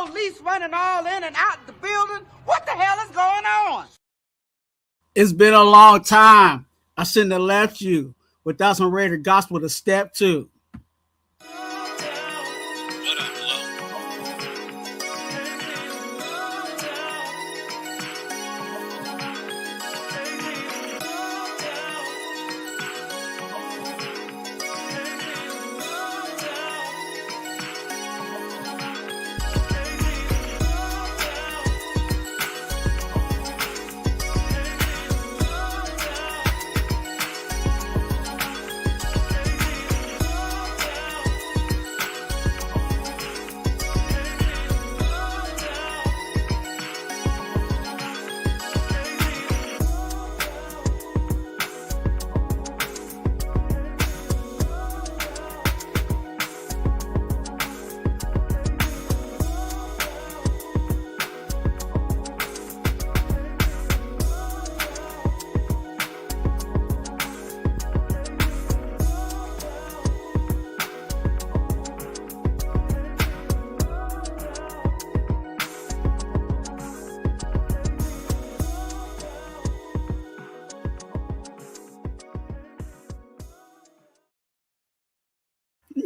police running all in and out the building. What the hell is going on? It's been a long time. I shouldn't have left you without some Raider gospel to step to.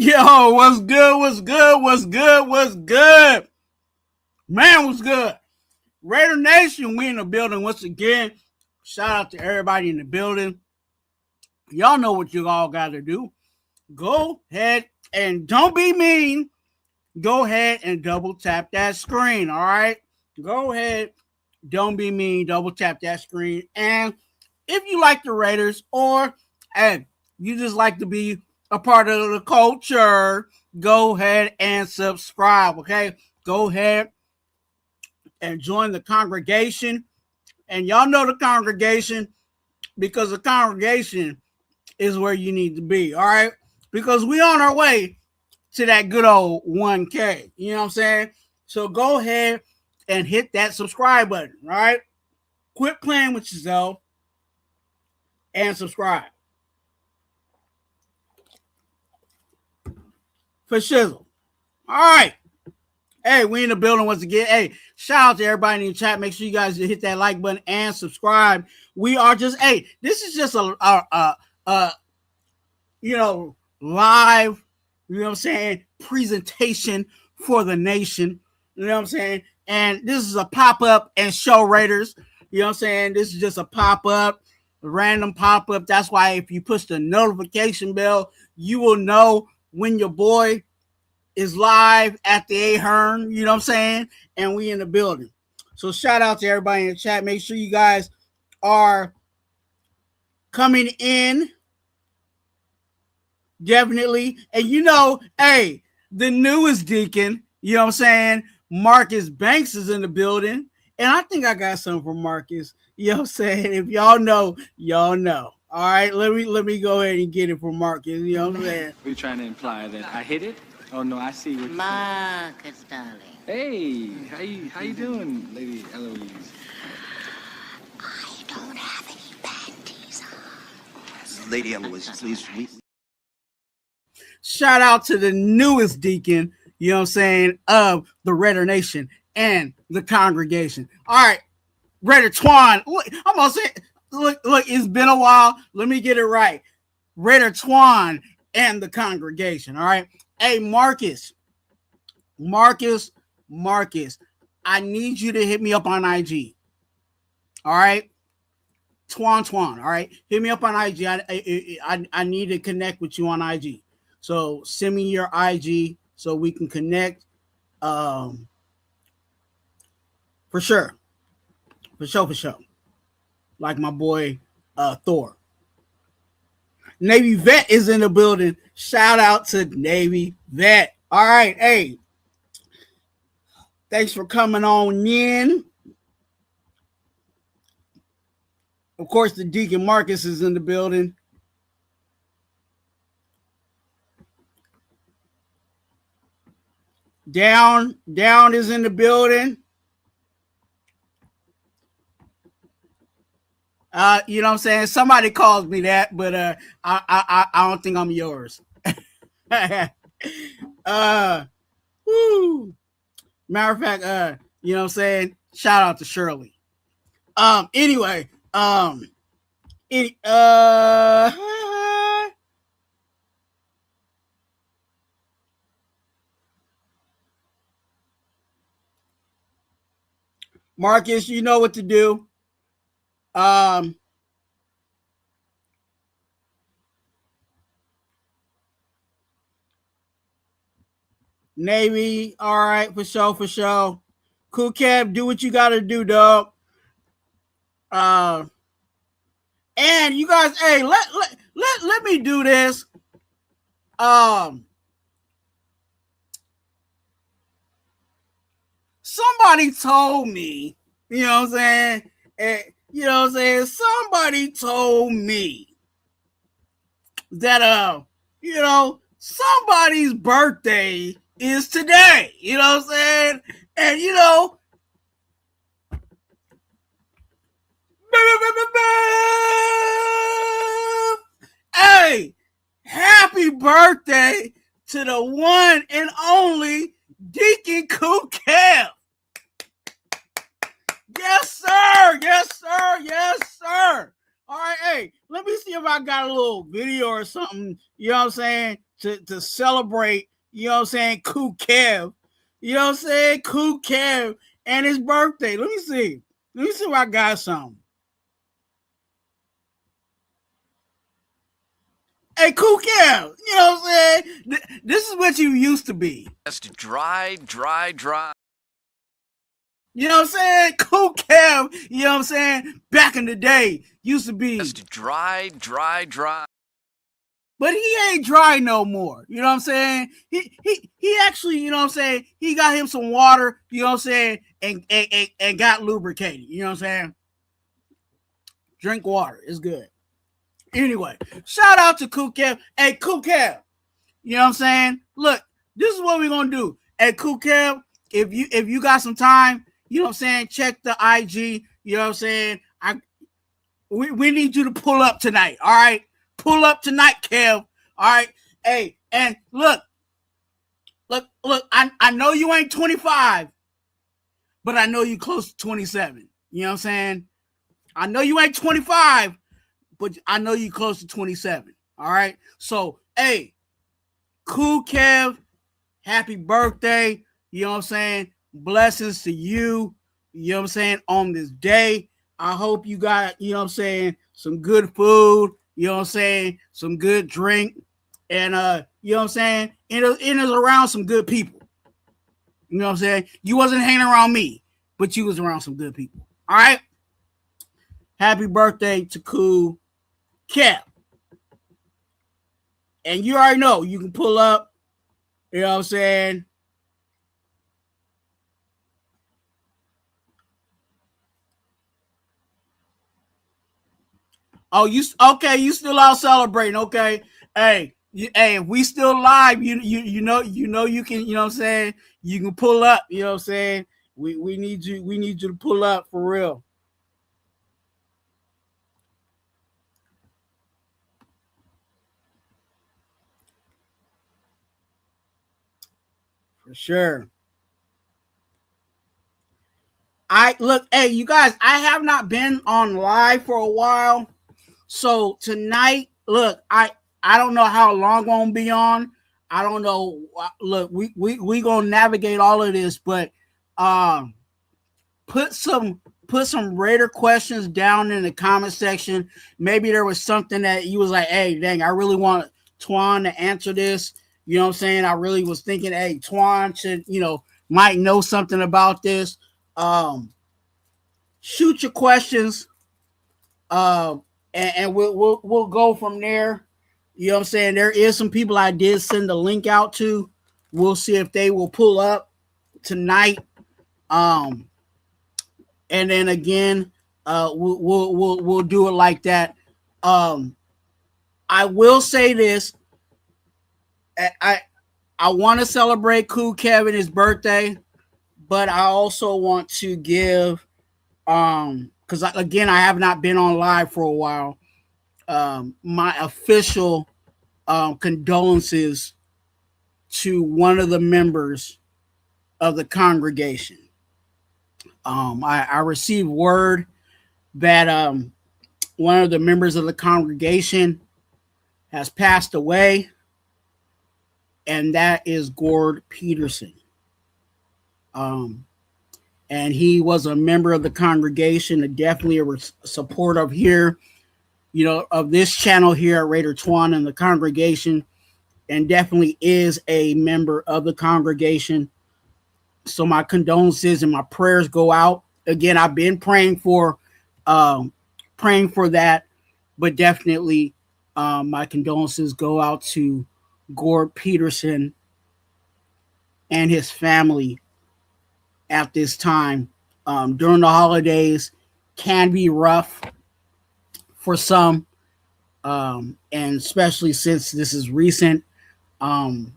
Yo, what's good? What's good? What's good? What's good? Man, what's good? Raider Nation, we in the building once again. Shout out to everybody in the building. Y'all know what you all got to do. Go ahead and don't be mean. Go ahead and double tap that screen, all right? Go ahead. Don't be mean. Double tap that screen. And if you like the Raiders or hey, you just like to be a part of the culture, go ahead and subscribe, okay? Go ahead and join the congregation. And y'all know the congregation because the congregation is where you need to be, all right? Because we on our way to that good old 1K, you know what I'm saying? So go ahead and hit that subscribe button, all right? Quit playing with yourself and subscribe. For shizzle. All right. Hey, we in the building once again. Hey, shout out to everybody in the chat. Make sure you guys hit that like button and subscribe. We are just, hey, this is just a live, you know what I'm saying, presentation for the nation. You know what I'm saying? And this is a pop-up and show Raiders. You know what I'm saying? This is just a pop-up, a random pop-up. That's why if you push the notification bell, you will know when your boy is live at the Ahern, you know what I'm saying? And we in the building. So shout out to everybody in the chat. Make sure you guys are coming in. Definitely. And you know, hey, the newest deacon, you know what I'm saying? Marcus Banks is in the building. And I think I got something for Marcus. You know what I'm saying? If y'all know, y'all know. All right, let me go ahead and get it from Marcus. You know what I'm saying? Are you trying to imply that I hit it? Oh no, I see what Marcus, darling. Hey, how you doing, Lady Eloise? I don't have any panties on. Lady Eloise, please. Shout out to the newest deacon, you know what I'm saying, of the Raider Nation and the congregation. All right, Raider Twuan. Look, I'm gonna say, look, it's been a while. Let me get it right. Raider Twuan and the congregation. All right. Hey, Marcus, I need you to hit me up on IG. All right. Twuan. All right. Hit me up on IG. I need to connect with you on IG. So send me your IG so we can connect. For sure. Like my boy Thor. Navy Vet is in the building. Shout out to Navy Vet. All right, hey. Thanks for coming on in. Of course, the Deacon Marcus is in the building. Down is in the building. You know what I'm saying? Somebody calls me that, but I don't think I'm yours. Woo. Matter of fact, you know what I'm saying? Shout out to Shirley. Anyway, it, Marcus, you know what to do. Navy, all right, for sure, for sure. Cool Cab, do what you gotta do, dog. And you guys, hey, let me do this. Somebody told me, you know what I'm saying? You know what I'm saying? Somebody told me that you know, somebody's birthday is today. You know what I'm saying? And you know, hey, happy birthday to the one and only Deacon Cool Kev. Yes, sir. Yes, sir. Yes, sir. All right, hey, let me see if I got a little video or something, you know what I'm saying, to celebrate, you know what I'm saying, Cool Kev. You know what I'm saying? Cool Kev and his birthday. Let me see. Let me see if I got something. Hey, Cool Kev, you know what I'm saying? This is what you used to be. Just dry. You know what I'm saying? Cool Kev, you know what I'm saying? Back in the day, used to be. Just dry. But he ain't dry no more. You know what I'm saying? He actually, you know what I'm saying? He got him some water, you know what I'm saying? And got lubricated. You know what I'm saying? Drink water. It's good. Anyway, shout out to Cool Kev. Hey, Cool Kev. You know what I'm saying? Look, this is what we're gonna do. Hey, Cool Kev, if you got some time, you know what I'm saying, check the IG, you know what I'm saying? We need you to pull up tonight, all right? Pull up tonight, Kev. All right. Hey, and look, I know you ain't 25, but I know you close to 27. You know what I'm saying? I know you ain't 25, but I know you close to 27. All right. So, hey, Cool Kev, happy birthday. You know what I'm saying? Blessings to you. You know what I'm saying? On this day. I hope you got, you know what I'm saying, some good food, you know what I'm saying, some good drink, and you know what I'm saying, and is around some good people. You know what I'm saying? You wasn't hanging around me, but you was around some good people. All right? Happy birthday to Cool Kev. And you already know you can pull up, you know what I'm saying? Oh, you okay? You still out celebrating? Okay, hey, if we still live, you know you can, you know what I'm saying, you can pull up. You know what I'm saying? We need you to pull up for real. For sure. I look, hey, you guys, I have not been on live for a while. So tonight, look, I don't know how long I'm gonna be on. I don't know. Look, we gonna navigate all of this, but put some Raider questions down in the comment section. Maybe there was something that you was like, hey, dang, I really want Twuan to answer this. You know what I'm saying? I really was thinking, hey, Twuan should, you know, might know something about this. Shoot your questions. And we'll go from there. You know what I'm saying? There is some people I did send the link out to. We'll see if they will pull up tonight. And then again, we'll do it like that. I will say this. I want to celebrate Cool Kevin his birthday, but I also want to give because again I have not been on live for a while. My official condolences to one of the members of the congregation. I received word that one of the members of the congregation has passed away, and that is Gord Peterson. And he was a member of the congregation, and definitely a supporter of here, of this channel here at Raider Twuan and the congregation, and definitely is a member of the congregation. So my condolences and my prayers go out. Again, I've been praying for that, but definitely my condolences go out to Gord Peterson and his family at this time. During the holidays can be rough for some, and especially since this is recent, the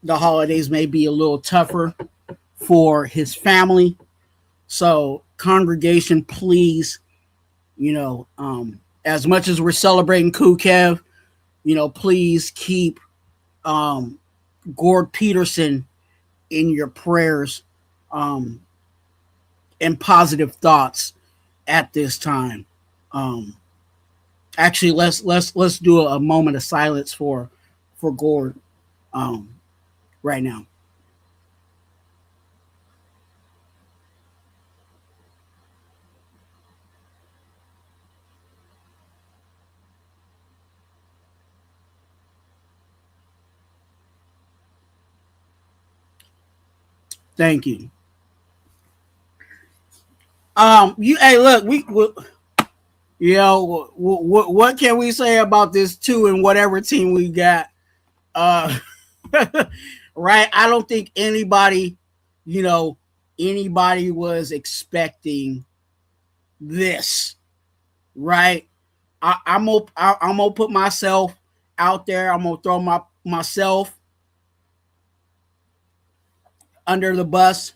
holidays may be a little tougher for his family. So congregation, please, as much as we're celebrating Kukev, please keep Gord Peterson in your prayers and positive thoughts at this time. Actually, let's do a moment of silence for Gord right now. Thank you. Hey, look, what can we say about this too? And whatever team we got, right? I don't think anybody was expecting this, right? I'm gonna put myself out there. I'm gonna throw myself under the bus.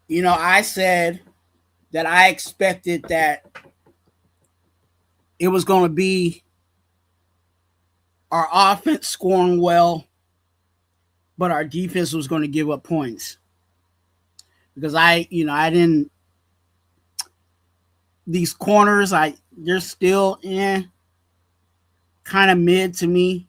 I said that I expected that it was going to be our offense scoring well, but our defense was going to give up points. Because I didn't. These corners, they're still kind of mid to me.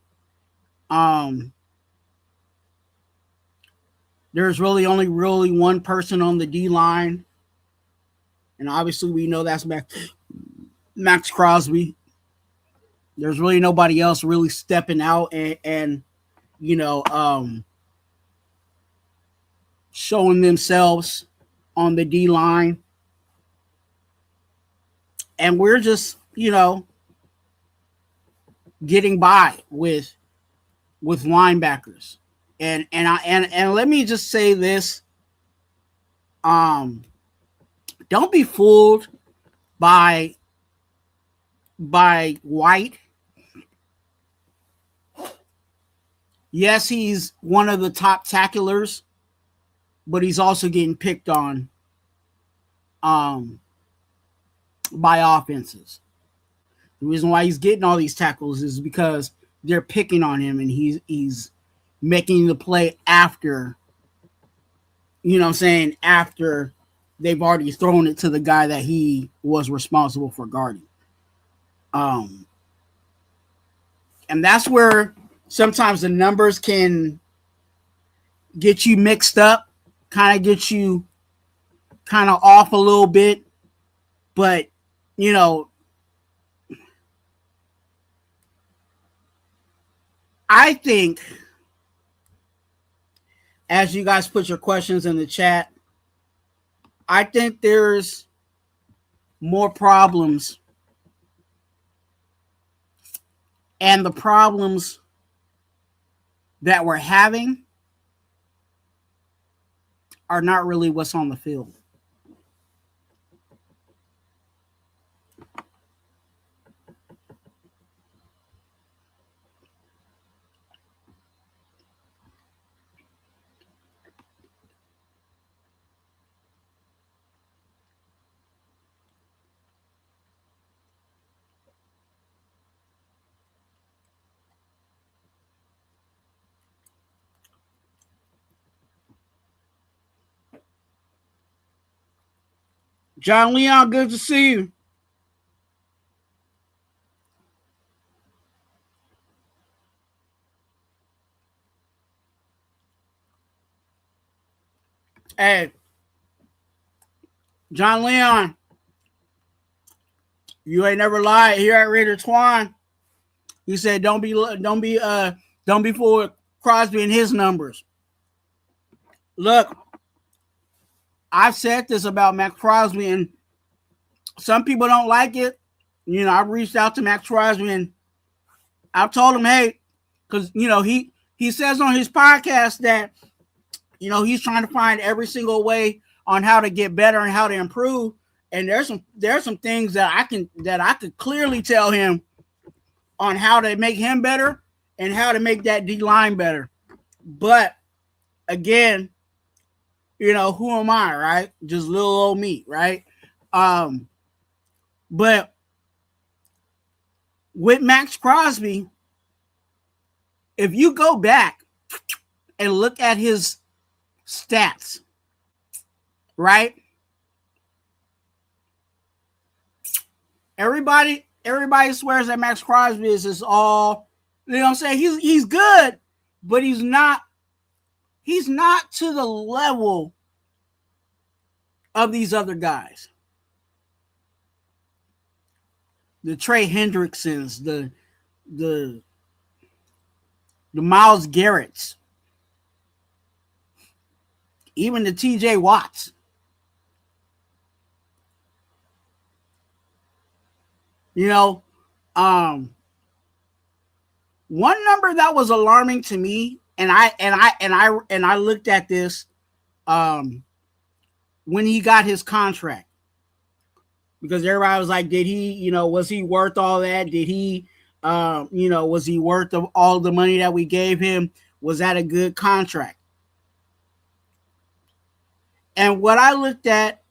There's really only one person on the D line, and obviously we know that's Max Crosby. There's really nobody else really stepping out and showing themselves on the D line. And we're just, getting by with linebackers. And let me just say this. Don't be fooled by White. Yes, he's one of the top tacklers, but he's also getting picked on by offenses. The reason why he's getting all these tackles is because they're picking on him, and he's making the play after, after they've already thrown it to the guy that he was responsible for guarding. And that's where sometimes the numbers can get you mixed up, kind of get you kind of off a little bit. But, I think, as you guys put your questions in the chat, I think there's more problems. And the problems that we're having are not really what's on the field. John Leon, good to see you. Hey, John Leon, you ain't never lied here at Raider Twuan. He said, don't be fooled with Crosby and his numbers. Look, I've said this about Max Crosby, and some people don't like it. You know, I've reached out to Max Crosby and I've told him, hey, because he says on his podcast that he's trying to find every single way on how to get better and how to improve. And there's some things that I could clearly tell him on how to make him better and how to make that D line better. But again, who am I, right? Just little old me, right? But with Max Crosby, if you go back and look at his stats, right? Everybody swears that Max Crosby is all, you know what I'm saying? He's good, but he's not to the level of these other guys. The Trey Hendricksons, the Myles Garretts, even the TJ Watts. One number that was alarming to me, and I looked at this when he got his contract, because everybody was like, did he, was he worth all that? Did he, was he worth all the money that we gave him? Was that a good contract? And what I looked at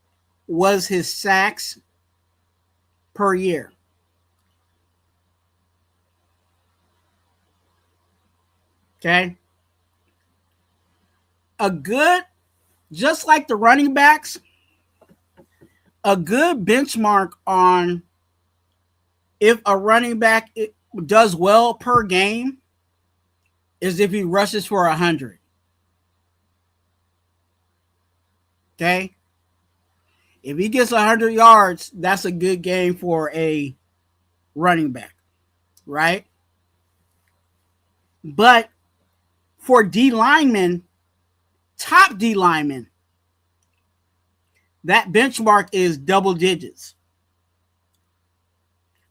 was his sacks per year. Okay. Just like the running backs, a good benchmark on if a running back does well per game is if he rushes for 100. Okay. If he gets 100 yards, that's a good game for a running back, right? But for D linemen, top D linemen, that benchmark is double digits.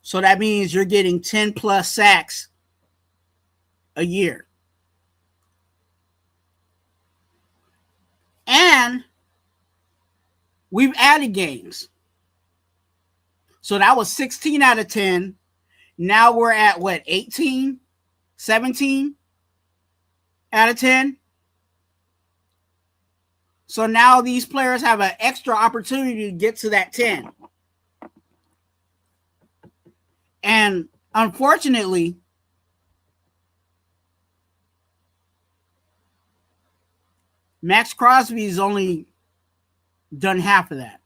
So that means you're getting 10 plus sacks a year. And we've added games. So that was 16 out of 10. Now we're at what, 18, 17 out of 10? So now these players have an extra opportunity to get to that 10. And unfortunately, Max Crosby's only done half of that,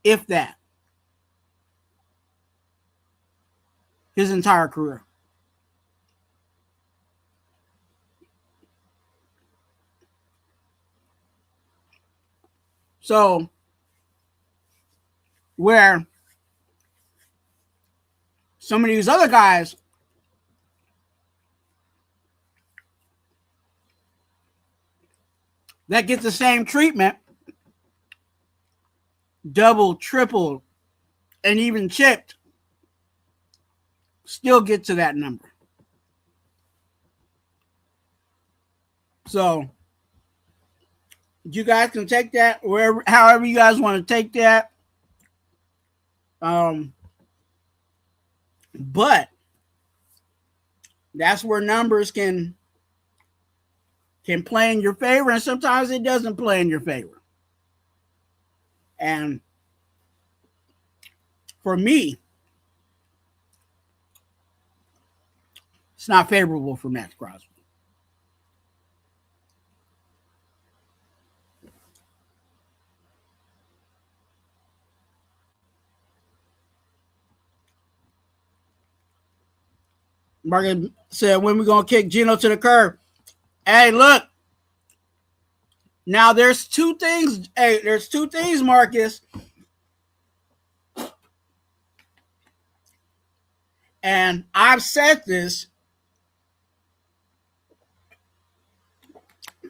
if that, his entire career. So, where some of these other guys that get the same treatment, double, triple, and even chipped, still get to that number. So, you guys can take that however you guys want to take that. But that's where numbers can play in your favor, and sometimes it doesn't play in your favor. And for me, it's not favorable for Max Crosby. Marcus said, when we gonna kick Geno to the curb? Hey, look. Now there's two things. Hey, there's two things, Marcus. And I've said this,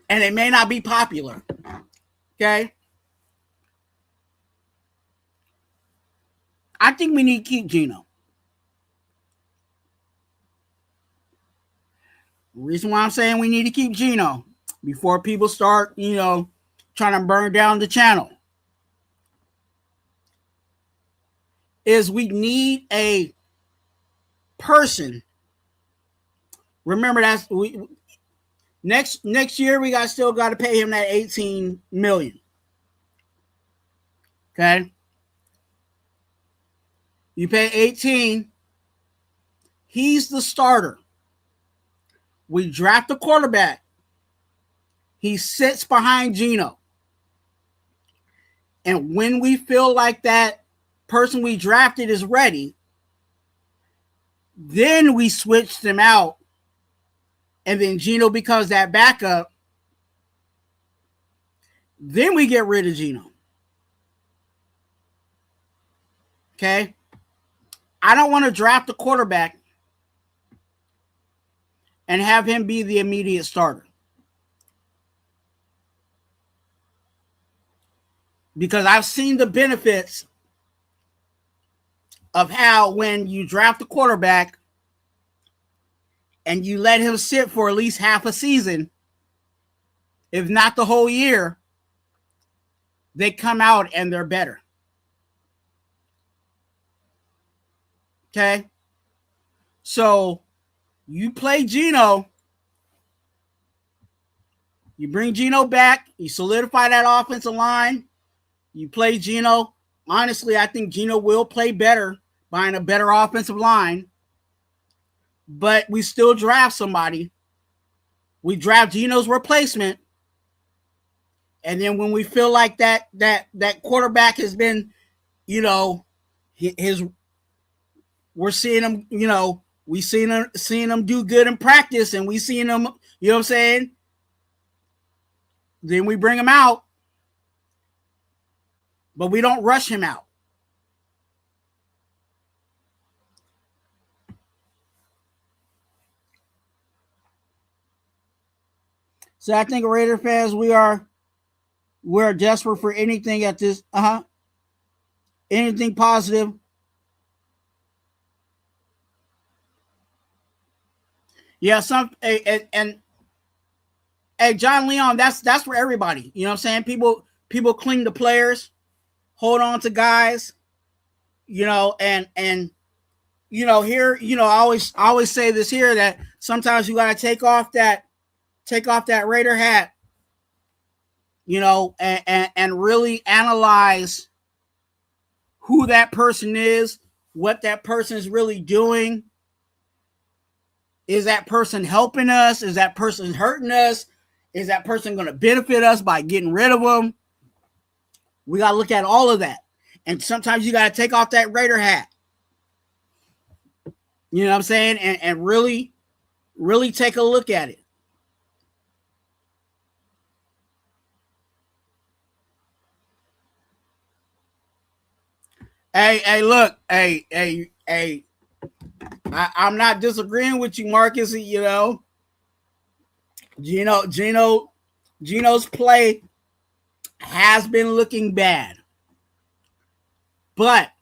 and it may not be popular. Okay. I think we need to keep Geno. The reason why I'm saying we need to keep Geno before people start, trying to burn down the channel is we need a person. Remember that's next year we still got to pay him that $18 million. Okay. You pay 18. He's the starter. We draft the quarterback. He sits behind Geno. And when we feel like that person we drafted is ready, then we switch them out. And then Geno becomes that backup. Then we get rid of Geno. Okay? I don't want to draft a quarterback and have him be the immediate starter. Because I've seen the benefits of how when you draft a quarterback and you let him sit for at least half a season, if not the whole year, they come out and they're better. Okay? So you play Geno. You bring Geno back. You solidify that offensive line. You play Geno. Honestly, I think Geno will play better behind a better offensive line. But we still draft somebody. We draft Geno's replacement. And then when we feel like that quarterback has been, we're seeing him, we seeing him do good in practice, and we seeing him, you know what I'm saying? Then we bring him out. But we don't rush him out. So I think Raider fans, we're desperate for anything at this. Anything positive. Yeah, and John Leon, that's for everybody. You know what I'm saying? People cling to players, hold on to guys, and here, I always say this here, that sometimes you gotta take off that Raider hat, and really analyze who that person is, what that person is really doing. Is that person helping us? Is that person hurting us? Is that person going to benefit us by getting rid of them? We got to look at all of that. And sometimes you got to take off that Raider hat. You know what I'm saying? And really, really take a look at it. Hey, look. Hey. I'm not disagreeing with you, Marcus. Geno's play has been looking bad. But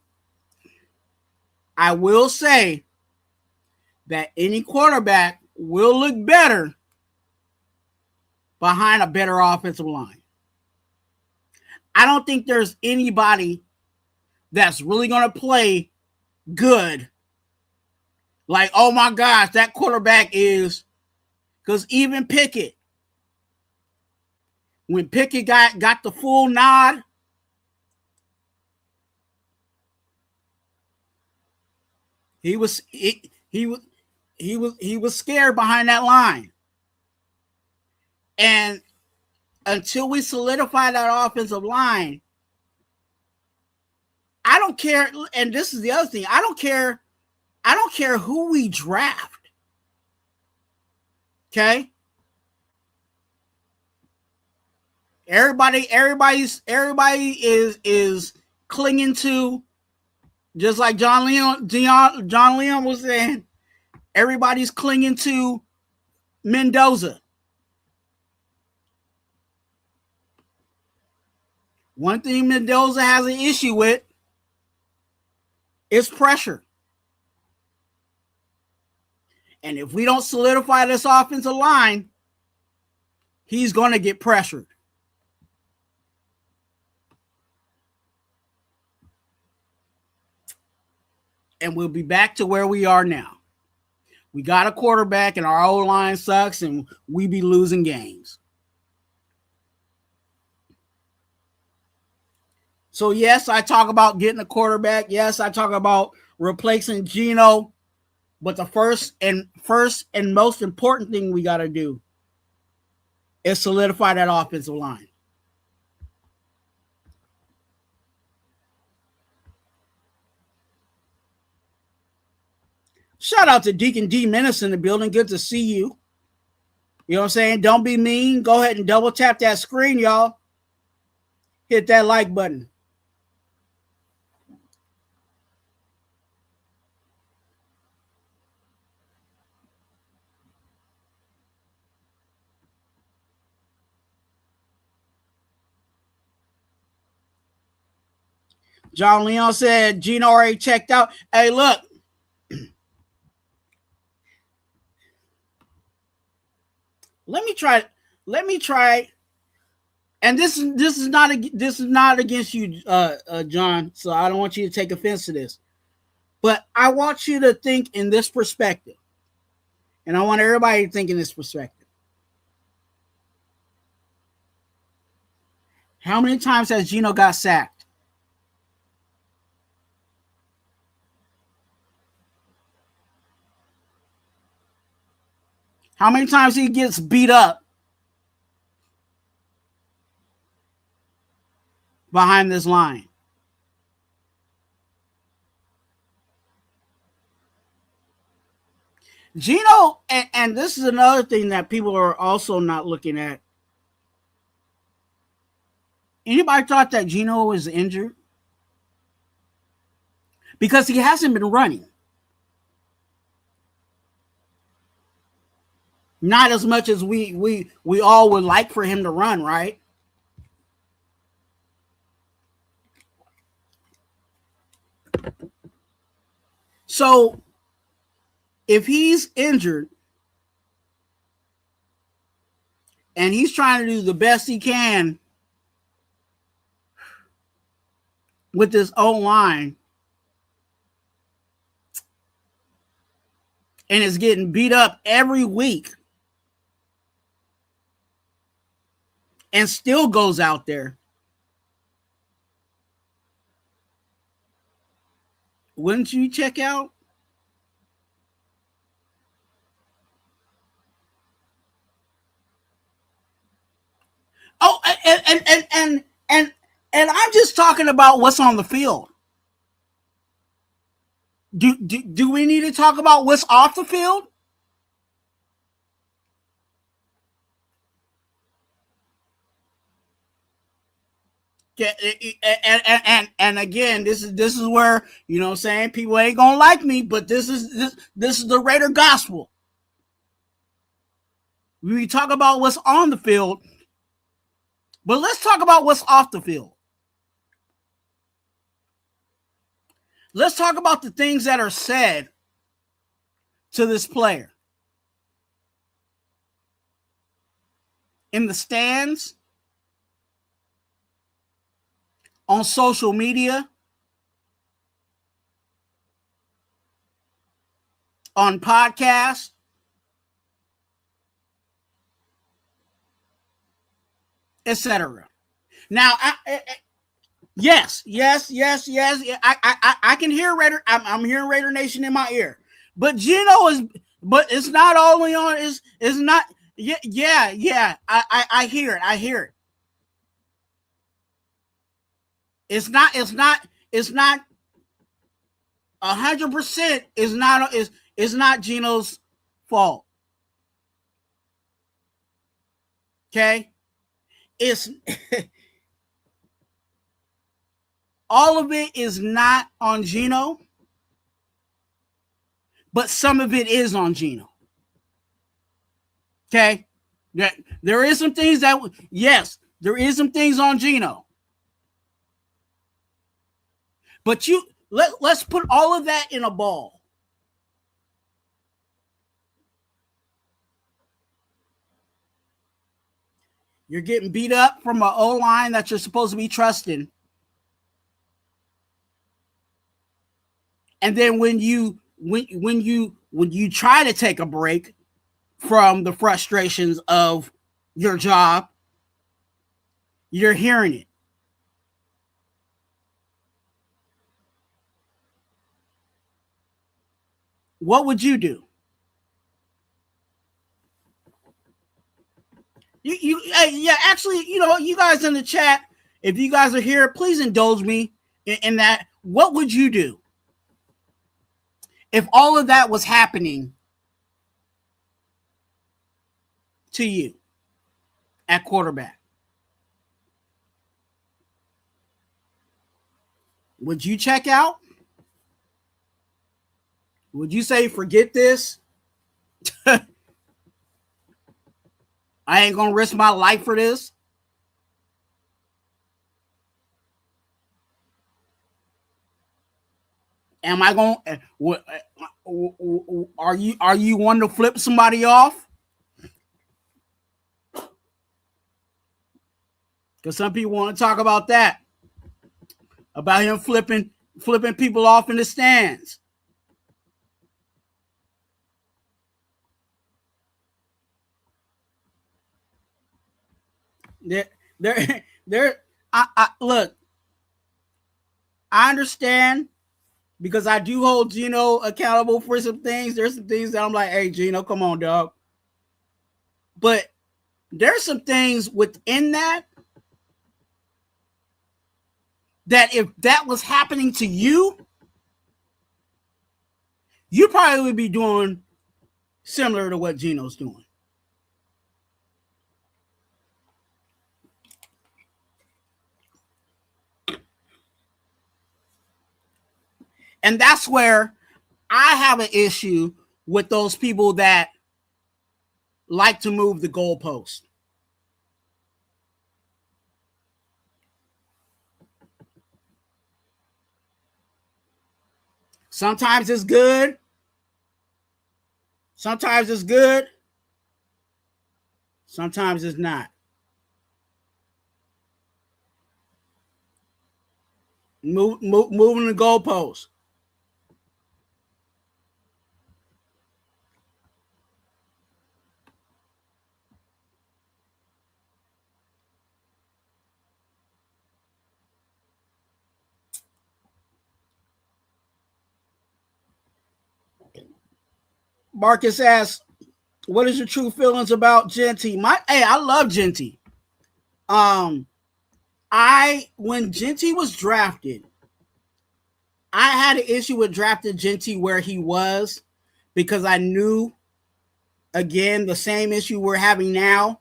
I will say that any quarterback will look better behind a better offensive line. I don't think there's anybody that's really going to play good. Like, oh my gosh, that quarterback is, because even Pickett, when Pickett got the full nod, he was scared behind that line. And until we solidify that offensive line, I don't care. And this is the other thing. I don't care who we draft. Okay. Everybody is clinging to, just like John Leon was saying, everybody's clinging to Mendoza. One thing Mendoza has an issue with is pressure. And if we don't solidify this offensive line, he's going to get pressured. And we'll be back to where we are now. We got a quarterback and our O-line sucks and we be losing games. So yes, I talk about getting a quarterback. Yes, I talk about replacing Geno. But the first and most important thing we got to do is solidify that offensive line. Shout out to Deacon D. Menace in the building. Good to see you. You know what I'm saying? Don't be mean. Go ahead and double tap that screen, y'all. Hit that like button. John Leon said Gino already checked out. Hey, look. Let me try. And this is not against you, John. So I don't want you to take offense to this. But I want you to think in this perspective. And I want everybody to think in this perspective. How many times has Gino got sacked? How many times he gets beat up behind this line? Gino, and this is another thing that people are also not looking at. Anybody thought that Gino was injured? Because he hasn't been running. Not as much as we all would like for him to run, right? So if he's injured and he's trying to do the best he can with this O-line and is getting beat up every week and still goes out there, wouldn't you check out? Oh, and I'm just talking about what's on the field. Do we need to talk about what's off the field? And again, this is where, you know what I'm saying, people ain't gonna like me, but this is the Raider gospel. We talk about what's on the field, but let's talk about what's off the field. Let's talk about the things that are said to this player in the stands, on social media, on podcasts, etc. Now, yes. I can hear Raider. I'm hearing Raider Nation in my ear. But Gino is. But it's not only on. It's not. Yeah. I hear it. I hear it. It's not 100% is not Gino's fault. Okay? It's all of it is not on Gino, but some of it is on Gino. Okay? There is some things that, yes, there is some things on Gino. But let's put all of that in a ball. You're getting beat up from an O-line that you're supposed to be trusting. And then when you try to take a break from the frustrations of your job, you're hearing it. What would you do? Actually, you guys in the chat, if you guys are here, please indulge me in that. What would you do if all of that was happening to you at quarterback? Would you check out? Would you say, forget this? I ain't gonna risk my life for this. Am I going? Are you one to flip somebody off? Because some people want to talk about that, about him flipping people off in the stands. Look, I understand, because I do hold Gino accountable for some things. There's some things that I'm like, hey, Gino, come on, dog. But there's some things within that if that was happening to you, you probably would be doing similar to what Gino's doing. And that's where I have an issue with those people that like to move the goalpost. Sometimes it's good. Sometimes it's good. Sometimes it's not. Moving the goalpost. Marcus asks, what is your true feelings about Genty? I love Genty. When Genty was drafted, I had an issue with drafting Genty where he was, because I knew, again, the same issue we're having now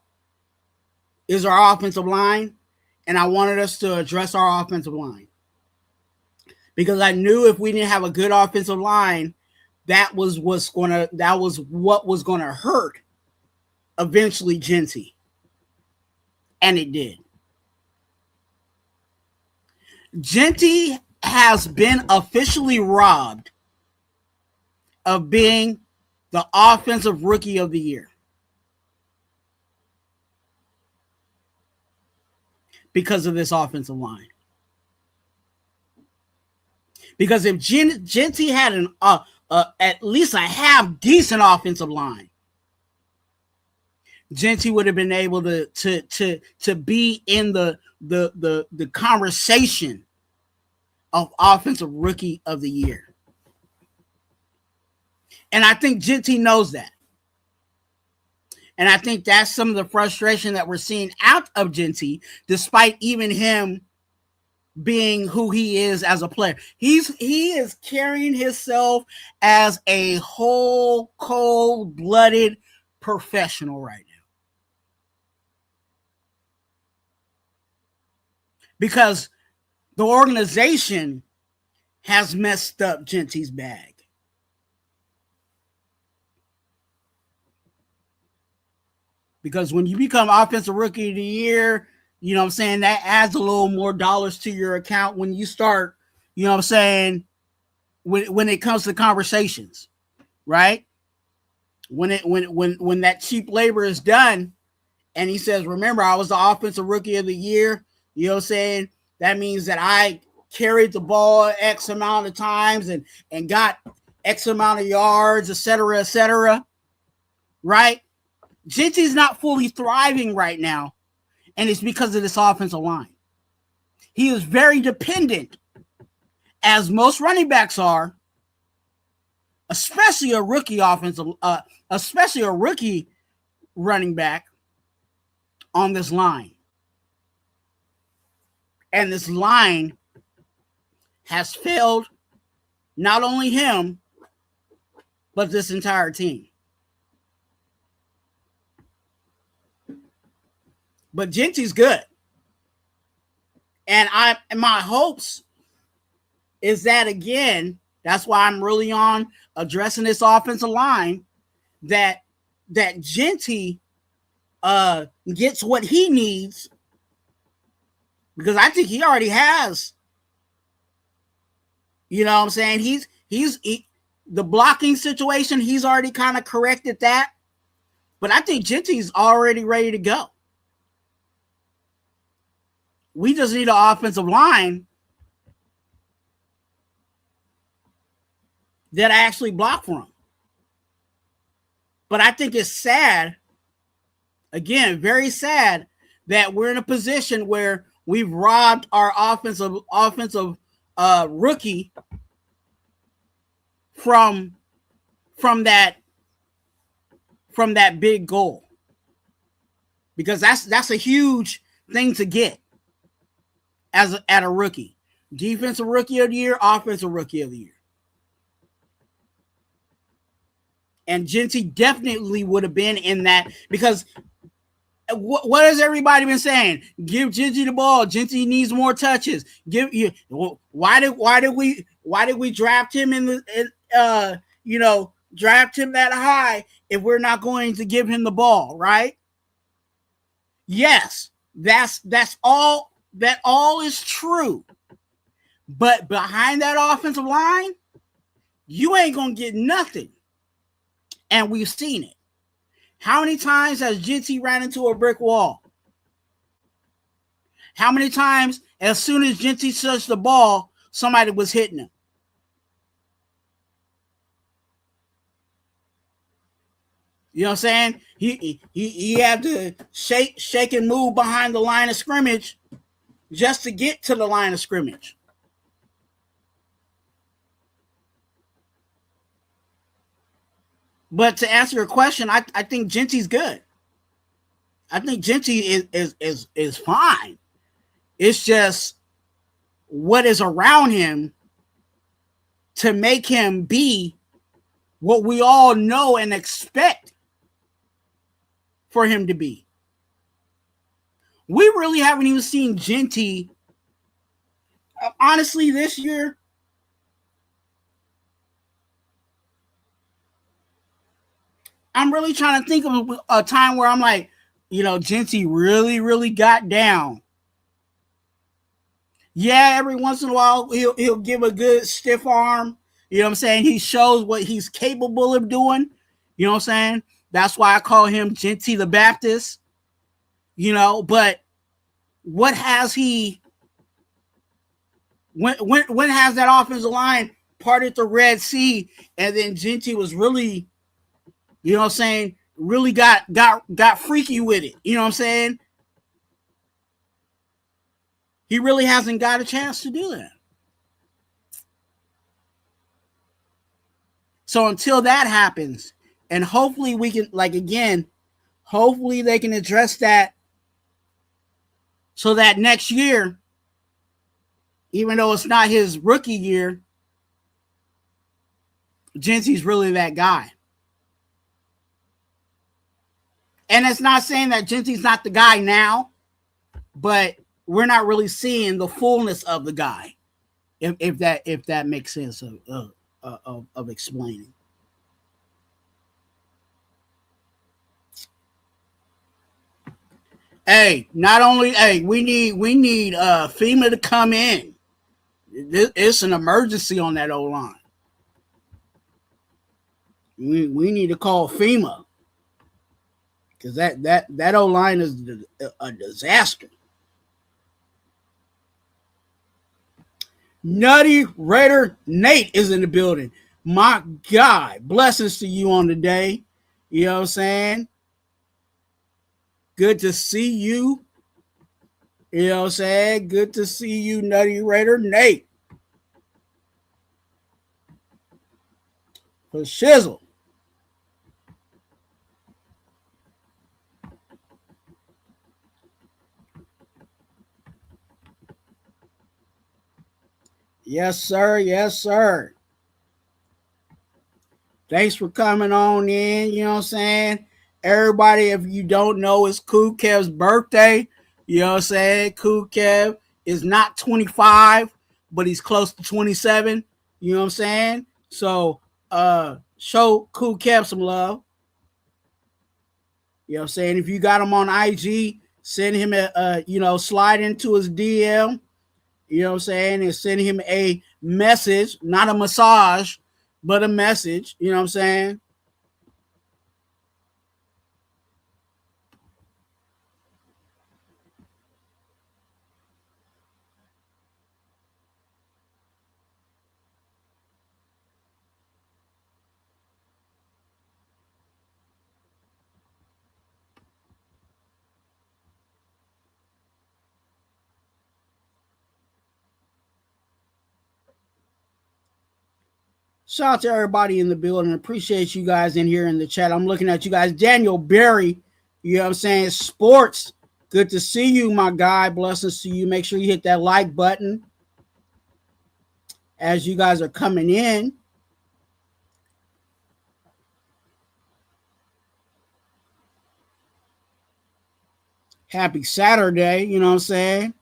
is our offensive line, and I wanted us to address our offensive line, because I knew if we didn't have a good offensive line, that was what was gonna hurt eventually Genty, and it did. Genty has been officially robbed of being the offensive rookie of the year, because of this offensive line. Because if Genty had at least a half decent offensive line, Genty would have been able to be in the conversation of offensive rookie of the year. And I think Genty knows that. And I think that's some of the frustration that we're seeing out of Genty, despite even him being who he is as a player. He is carrying himself as a whole cold-blooded professional right now. because the organization has messed up Genty's bag. Because when you become offensive rookie of the year, you know what I'm saying, that adds a little more dollars to your account when you start, you know what I'm saying, when it comes to conversations, right? When that cheap labor is done and he says, remember, I was the offensive rookie of the year, you know what I'm saying? That means that I carried the ball X amount of times and got X amount of yards, et cetera, right? Genty's not fully thriving right now, and it's because of this offensive line. He is very dependent, as most running backs are, especially a rookie running back on this line. And this line has failed not only him, but this entire team. But Genty's good. And my hopes is that, again, that's why I'm really on addressing this offensive line, that Genty gets what he needs, because I think he already has. You know what I'm saying? He's the blocking situation, he's already kind of corrected that. But I think Genty's already ready to go. We just need an offensive line that actually block for him. But I think it's sad, again, very sad, that we're in a position where we've robbed our offensive rookie from that big goal, because that's a huge thing to get at a rookie. Defensive rookie of the year, offensive rookie of the year. And Genty definitely would have been in that, because what has everybody been saying? Give Genty the ball. Genty needs more touches. Why did we draft him draft him that high if we're not going to give him the ball, right? Yes, that's all. That all is true. But behind that offensive line, you ain't gonna get nothing. And we've seen it. How many times has Genty ran into a brick wall? How many times, as soon as Genty touched the ball, somebody was hitting him? You know what I'm saying? He had to shake and move behind the line of scrimmage just to get to the line of scrimmage. But to answer your question, I think Genty's good. I think Genty is fine. It's just what is around him to make him be what we all know and expect for him to be. We really haven't even seen Genty, honestly, this year. I'm really trying to think of a time where I'm like, Genty really, really got down. Yeah, every once in a while, he'll give a good stiff arm. You know what I'm saying? He shows what he's capable of doing. You know what I'm saying? That's why I call him Genty the Baptist. But what has he, when has that offensive line parted the Red Sea, and then Genty was really, you know what I'm saying, really got freaky with it? You know what I'm saying? He really hasn't got a chance to do that. So until that happens, and hopefully we can, hopefully they can address that so that next year, even though it's not his rookie year, Genty's really that guy. And it's not saying that Genty's not the guy now, but we're not really seeing the fullness of the guy. If that makes sense of explaining. Hey, not only we need FEMA to come in. It's an emergency on that old line. We need to call FEMA because that old line is a disaster. Nutty Raider Nate is in the building. My God, blessings to you on the day. You know what I'm saying? Good to see you. You know what I'm saying? Good to see you, Nutty Raider Nate. For shizzle. Yes, sir. Yes, sir. Thanks for coming on in. You know what I'm saying? Everybody, if you don't know, it's Cool Kev's birthday. You know what I'm saying? Cool Kev is not 25, but he's close to 27. You know what I'm saying? So show Cool Kev some love. You know what I'm saying? If you got him on IG, send him slide into his DM. You know what I'm saying? And send him a message, not a massage, but a message. You know what I'm saying? Shout out to everybody in the building. Appreciate you guys in here in the chat. I'm looking at you guys. Daniel Berry, you know what I'm saying? Sports. Good to see you, my guy. Blessings to you. Make sure you hit that like button as you guys are coming in. Happy Saturday, you know what I'm saying?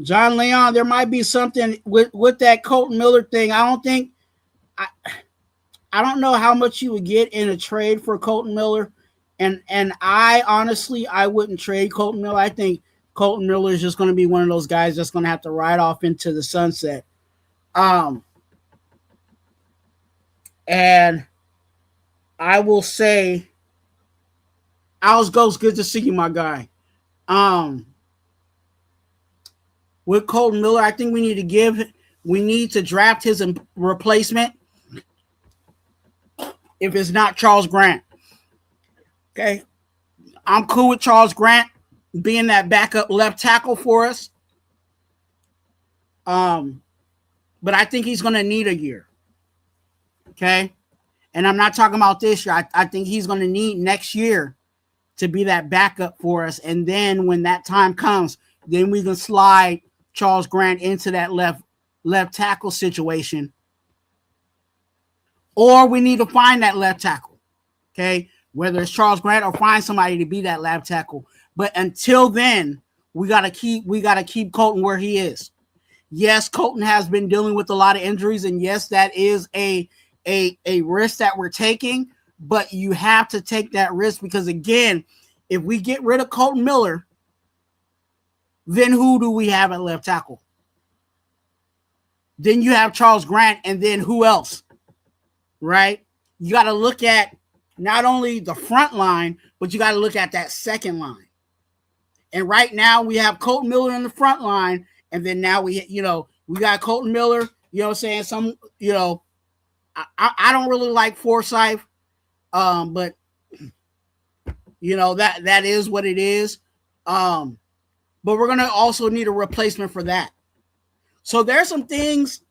John Leon, there might be something with that Colton Miller thing. I don't know how much you would get in a trade for Colton Miller. And I honestly, I wouldn't trade Colton Miller. I think Colton Miller is just going to be one of those guys that's going to have to ride off into the sunset. And I will say, Owls Ghost, good to see you, my guy. With Colton Miller, I think we need to draft his replacement if it's not Charles Grant. Okay. I'm cool with Charles Grant being that backup left tackle for us. But I think he's going to need a year. Okay. And I'm not talking about this year. I think he's going to need next year to be that backup for us. And then when that time comes, then we can slide Charles Grant into that left tackle situation. Or we need to find that left tackle. Okay. Whether it's Charles Grant or find somebody to be that left tackle. But until then, we gotta keep Colton where he is. Yes, Colton has been dealing with a lot of injuries, and yes, that is a risk that we're taking. But you have to take that risk because, again, if we get rid of Colton Miller, then who do we have at left tackle? Then you have Charles Grant, and then who else? Right? You got to look at not only the front line, but you got to look at that second line. And right now we have Colton Miller in the front line, and then now we got Colton Miller. You know what I'm saying? I don't really like Forsythe, but that is what it is. But we're gonna also need a replacement for that. So there's some things,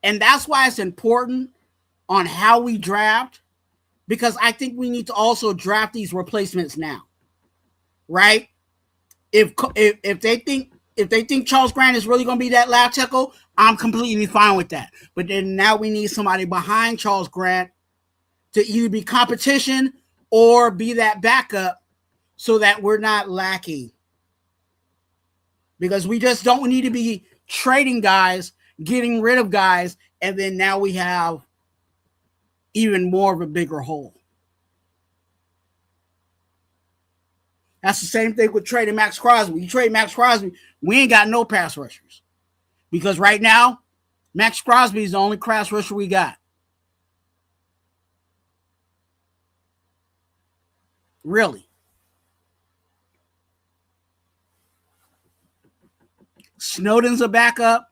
and that's why it's important on how we draft, because I think we need to also draft these replacements now, right? If they think Charles Grant is really going to be that left tackle, I'm completely fine with that. But then now we need somebody behind Charles Grant to either be competition or be that backup, so that we're not lacking. Because we just don't need to be trading guys, getting rid of guys, and then now we have even more of a bigger hole. That's the same thing with trading Max Crosby. You trade Max Crosby, we ain't got no pass rushers. Because right now, Max Crosby is the only pass rusher we got. Really. Snowden's a backup.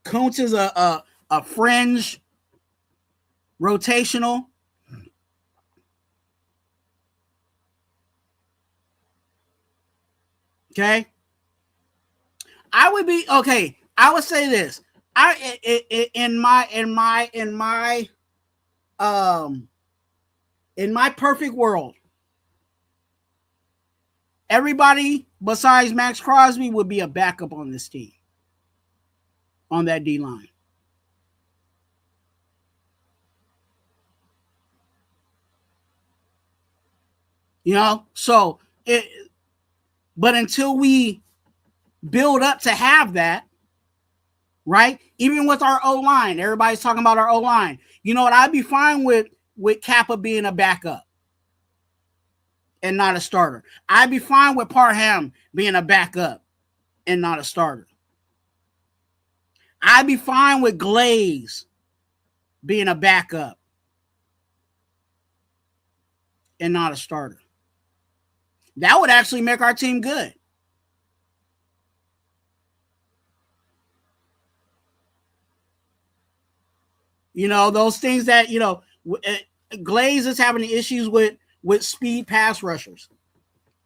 Kuntz is a fringe rotational. Okay. I would say this. In my perfect world, everybody besides Max Crosby would be a backup on this team, on that D line. You know, but until we build up to have that, right? Even with our O-line, everybody's talking about our O-line. You know what? I'd be fine with Kappa being a backup and not a starter. I'd be fine with Parham being a backup and not a starter. I'd be fine with Glaze being a backup and not a starter. That would actually make our team good. You know, those things that, you know, Glaze is having issues with speed pass rushers.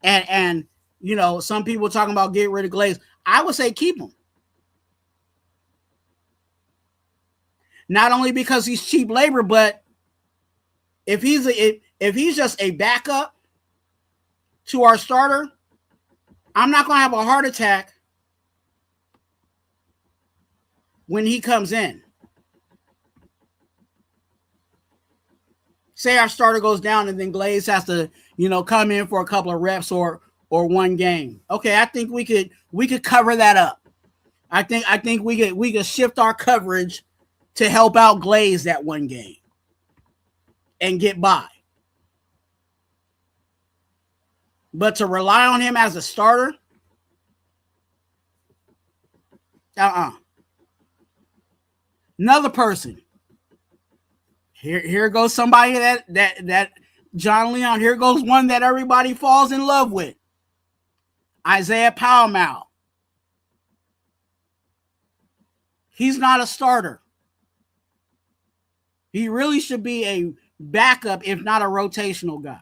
And you know, some people talking about getting rid of Glaze. I would say keep him. Not only because he's cheap labor, but if he's just a backup to our starter, I'm not going to have a heart attack when he comes in. Say our starter goes down and then Glaze has to, you know, come in for a couple of reps or one game. Okay, I think we could cover that up. I think we could shift our coverage to help out Glaze that one game and get by. But to rely on him as a starter, Another person. Here goes somebody that John Leon. Here goes one that everybody falls in love with. Isaiah Powell. He's not a starter. He really should be a backup, if not a rotational guy.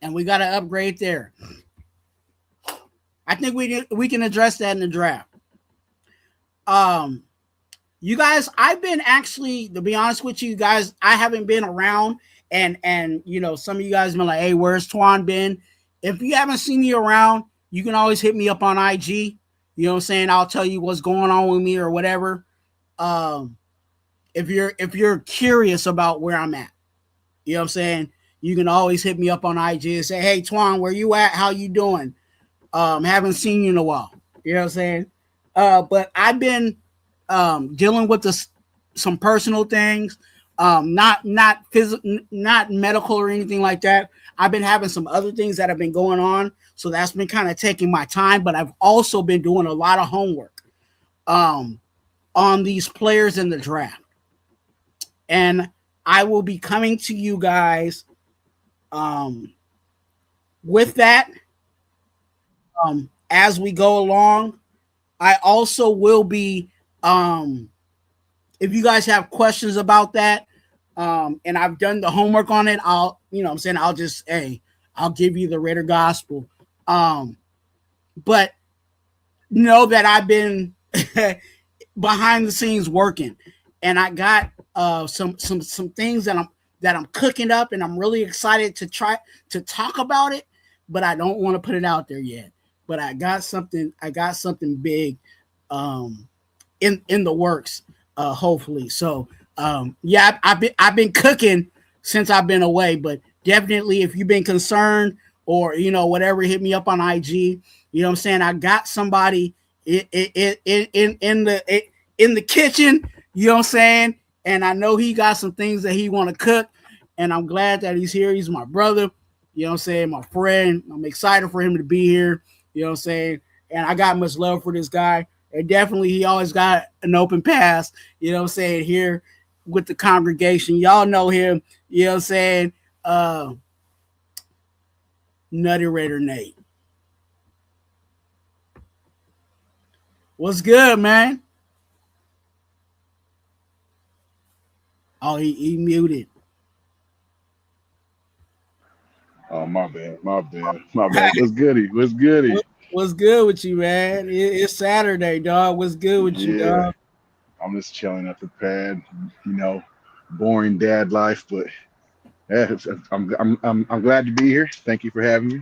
And we got to upgrade there. I think we can address that in the draft. You guys, I've been actually, to be honest with you guys, I haven't been around, and you know, some of you guys been like, hey, where's Twuan been? If you haven't seen me around, you can always hit me up on IG. You know what I'm saying? I'll tell you what's going on with me or whatever. If you're curious about where I'm at, you know what I'm saying? You can always hit me up on IG and say, hey, Twuan, where you at? How you doing? Haven't seen you in a while. You know what I'm saying? But I've been dealing with some personal things, not medical or anything like that. I've been having some other things that have been going on, so that's been kind of taking my time. But I've also been doing a lot of homework on these players in the draft, and I will be coming to you guys with that as we go along. I also will be, if you guys have questions about that, And I've done the homework on it. I'll I'll give you the Raider gospel. But know that I've been behind the scenes working, and I got some things that I'm cooking up, and I'm really excited to try to talk about it, but I don't want to put it out there yet. But I got something big in the works, hopefully. So yeah, I've been cooking since I've been away, but definitely if you've been concerned or whatever, hit me up on IG. You know what I'm saying? I got somebody in the kitchen, you know what I'm saying? And I know he got some things that he want to cook, and I'm glad that he's here. He's my brother, you know what I'm saying? My friend. I'm excited for him to be here, you know what I'm saying? And I got much love for this guy. And definitely he always got an open pass, you know what I'm saying, here with the congregation. Y'all know him, you know what I'm saying? Nutty Raider Nate. What's good, man? Oh, he muted. Oh, my bad. What's goody? What's goody? What's good with you, man? It's Saturday, dog. What's good with you, Yeah, dog? I'm just chilling at the pad. Boring dad life, but yeah, I'm glad to be here. Thank you for having me.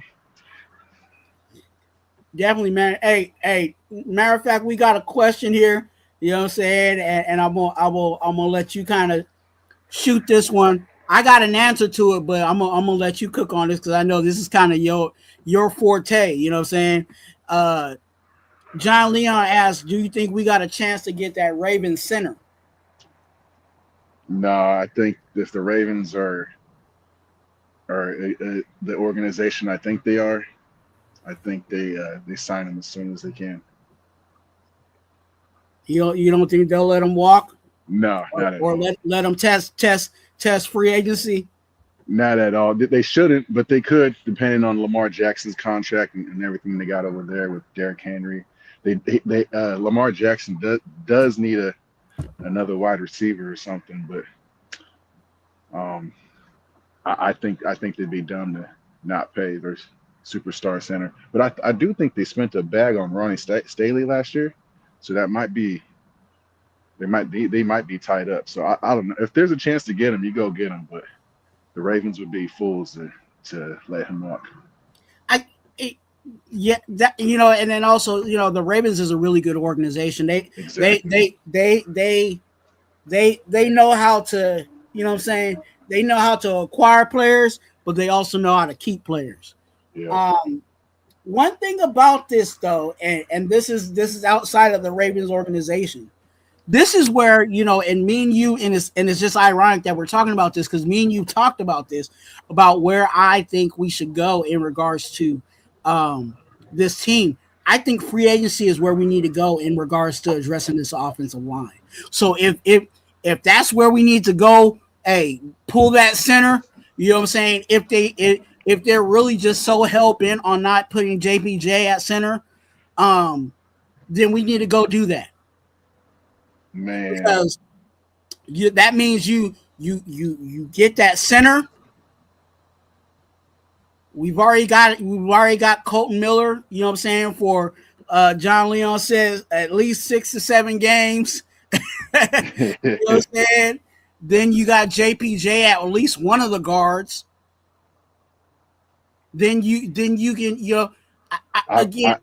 Definitely, man. Hey. Matter of fact, we got a question here. You know what I'm saying? And I'm gonna let you kind of shoot this one. I got an answer to it, but I'm gonna let you cook on this because I know this is kind of your forte. You know what I'm saying? John Leon asked, "Do you think we got a chance to get that Ravens center?" No, I think if the Ravens are the organization I think they are, I think they sign him as soon as they can. You don't think they'll let him walk, No, not at or all. let him test free agency? Not at all. They shouldn't, but they could, depending on Lamar Jackson's contract and everything they got over there with Derrick Henry. Lamar Jackson does need another wide receiver or something, but I think they'd be dumb to not pay their superstar center. But I do think they spent a bag on Ronnie Staley last year, so that might be they might be tied up. So I don't know if there's a chance to get him, you go get him, but the Ravens would be fools to let him walk. I it, yeah, that and then also the Ravens is a really good organization. Exactly. They know how to what I'm saying. They know how to acquire players, but they also know how to keep players. Yeah. One thing about this though, and this is outside of the Ravens organization. This is where and me and you, and it's just ironic that we're talking about this because me and you talked about this about where I think we should go in regards to this team. I think free agency is where we need to go in regards to addressing this offensive line. So if that's where we need to go, hey, pull that center. You know what I'm saying? If they're really just so hell bent on not putting JPJ at center, then we need to go do that Man. because that means you get that center. We've already got Colton Miller, you know what I'm saying, for John Leon says at least 6 to 7 games. You know what I'm saying? Then you got JPJ at least one of the guards. Then you can again.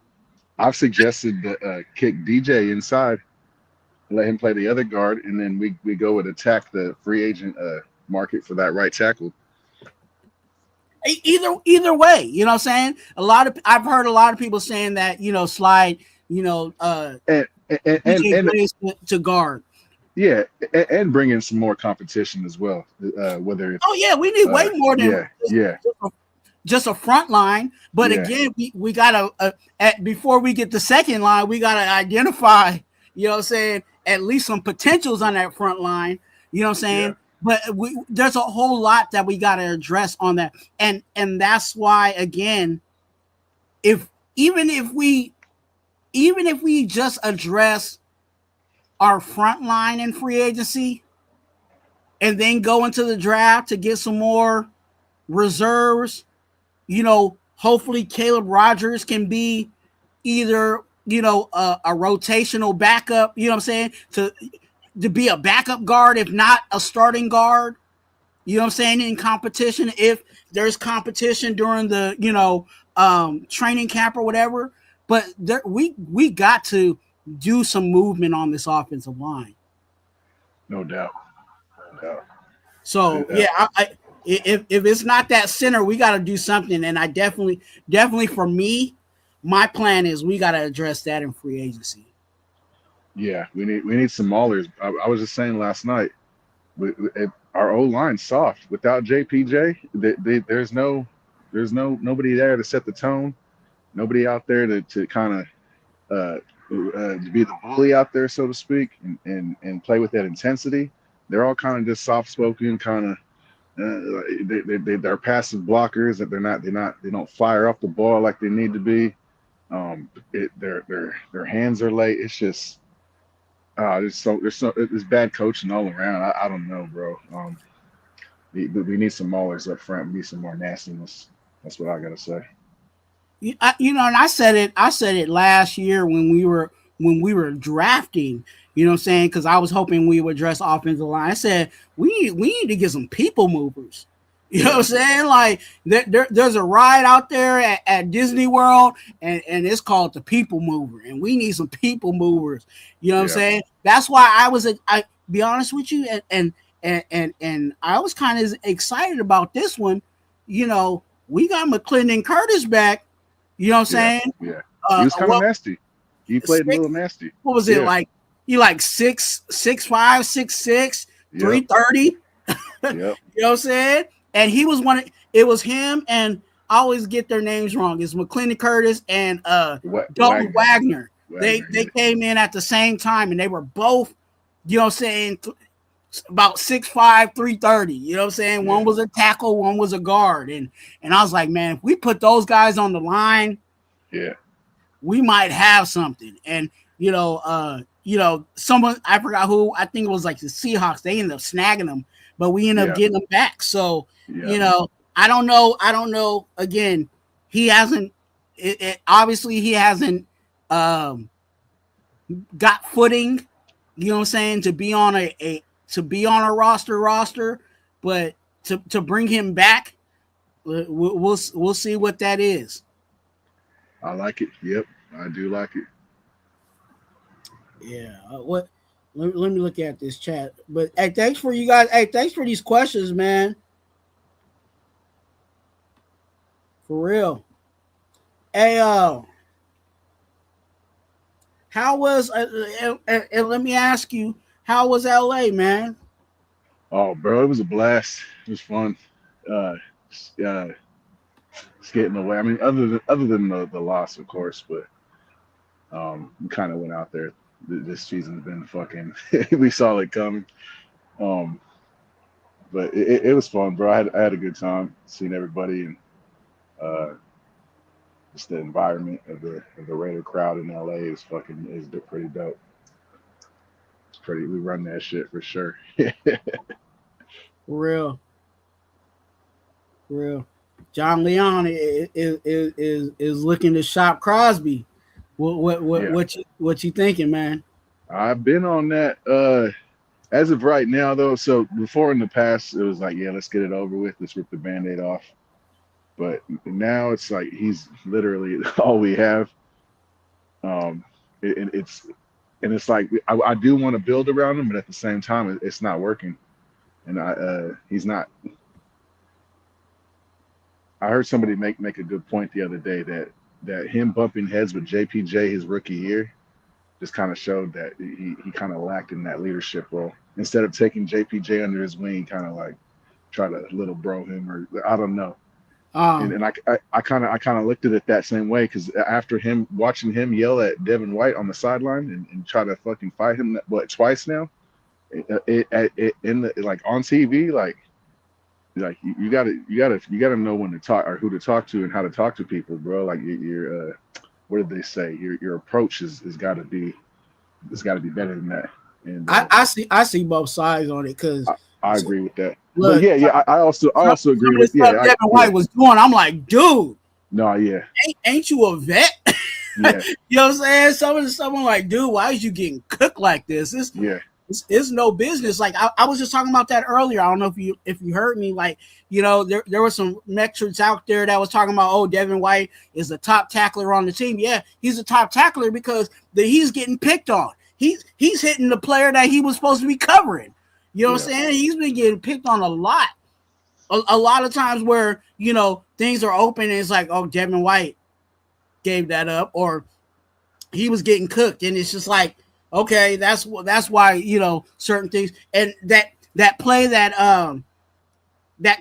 I've suggested to kick DJ inside, let him play the other guard, and then we go and attack the free agent market for that right tackle. Either way, you know what I'm saying? I've heard a lot of people saying that, slide, And DJ plays to guard. yeah, and bring in some more competition as well. Whether it's Oh yeah, we need way more than yeah, just a front line. But yeah, again, we gotta before we get the second line, we gotta identify, you know what I'm saying, at least some potentials on that front line. You know what I'm yeah. saying? But there's a whole lot that we got to address on that, and that's why again, if even if we just address our front line in free agency, and then go into the draft to get some more reserves. You know, hopefully Caleb Rogers can be either, you know, a rotational backup, you know what I'm saying, to be a backup guard, if not a starting guard, you know what I'm saying, in competition, if there's competition during the, you know, training camp or whatever. But we got to do some movement on this offensive line. No doubt. No doubt. So yeah, if it's not that center, we got to do something. And I definitely for me, my plan is we got to address that in free agency. Yeah, we need some maulers. I was just saying last night, our O line's soft without JPJ. There's nobody there to set the tone. Nobody out there to kind of to be the bully out there, so to speak, and play with that intensity. They're all kind of just soft spoken, kind of. They're passive blockers. That they don't fire off the ball like they need to be. Their hands are late. It's just there's bad coaching all around. I don't know, bro. We need some maulers up front. We need some more nastiness. That's what I gotta say. You know, and I said it last year when we were drafting. You know what I'm saying? Because I was hoping we would address offensive line. I said we need to get some people movers. You know what I'm saying? Like there's a ride out there at Disney World, and it's called the People Mover, and we need some people movers. You know what I'm saying? That's why I be honest with you, and I was kind of excited about this one. You know, we got McClendon Curtis back. You know what I'm saying? Yeah. He was kind of nasty. He played a little nasty. What was it like? You like 6'5", 6'6", 330. Yep. You know what I'm saying? And he was it was him, and I always get their names wrong. It's McClendon Curtis and Dalton Wagner. They came in at the same time, and they were both, you know what I'm saying, about 6'5", 330. You know what I'm saying? Yeah. One was a tackle, one was a guard. And I was like, man, if we put those guys on the line, we might have something. And you know, someone, I forgot who, I think it was like the Seahawks, they ended up snagging them, but we ended up getting them back. So, you know, I don't know. Again, he hasn't, obviously he hasn't got footing, you know what I'm saying, to be on a roster, but to bring him back, we'll see what that is. I like it. Yep, I do like it. Yeah. Let me look at this chat. But hey, thanks for you guys. Hey, thanks for these questions, man. For real. Hey, how was? And let me ask you, how was LA, man? Oh, bro, it was a blast. It was fun. Just getting away. I mean, other than the loss, of course, but we kind of went out there. This season's been fucking. We saw it coming. But it was fun, bro. I had a good time seeing everybody, and just the environment of the Raider crowd in LA is pretty dope. It's pretty. We run that shit for sure. For real. John Leon is looking to shop Crosby. What you thinking, man? I've been on that as of right now, though. So before in the past, it was like, yeah, let's get it over with. Let's rip the Band-Aid off. But now it's like he's literally all we have. It's like I do want to build around him, but at the same time, it's not working. And he's not. I heard somebody make a good point the other day that him bumping heads with JPJ his rookie year just kind of showed that he kind of lacked in that leadership role. Instead of taking JPJ under his wing, kind of like try to little bro him, or I don't know. And I kind of looked at it that same way, because after watching him yell at Devin White on the sideline and try to fucking fight him twice now, in the like on TV, like you gotta know when to talk or who to talk to and how to talk to people, bro. Like your what did they say? Your approach is got to be better than that. And I see both sides on it, because I agree with that. But Look, yeah, I also agree some of the with stuff Devin White was doing, I'm like, dude, no, yeah, ain't you a vet? yeah, You know what I'm saying? Some of the stuff I'm like, dude, why is you getting cooked like this? yeah, It's no business. Like I was just talking about that earlier. I don't know if you heard me. Like, you know, there were some metrics out there that was talking about, oh, Devin White is the top tackler on the team. Yeah, he's a top tackler because he's getting picked on. He's hitting the player that he was supposed to be covering. You know what I'm saying? He's been getting picked on a lot. A lot of times where, you know, things are open and it's like, oh, Devin White gave that up, or he was getting cooked, and it's just like, okay, that's why, you know, certain things, and that play that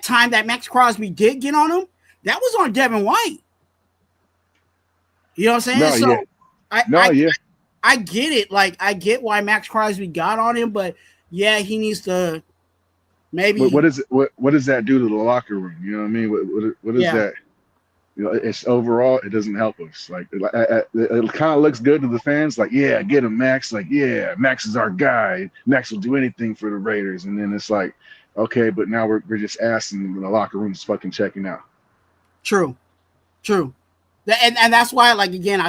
time that Max Crosby did get on him, that was on Devin White. You know what I'm saying? no, So yeah, no, yeah. I get it. Like, I get why Max Crosby got on him, but yeah, he needs to maybe. What is it? What does that do to the locker room? You know what I mean? What is that? You know, it's overall, it doesn't help us. Like, it kind of looks good to the fans. Like, yeah, get him, Max. Like, yeah, Max is our guy. Max will do anything for the Raiders. And then it's like, okay, but now we're just asking, the locker room's fucking checking out. True. And that's why, like, again, I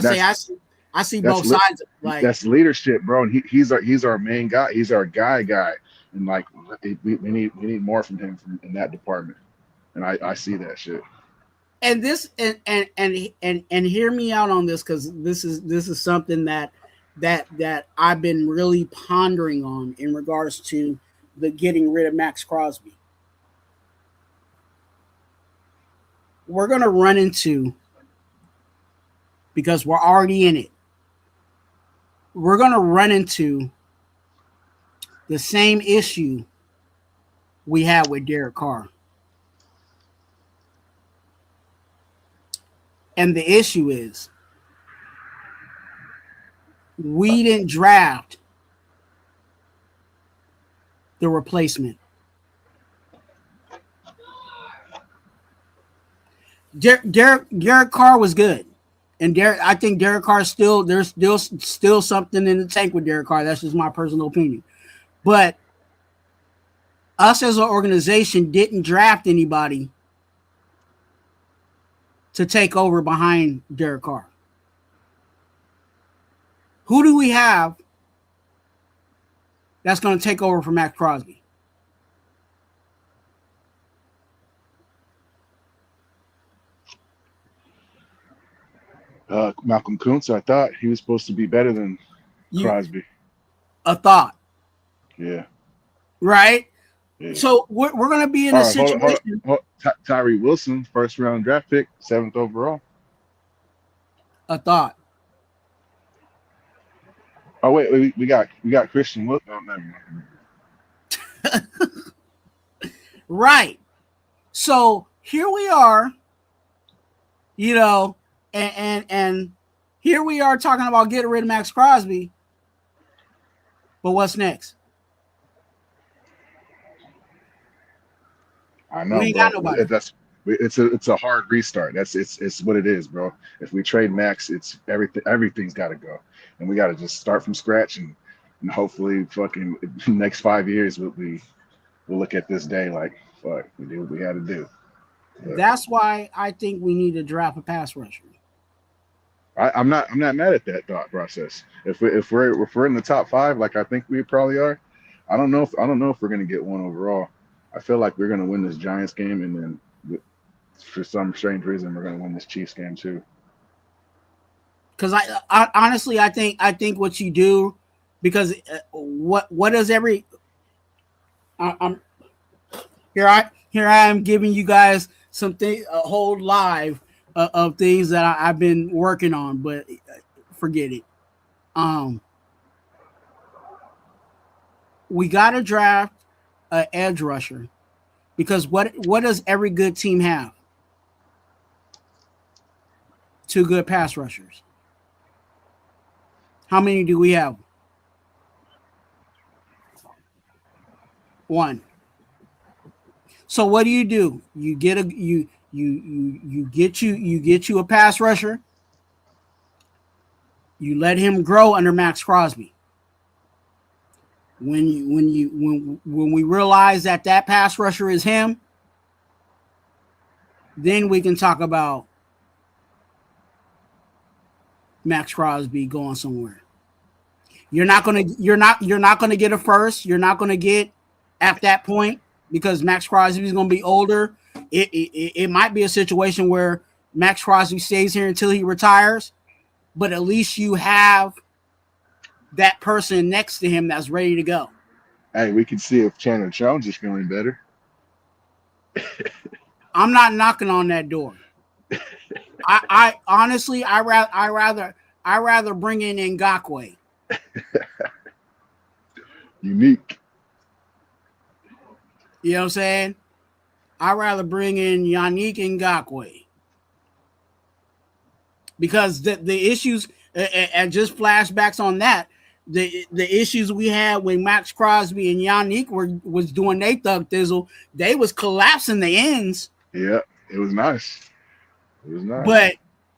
see both sides. Like, that's leadership, bro. And he's our main guy. He's our guy. And like, we need more from him in that department. And I see that shit. And this and hear me out on this, because this is something that I've been really pondering on in regards to the getting rid of Max Crosby. We're gonna run into, because we're already in it, we're gonna run into the same issue we had with Derek Carr. And the issue is, we didn't draft the replacement. Derek Carr was good, and I think Derek Carr there's still something in the tank with Derek Carr. That's just my personal opinion. But us as an organization didn't draft anybody to take over behind Derek Carr. Who do we have that's going to take over for Max Crosby? Malcolm Kuntz, I thought he was supposed to be better than Crosby. A thought. Yeah. Right? Yeah. So we're going to be in a situation. Tyree Wilson, first round draft pick, 7th overall. A thought. Oh wait, we got Christian Wilson. Oh, never mind. Right. So here we are, you know, and here we are talking about getting rid of Max Crosby. But what's next? I know, we ain't bro. got nobody. It's a hard restart. It's what it is, bro. If we trade Max, it's everything's got to go, and we got to just start from scratch, and hopefully, fucking next 5 years, we'll look at this day like, fuck, we did what we had to do. But that's why I think we need to draft a pass rusher. I'm not mad at that thought process. If we're in the top 5, like I think we probably are, I don't know if we're gonna get one overall. I feel like we're gonna win this Giants game, and then for some strange reason we're gonna win this Chiefs game too. Because I honestly I think what you do, because what does every I'm here I am giving you guys something, a whole live of things that I've been working on, but forget it. We got to draft an edge rusher, because what does every good team have? 2 good pass rushers. How many do we have? 1. So what do? You get you get you a pass rusher. You let him grow under Max Crosby. when we realize that pass rusher is him, then we can talk about Max Crosby going somewhere. You're not gonna get a first. You're not gonna get at that point because Max Crosby is gonna be older. It might be a situation where Max Crosby stays here until he retires, but at least you have that person next to him that's ready to go. Hey, we can see if Chandler Jones is feeling better. I'm not knocking on that door. I honestly, I rather bring in Ngakoue. Unique. You know what I'm saying? I'd rather bring in Yannick Ngakoue. Because the issues, and just flashbacks on that, the issues we had when Max Crosby and Yannick was doing their thug thizzle, they was collapsing the ends. Yeah, it was nice. It was nice.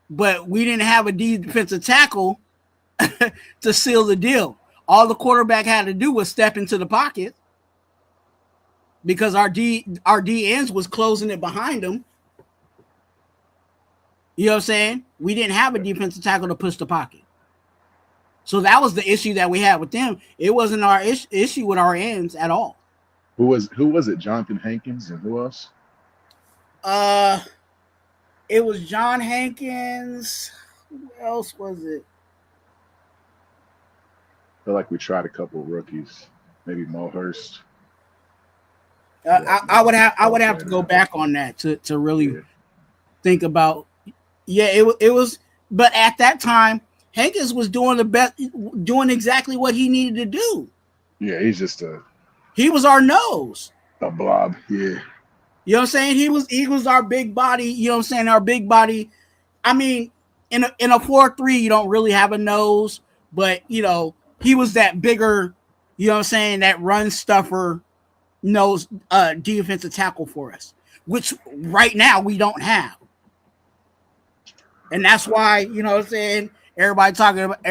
But we didn't have a defensive tackle to seal the deal. All the quarterback had to do was step into the pocket because our D ends was closing it behind him. You know what I'm saying? We didn't have a defensive tackle to push the pocket. So that was the issue that we had with them. It wasn't our issue with our ends at all. Who was it? Jonathan Hankins and who else? It was John Hankins. Who else was it? I feel like we tried a couple of rookies. Maybe Mo Hurst. I would have to go back on that to really think about. Yeah, it was. But at that time, Hankins was doing exactly what he needed to do. Yeah, he's just he was our nose. A blob. Yeah. You know what I'm saying? He was our big body. You know what I'm saying? Our big body. I mean, in a 4-3, you don't really have a nose, but you know, he was that bigger, you know what I'm saying, that run stuffer nose defensive tackle for us, which right now we don't have. And that's why, you know what I'm saying, everybody talking about,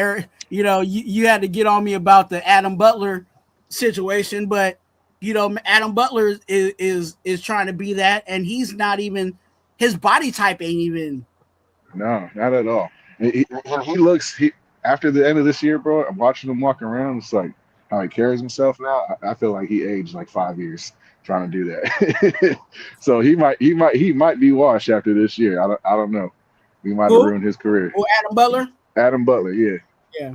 you know, you had to get on me about the Adam Butler situation, but you know, Adam Butler is trying to be that, and he's not even, his body type ain't even. No, not at all. He looks, after the end of this year, bro, I'm watching him walk around. It's like how he carries himself now. I feel like he aged like 5 years trying to do that. So he might be washed after this year. I don't know. We might have ruined his career. Oh, Adam Butler? Adam Butler, yeah. Yeah.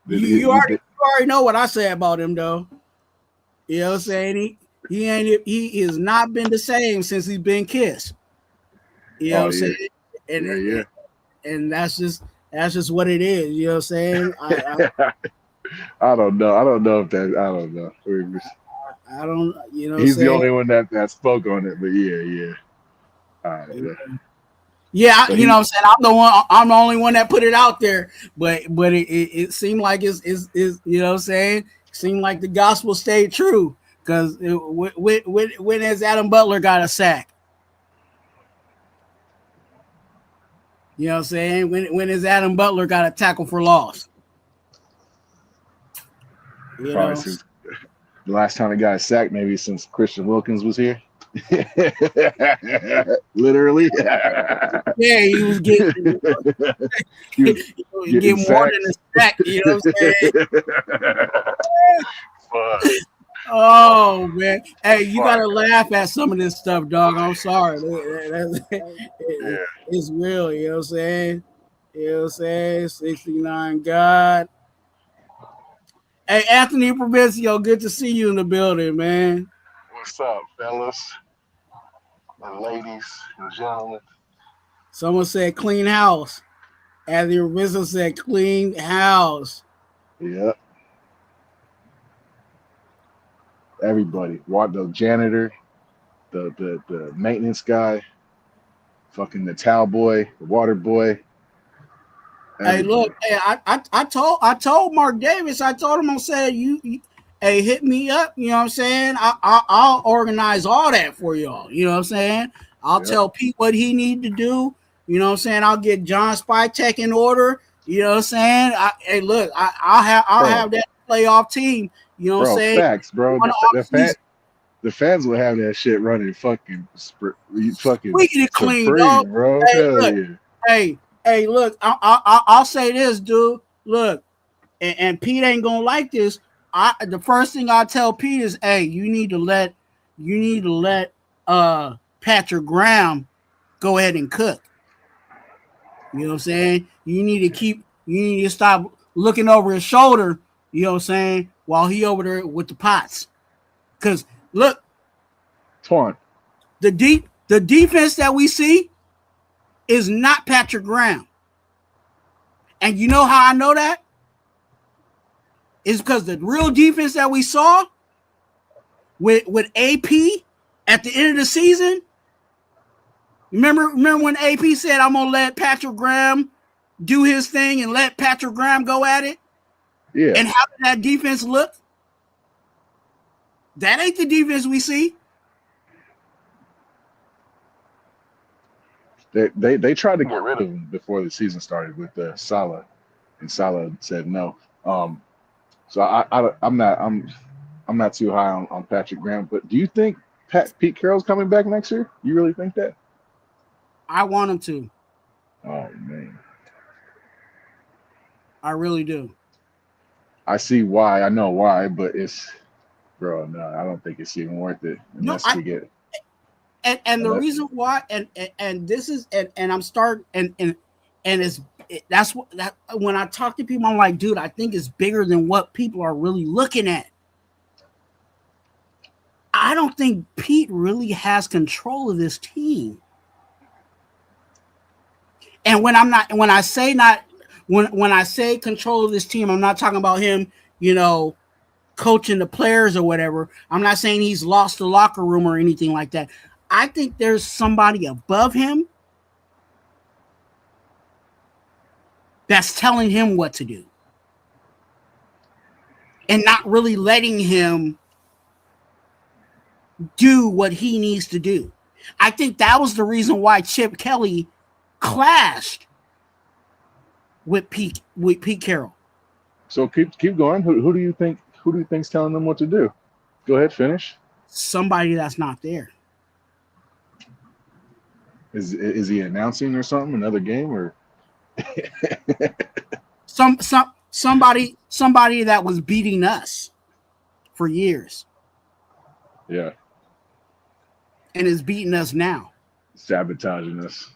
You already know what I say about him, though. You know what I'm saying? He has not been the same since he's been kissed. You know what I'm saying? And and that's just what it is. You know what I'm saying? I don't know. I don't know. I don't. You know, he's the only one that spoke on it. But yeah. All right, yeah, you know what I'm saying? I'm the only one that put it out there. But it seemed like it's you know what I'm saying? Seemed like the gospel stayed true, because when has Adam Butler got a sack? You know what I'm saying? When has Adam Butler got a tackle for loss? You know? Since the last time he got a sack, maybe since Christian Wilkins was here. Literally. Yeah, he was getting more than a sack. You know what I'm saying? Oh man, hey, you gotta laugh at some of this stuff, dog. I'm sorry. It's real. You know what I'm saying? You know what I'm saying? 69 God. Hey, Anthony Provicio, good to see you in the building, man. What's up, fellas and ladies and gentlemen? Someone said clean house. Anthony Provicio said clean house. Yep. Everybody, the janitor, the maintenance guy, fucking the towel boy, the water boy. Everybody. Hey, look, hey, I told Mark Davis, I told him, I said, you hey, hit me up. You know what I'm saying? I'll organize all that for y'all. You know what I'm saying? I'll tell Pete what he need to do. You know what I'm saying? I'll get John Spytek in order. You know what I'm saying? Hey, look, I'll have that. playoff team. You know what I'm Bro, saying? facts, bro. On the offseason. The fans will have that shit running fucking We get it clean, dog. supreme, bro. Hey, Hell look. yeah. Hey, look. I'll say this, dude. Look, and Pete ain't gonna like this. The first thing I tell Pete is, hey, you need to let Patrick Graham go ahead and cook. You know what I'm saying? You need to stop looking over his shoulder, you know what I'm saying, while he over there with the pots. Cause look, Twuan. the defense that we see is not Patrick Graham. And you know how I know that? It's because the real defense that we saw with AP at the end of the season. Remember when AP said, I'm gonna let Patrick Graham do his thing and let Patrick Graham go at it? Yeah. And how did that defense look? That ain't the defense we see. They tried to get rid of him before the season started with Salah, and Salah said no. So I'm not too high on Patrick Graham, but do you think Pete Carroll's coming back next year? You really think that? I want him to. Oh man, I really do. I see why. I know why, but bro, no, I don't think it's even worth it unless we get. And the reason why, and this is, and I'm starting, and that's what that when I talk to people, I'm like, dude, I think it's bigger than what people are really looking at. I don't think Pete really has control of this team. And when I say control of this team, I'm not talking about him, coaching the players or whatever. I'm not saying he's lost the locker room or anything like that. I think there's somebody above him that's telling him what to do and not really letting him do what he needs to do. I think that was the reason why Chip Kelly clashed with Pete Carroll. So keep going. Who do you think's telling them what to do? Go ahead, finish. Somebody that's not there. Is he announcing or something? Another game or somebody that was beating us for years. Yeah. And is beating us now. Sabotaging us.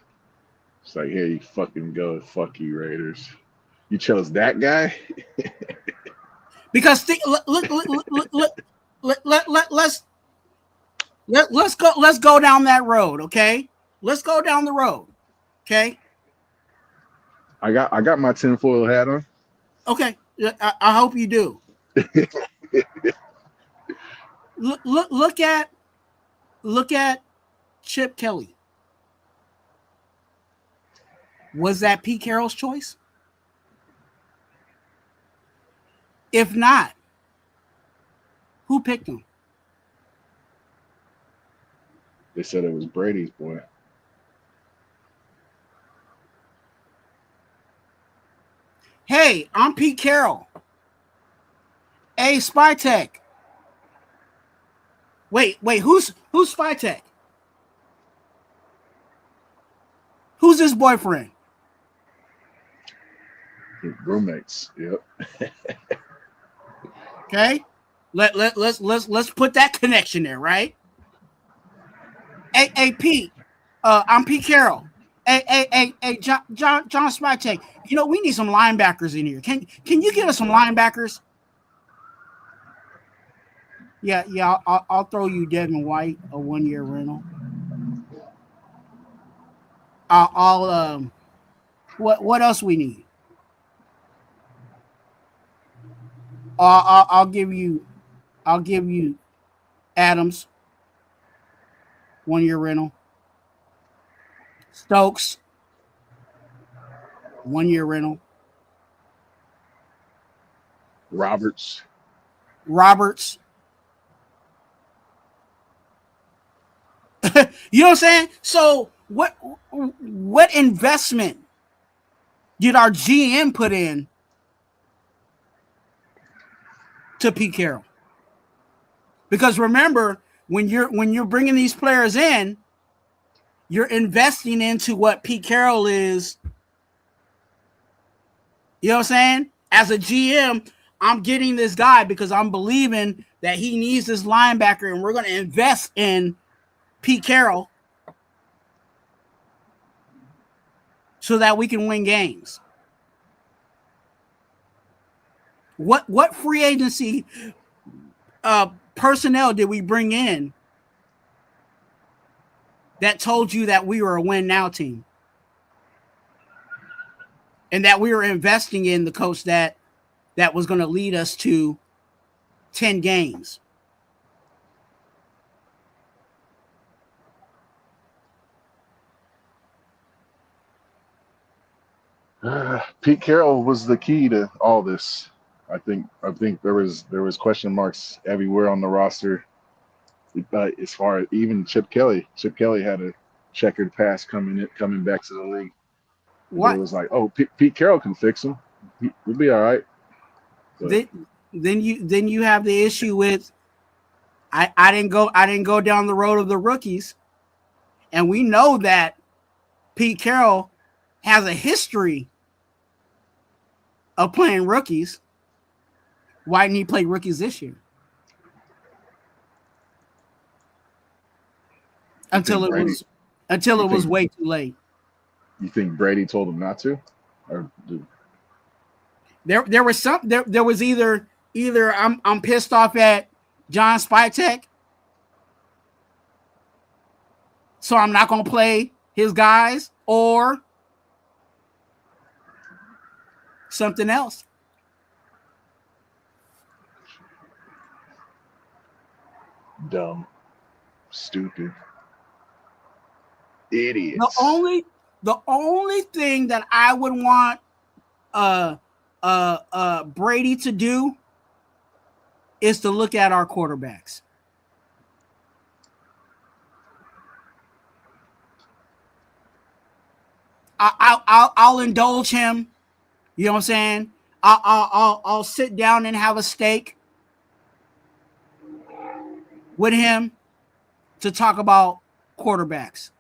It's like, here you fucking go. Fuck you, Raiders. You chose that guy? Because let's go down that road, okay? Let's go down the road. Okay? I got my tinfoil hat on. Okay. I hope you do. Look at Chip Kelly. Was that Pete Carroll's choice? If not, who picked him? They said it was Brady's boy. Hey, I'm Pete Carroll. Hey, Spytech. Wait, who's Spytech? Who's his boyfriend? Roommates. Yep. Okay. Let's put that connection there, right? Hey, Pete. I'm Pete Carroll. Hey, John Spytech. We need some linebackers in here. Can you get us some linebackers? Yeah. I'll throw you Devin White, a 1-year rental. What else we need? I'll give you Adams, 1-year rental. Stokes, 1-year rental. Roberts. You know what I'm saying? So what investment did our GM put in to Pete Carroll. Because remember, when you're bringing these players in, you're investing into what Pete Carroll is. You know what I'm saying? As a GM, I'm getting this guy because I'm believing that he needs this linebacker, and we're going to invest in Pete Carroll so that we can win games. What free agency personnel did we bring in that told you that we were a win now team and that we were investing in the coach that was going to lead us to 10 games? Pete Carroll was the key to all this. I think there was question marks everywhere on the roster. As far as even Chip Kelly had a checkered past coming back to the league. What? It was like, oh, Pete Carroll can fix him. He'll be all right. Then you have the issue with I didn't go down the road of the rookies, and we know that Pete Carroll has a history of playing rookies. Why didn't he play rookies this year? Until it was way too late. You think Brady told him not to, or there was either I'm pissed off at John Spytek, so I'm not gonna play his guys, or something else. Dumb, stupid, idiots. The only thing that I would want Brady to do is to look at our quarterbacks. I'll indulge him. You know what I'm saying? I'll sit down and have a steak with him to talk about quarterbacks.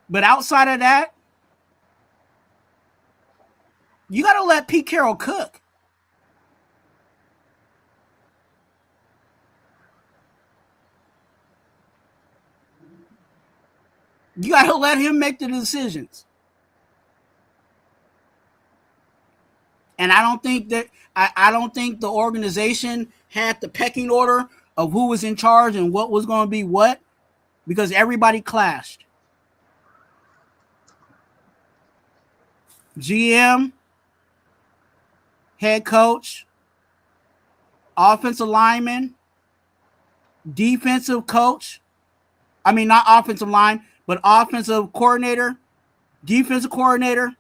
But outside of that, you got to let Pete Carroll cook. You got to let him make the decisions. And I don't think the organization had the pecking order of who was in charge and what was going to be what, because everybody clashed. GM, head coach, offensive lineman, defensive coach. I mean, not offensive line, but offensive coordinator, defensive coordinator,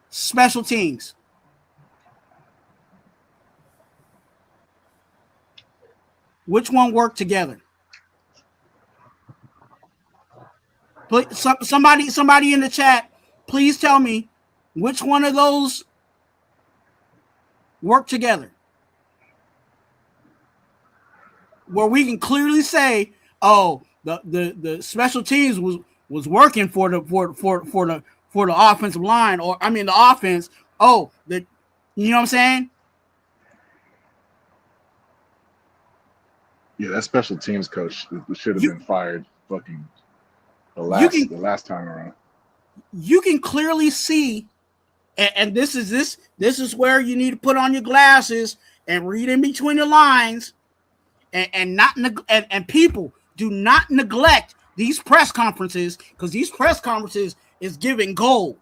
special teams. Which one worked together? Somebody in the chat, please tell me which one of those work together, where we can clearly say, oh, the special teams was working for the offensive line, or I mean the offense. Oh, you know what I'm saying? Yeah, that special teams coach should have been fired. Fucking. The last time around, you can clearly see, and this is where you need to put on your glasses and read in between the lines, and people do not neglect these press conferences, because these press conferences is giving gold.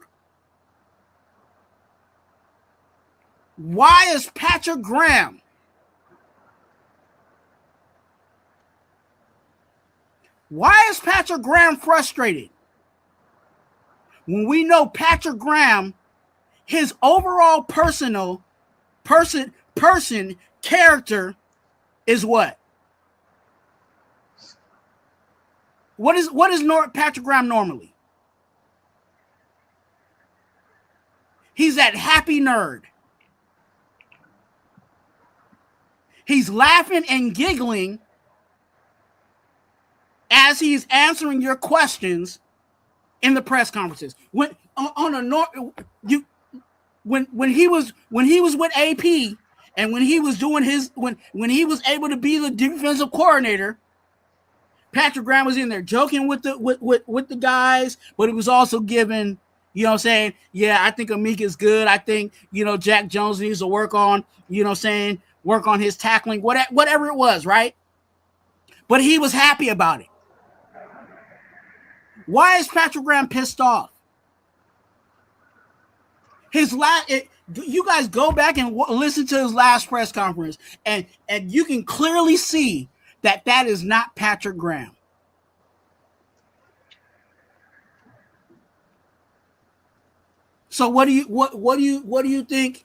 Why is Patrick Graham frustrated when we know Patrick Graham, his overall person character is what? What is Patrick Graham normally? He's that happy nerd. He's laughing and giggling as he's answering your questions in the press conferences. When he was with AP and when he was doing his when he was able to be the defensive coordinator, Patrick Graham was in there joking with the guys, but he was also giving, you know what I'm saying, yeah, I think Amik is good. I think, you know, Jack Jones needs to work on, you know what I'm saying, work on his tackling, whatever it was, right? But he was happy about it. Why is Patrick Graham pissed off? You guys go back and listen to his last press conference, and you can clearly see that is not Patrick Graham. So what do you think?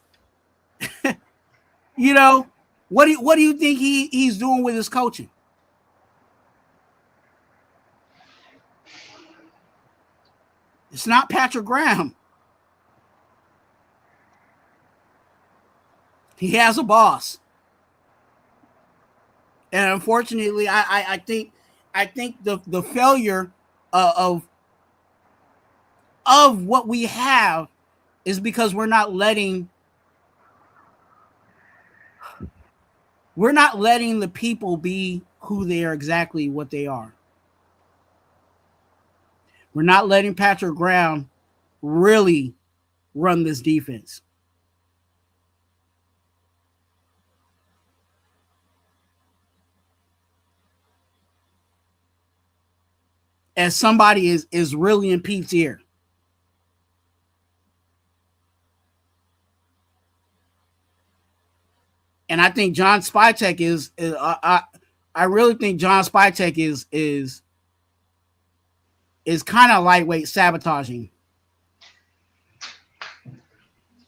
You know, what do you think he's doing with his coaching? It's not Patrick Graham. He has a boss. And unfortunately, I think the failure of what we have is because we're not letting the people be who they are, exactly what they are. We're not letting Patrick Graham really run this defense. As somebody is really in Pete's ear. And I think John Spytek is I really think John Spytek is kind of lightweight sabotaging.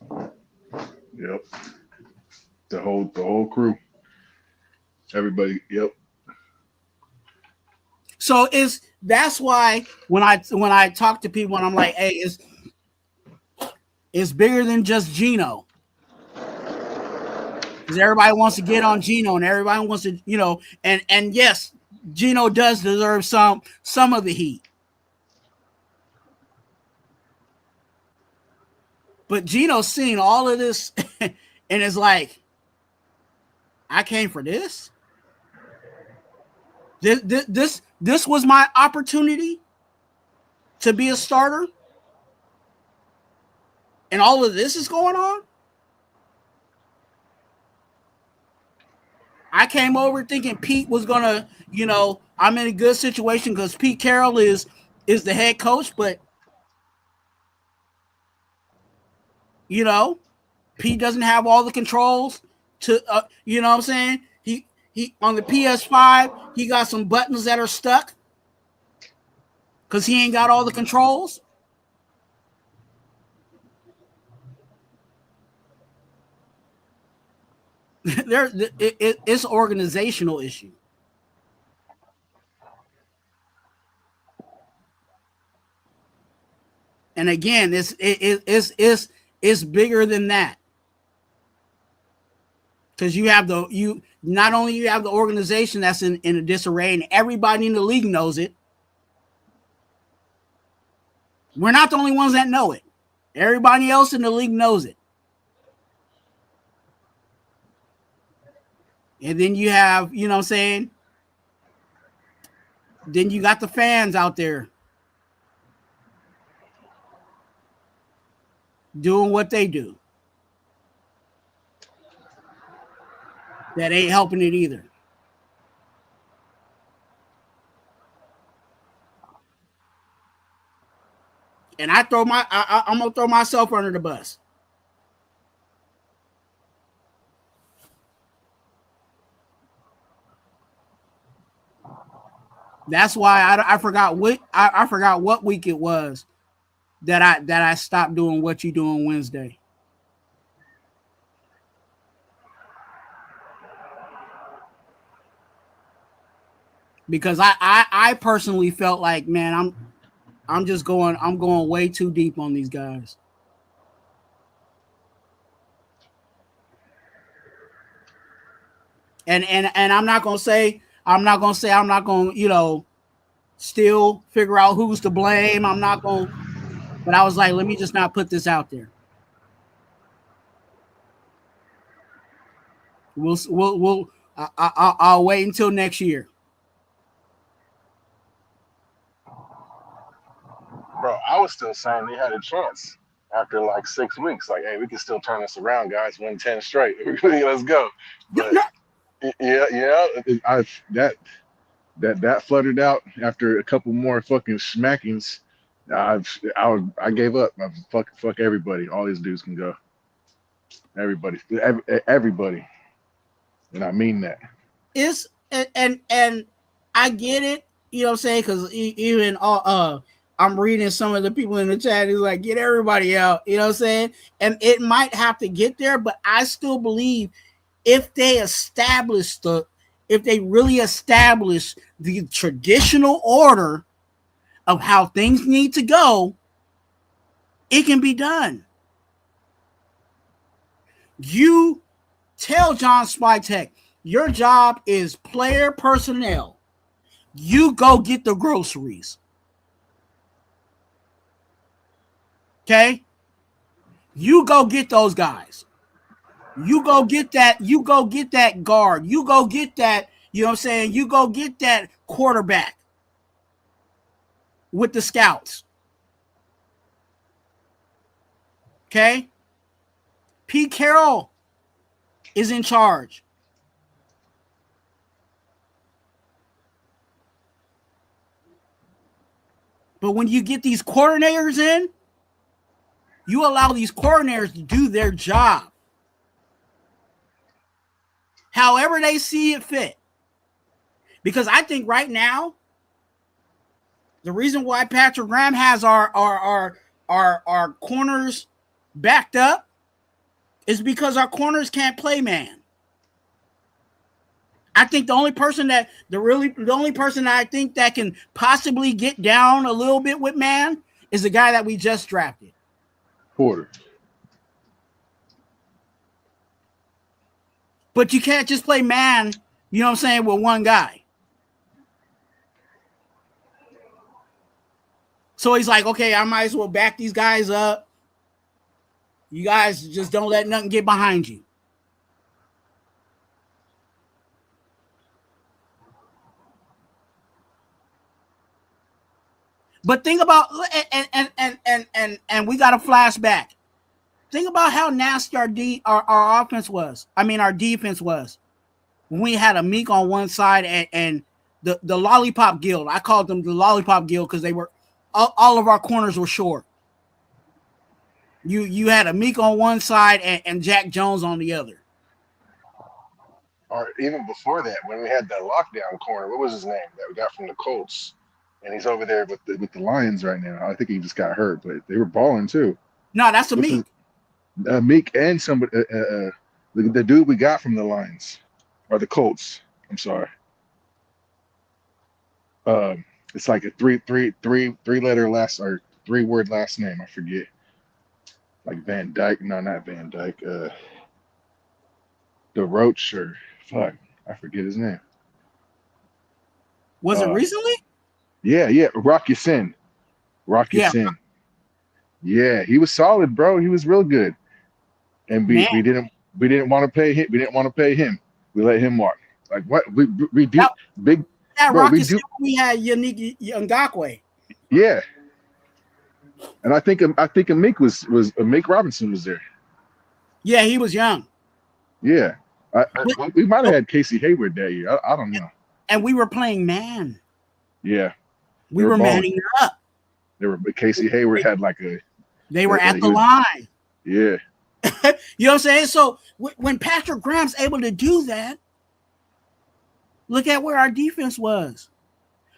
Yep. The whole crew. Everybody, yep. So that's why when I talk to people and I'm like, hey, it's bigger than just Geno. Because everybody wants to get on Geno and everybody wants to, you know, and yes, Geno does deserve some of the heat. But Geno's seen all of this and is like, I came for this. This was my opportunity to be a starter. And all of this is going on. I came over thinking Pete was going to, you know, I'm in a good situation because Pete Carroll is the head coach, but you know, Pete doesn't have all the controls to, you know what I'm saying? He on the PS5, he got some buttons that are stuck because he ain't got all the controls. It's an organizational issue. And again, it's bigger than that. Because you not only you have the organization that's in a disarray and everybody in the league knows it. We're not the only ones that know it. Everybody else in the league knows it. And then you have, you know what I'm saying? Then you got the fans out there doing what they do. That ain't helping it either. And I'm gonna throw myself under the bus. That's why I forgot what week it was that I stopped doing What You Do on Wednesday. Because I personally felt like, man, I'm going way too deep on these guys. And I'm not gonna say I'm not gonna, you know, still figure out who's to blame. I'm not gonna, but I was like, let me just not put this out there. I'll wait until next year. Bro, I was still saying they had a chance after like 6 weeks. Like, hey, we can still turn this around, guys. Win 10 straight. Let's go. But yeah, that fluttered out after a couple more fucking smackings. I gave up. Fuck everybody. All these dudes can go. Everybody, and I mean that. It's and I get it. You know what I'm saying? Because even I'm reading some of the people in the chat who's like, get everybody out. You know what I'm saying? And it might have to get there, but I still believe if they really establish the traditional order of how things need to go, it can be done. You tell John Spytek, your job is player personnel. You go get the groceries. Okay? You go get those guys. You go get that guard. You go get that, you know what I'm saying? You go get that quarterback with the scouts. Okay? Pete Carroll is in charge. But when you get these coordinators in, you allow these coordinators to do their job however they see it fit. Because I think right now, the reason why Patrick Graham has our corners backed up is because our corners can't play man. I think the only person that I think that can possibly get down a little bit with man is the guy that we just drafted. Porter. But you can't just play man, you know what I'm saying, with one guy. So he's like, okay, I might as well back these guys up. You guys just don't let nothing get behind you. But think about and we got a flashback. Think about how nasty our offense was. I mean, our defense was when we had a Meek on one side and the Lollipop Guild. I called them the Lollipop Guild because they were all of our corners were short. You had a Meek on one side and Jack Jones on the other. Or even before that, when we had that lockdown corner, what was his name that we got from the Colts? And he's over there with the Lions right now. I think he just got hurt, but they were balling too. No, that's a Meek. Meek and somebody, the dude we got from the Lions or the Colts. I'm sorry. It's like a three letter last or 3-word last name. I forget. Like Van Dyke. No, not Van Dyke. The Roach or fuck, I forget his name. Was it recently? Yeah. Rocky Sin. Sin. Yeah, he was solid, bro. He was real good. And we didn't want to pay him. We didn't want to pay him. We let him walk. Like what? We do big. Yeah, bro, Rocky Sin. We had Yannick Ngakoue. Yeah. And I think Meek Meek Robinson was there. Yeah, he was young. Yeah. We might have had Casey Hayward that year. I don't know. And we were playing man. Yeah. We were manning up. Casey Hayward had like a. They were at the line. Yeah. You know what I'm saying? So when Patrick Graham's able to do that, look at where our defense was.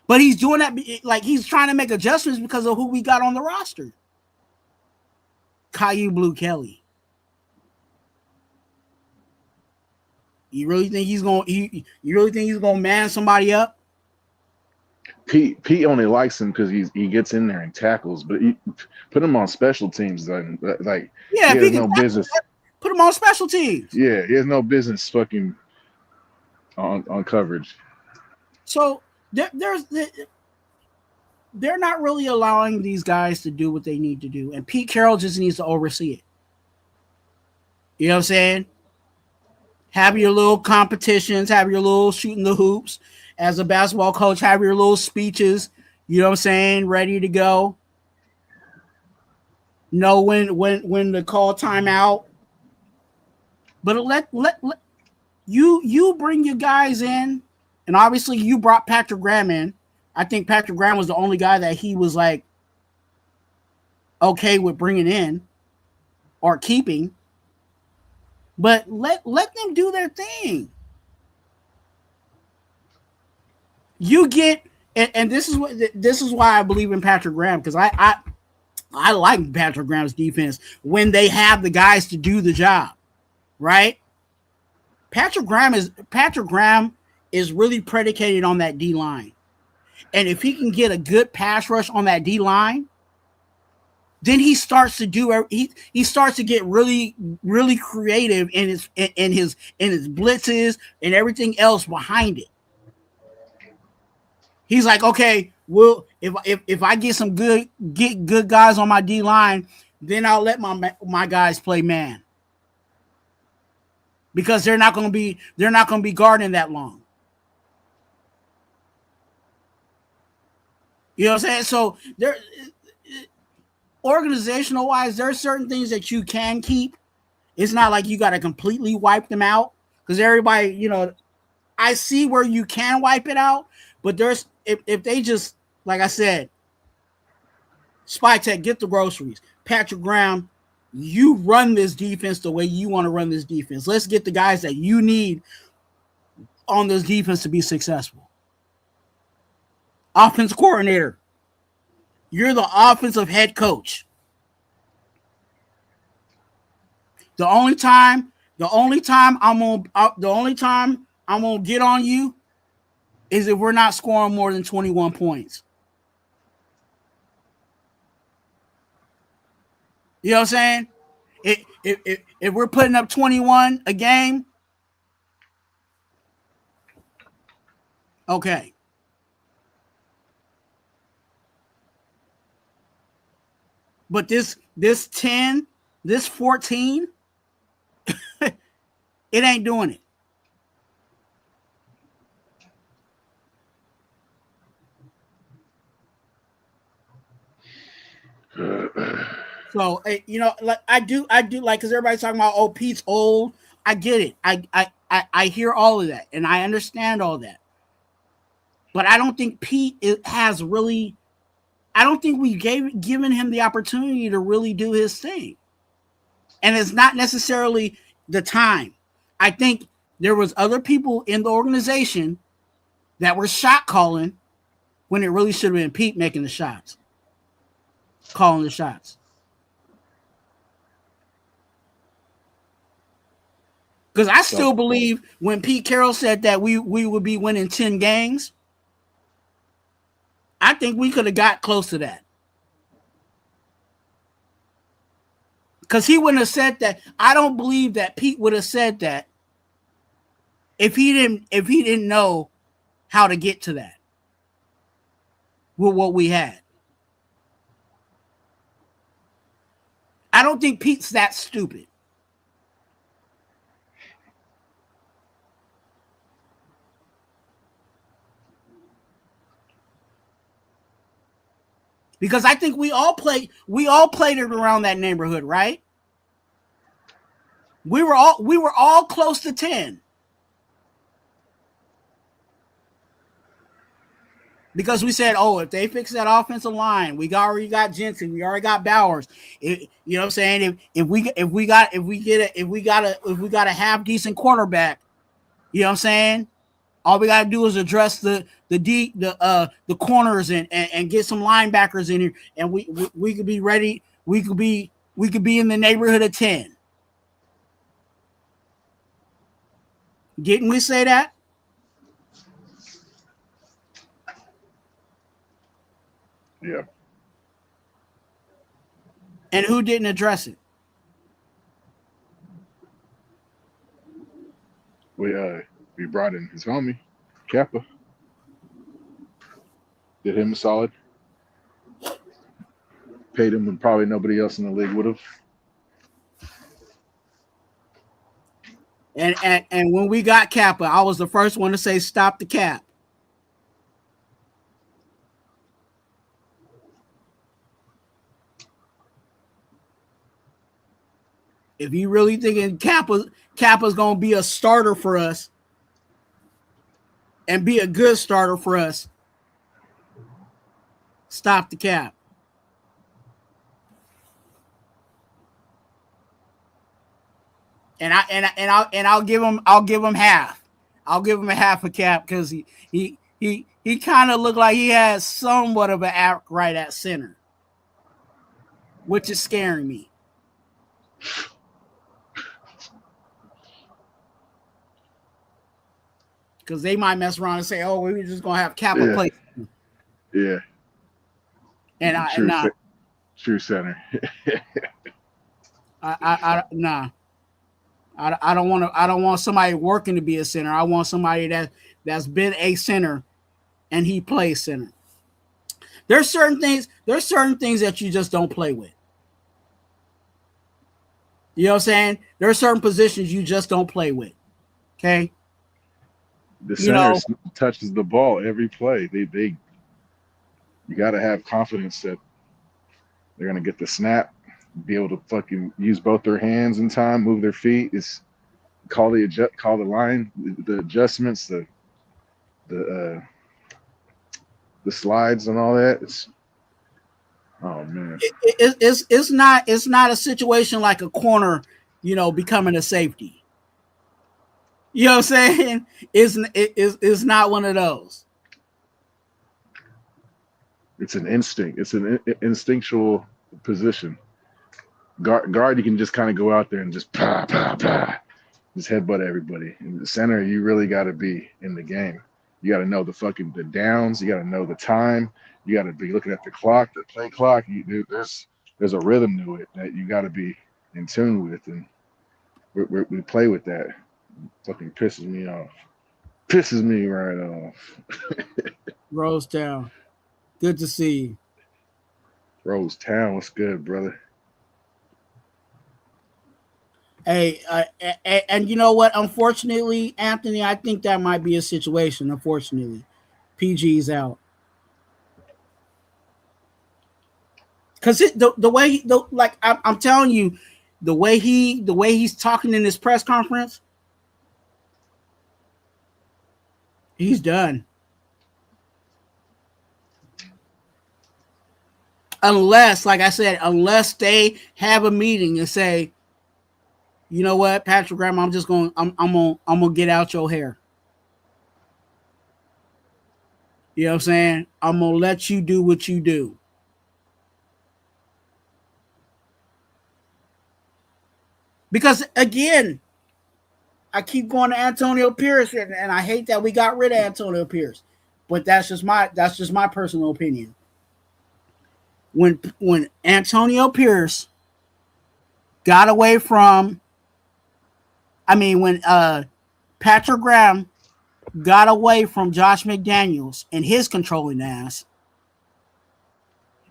But he's doing that like he's trying to make adjustments because of who we got on the roster. Caillou Blue Kelly. You really think he's gonna man somebody up? Pete only likes him because he gets in there and tackles, but put him on special teams like he has no business. Put him on special teams. Yeah, he has no business fucking on coverage. So they're not really allowing these guys to do what they need to do, and Pete Carroll just needs to oversee it. You know what I'm saying? Have your little competitions, have your little shooting the hoops. As a basketball coach, have your little speeches, you know what I'm saying, ready to go. Know when to call timeout. But let you bring your guys in, and obviously you brought Patrick Graham in. I think Patrick Graham was the only guy that he was like okay with bringing in or keeping. But let them do their thing. You get, and this is why I believe in Patrick Graham, because I like Patrick Graham's defense when they have the guys to do the job, right? Patrick Graham is really predicated on that D line, and if he can get a good pass rush on that D line, then he starts to he starts to get really creative in his blitzes and everything else behind it. He's like, okay, well, if I get some good guys on my D line, then I'll let my guys play man, because they're not going to be guarding that long. You know what I'm saying? So there, organizational wise, there are certain things that you can keep. It's not like you got to completely wipe them out, because everybody, you know, I see where you can wipe it out, but there's if they just, like I said, Spy Tech, get the groceries. Patrick Graham, you run this defense the way you want to run this defense. Let's get the guys that you need on this defense to be successful. Offensive coordinator, you're the offensive head coach. The only time I'm gonna get on you is if we're not scoring more than 21 points. You know what I'm saying? If we're putting up 21 a game, okay. But this 10, this 14, it ain't doing it. So, you know, like I do like, because everybody's talking about, oh, Pete's old. I get it. I hear all of that, and I understand all that. But I don't think Pete has really. I don't think we given him the opportunity to really do his thing, and it's not necessarily the time. I think there was other people in the organization that were shot calling when it really should have been Pete making the shots, calling the shots. Because I still believe when Pete Carroll said that we would be winning 10 games, I think we could have got close to that. Because he wouldn't have said that. I don't believe that Pete would have said that if he didn't know how to get to that with what we had. I don't think Pete's that stupid. Because I think we all played it around that neighborhood, right? We were all close to 10. Because we said, oh, if they fix that offensive line, we already got Jensen, we already got Bowers. You know what I'm saying? If we got a half decent quarterback, you know what I'm saying? All we gotta do is address the corners and get some linebackers in here, and we could be ready. We could be in the neighborhood of 10. Didn't we say that? Yeah. And who didn't address it? We We brought in his homie, Kappa. Did him a solid. Paid him when probably nobody else in the league would have. And when we got Kappa, I was the first one to say stop the cap. If you really thinking Kappa's gonna be a starter for us and be a good starter for us, stop the cap. And I'll give him half. I'll give him a half a cap because he kind of looked like he has somewhat of an act right at center, which is scaring me. Because they might mess around and say, "Oh, we're just gonna have Kappa play." Yeah. And true center. I don't want somebody working to be a center. I want somebody that's been a center and he plays center. There's certain things that you just don't play with. You know what I'm saying? There are certain positions you just don't play with. Okay. The center touches the ball every play. You got to have confidence that they're gonna get the snap, be able to fucking use both their hands in time, move their feet. Is call the line, the adjustments, the slides and all that. Oh man, it's not a situation like a corner, becoming a safety. You know what I'm saying? It's not one of those. It's an instinct. It's an instinctual position. Guard, you can just kind of go out there and just just headbutt everybody. In the center, you really got to be in the game. You got to know the downs. You got to know the time. You got to be looking at the clock, the play clock. There's a rhythm to it that you got to be in tune with, and we play with that. Fucking pisses me off. Pisses me right off. Rosetown, good to see you. Rosetown, what's good, brother? Hey, and you know what? Unfortunately, Anthony, I think that might be a situation. Unfortunately, PG's out because the way I'm telling you, the way he's talking in this press conference, he's done. Unless, like I said, unless they have a meeting and say, you know what, Patrick Graham, I'm gonna get out your hair. You know what I'm saying? I'm gonna let you do what you do. Because again, I keep going to Antonio Pierce, and I hate that we got rid of Antonio Pierce, but that's just my personal opinion. When Antonio Pierce got away from, when Patrick Graham got away from Josh McDaniels and his controlling ass,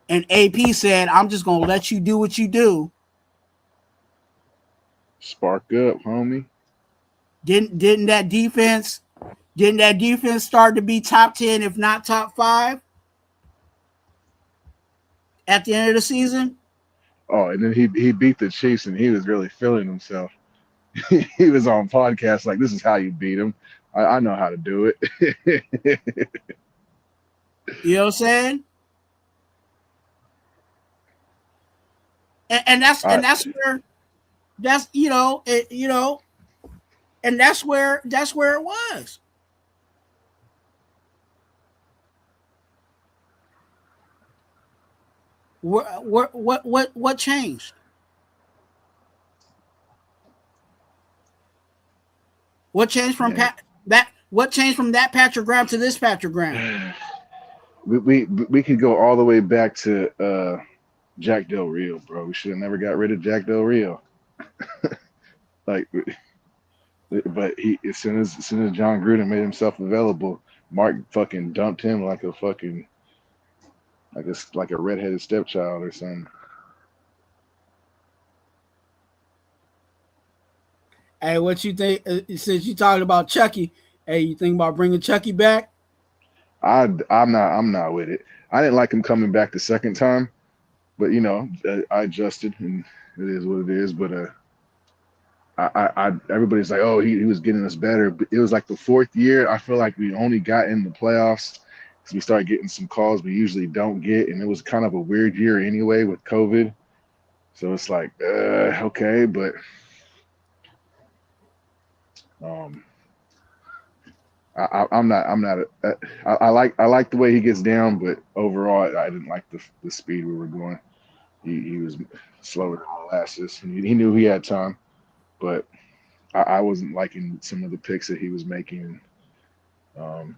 and AP said, "I'm just gonna let you do what you do." Spark up, homie. Didn't that defense start to be top 10, if not top 5, at the end of the season? Oh, and then he beat the Chiefs, and he was really feeling himself. He was on podcasts like, "This is how you beat him. I know how to do it." You know what I'm saying? And that's where it was. What changed? What changed from What changed from that Patrick Graham to this Patrick Graham? We could go all the way back to Jack Del Rio, bro. We should have never got rid of Jack Del Rio. Like, But he, as soon as John Gruden made himself available, Mark fucking dumped him like a fucking like a redheaded stepchild or something. Hey, what you think? Since you talking about Chucky, hey, you think about bringing Chucky back? I'm not with it. I didn't like him coming back the second time, but I adjusted and it is what it is. But everybody's like, oh, he was getting us better. But it was like the fourth year. I feel like we only got in the playoffs because we started getting some calls we usually don't get, and it was kind of a weird year anyway with COVID. So it's like, okay, but um, I'm not. I like the way he gets down, but overall, I didn't like the speed we were going. He was slower than molasses. He knew he had time, but I wasn't liking some of the picks that he was making. Um,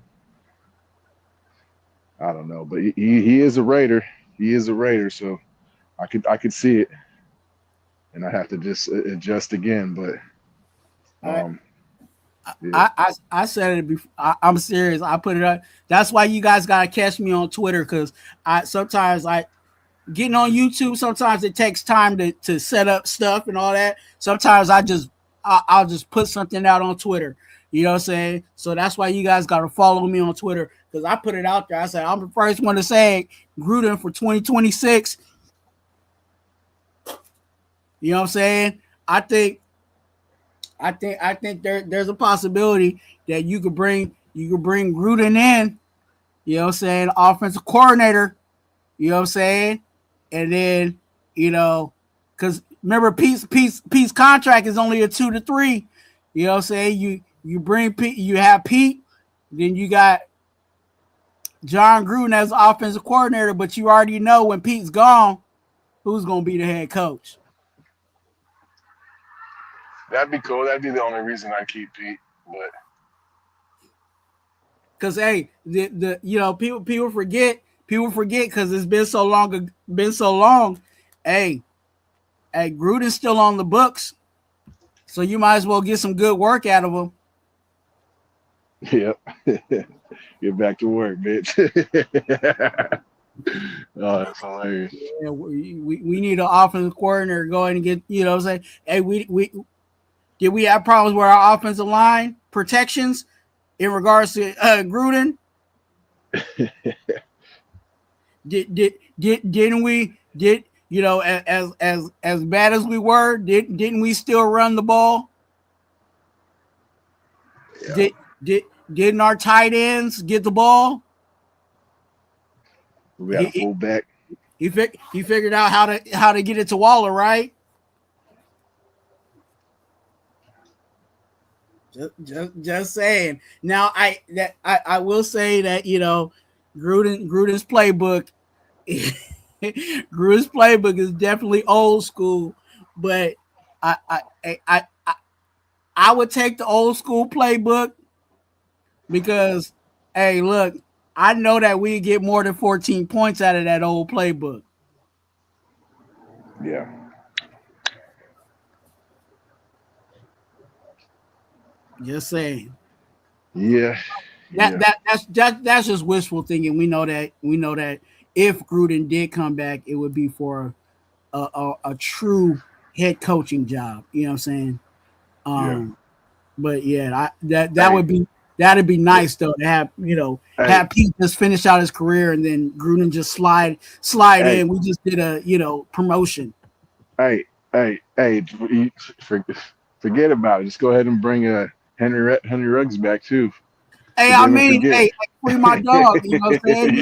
I don't know, but he is a Raider. He is a Raider, so I could see it, and I have to just adjust again. But um, yeah, I said it before. I'm serious. I put it up. That's why you guys gotta catch me on Twitter because I getting on YouTube. Sometimes it takes time to set up stuff and all that. Sometimes I'll just put something out on Twitter. You know what I'm saying? So that's why you guys gotta follow me on Twitter because I put it out there. I said I'm the first one to say Gruden for 2026. You know what I'm saying? I think there's a possibility that you could bring Gruden in, you know what I'm saying, offensive coordinator, you know what I'm saying? And then, because remember Pete's contract is only a 2 to 3. You know what I'm saying? You bring Pete, you have Pete, then you got John Gruden as offensive coordinator, but you already know when Pete's gone, who's gonna be the head coach. that'd be cool. That'd be the only reason I keep Pete. But Because hey, the people forget because it's been so long. Hey, Gruden's still on the books, so you might as well get some good work out of him. yep, get back to work, bitch. Oh, that's hilarious. Yeah, we need an offensive coordinator to go ahead and get, what I'm saying, hey, did we have problems with our offensive line protections in regards to Gruden? Didn't we as bad as we were, didn't we still run the ball? Yeah. Didn't our tight ends get the ball? We got a fullback. He figured out how to get it to Waller, right? Just saying. Now I will say that Gruden's playbook Gruden's playbook is definitely old school, but I would take the old school playbook because hey, look, I know that we get more than 14 points out of that old playbook. Yeah. Just saying. Yeah. That's just wishful thinking. We know that if Gruden did come back, it would be for a true head coaching job. You know what I'm saying? Yeah. But yeah, that'd be nice though to have have Pete just finish out his career and then Gruden just slide in. We just did a promotion. Hey, forget about it. Just go ahead and bring Henry Ruggs back too. Hey, I mean, hey, free my dog. You know what I'm saying?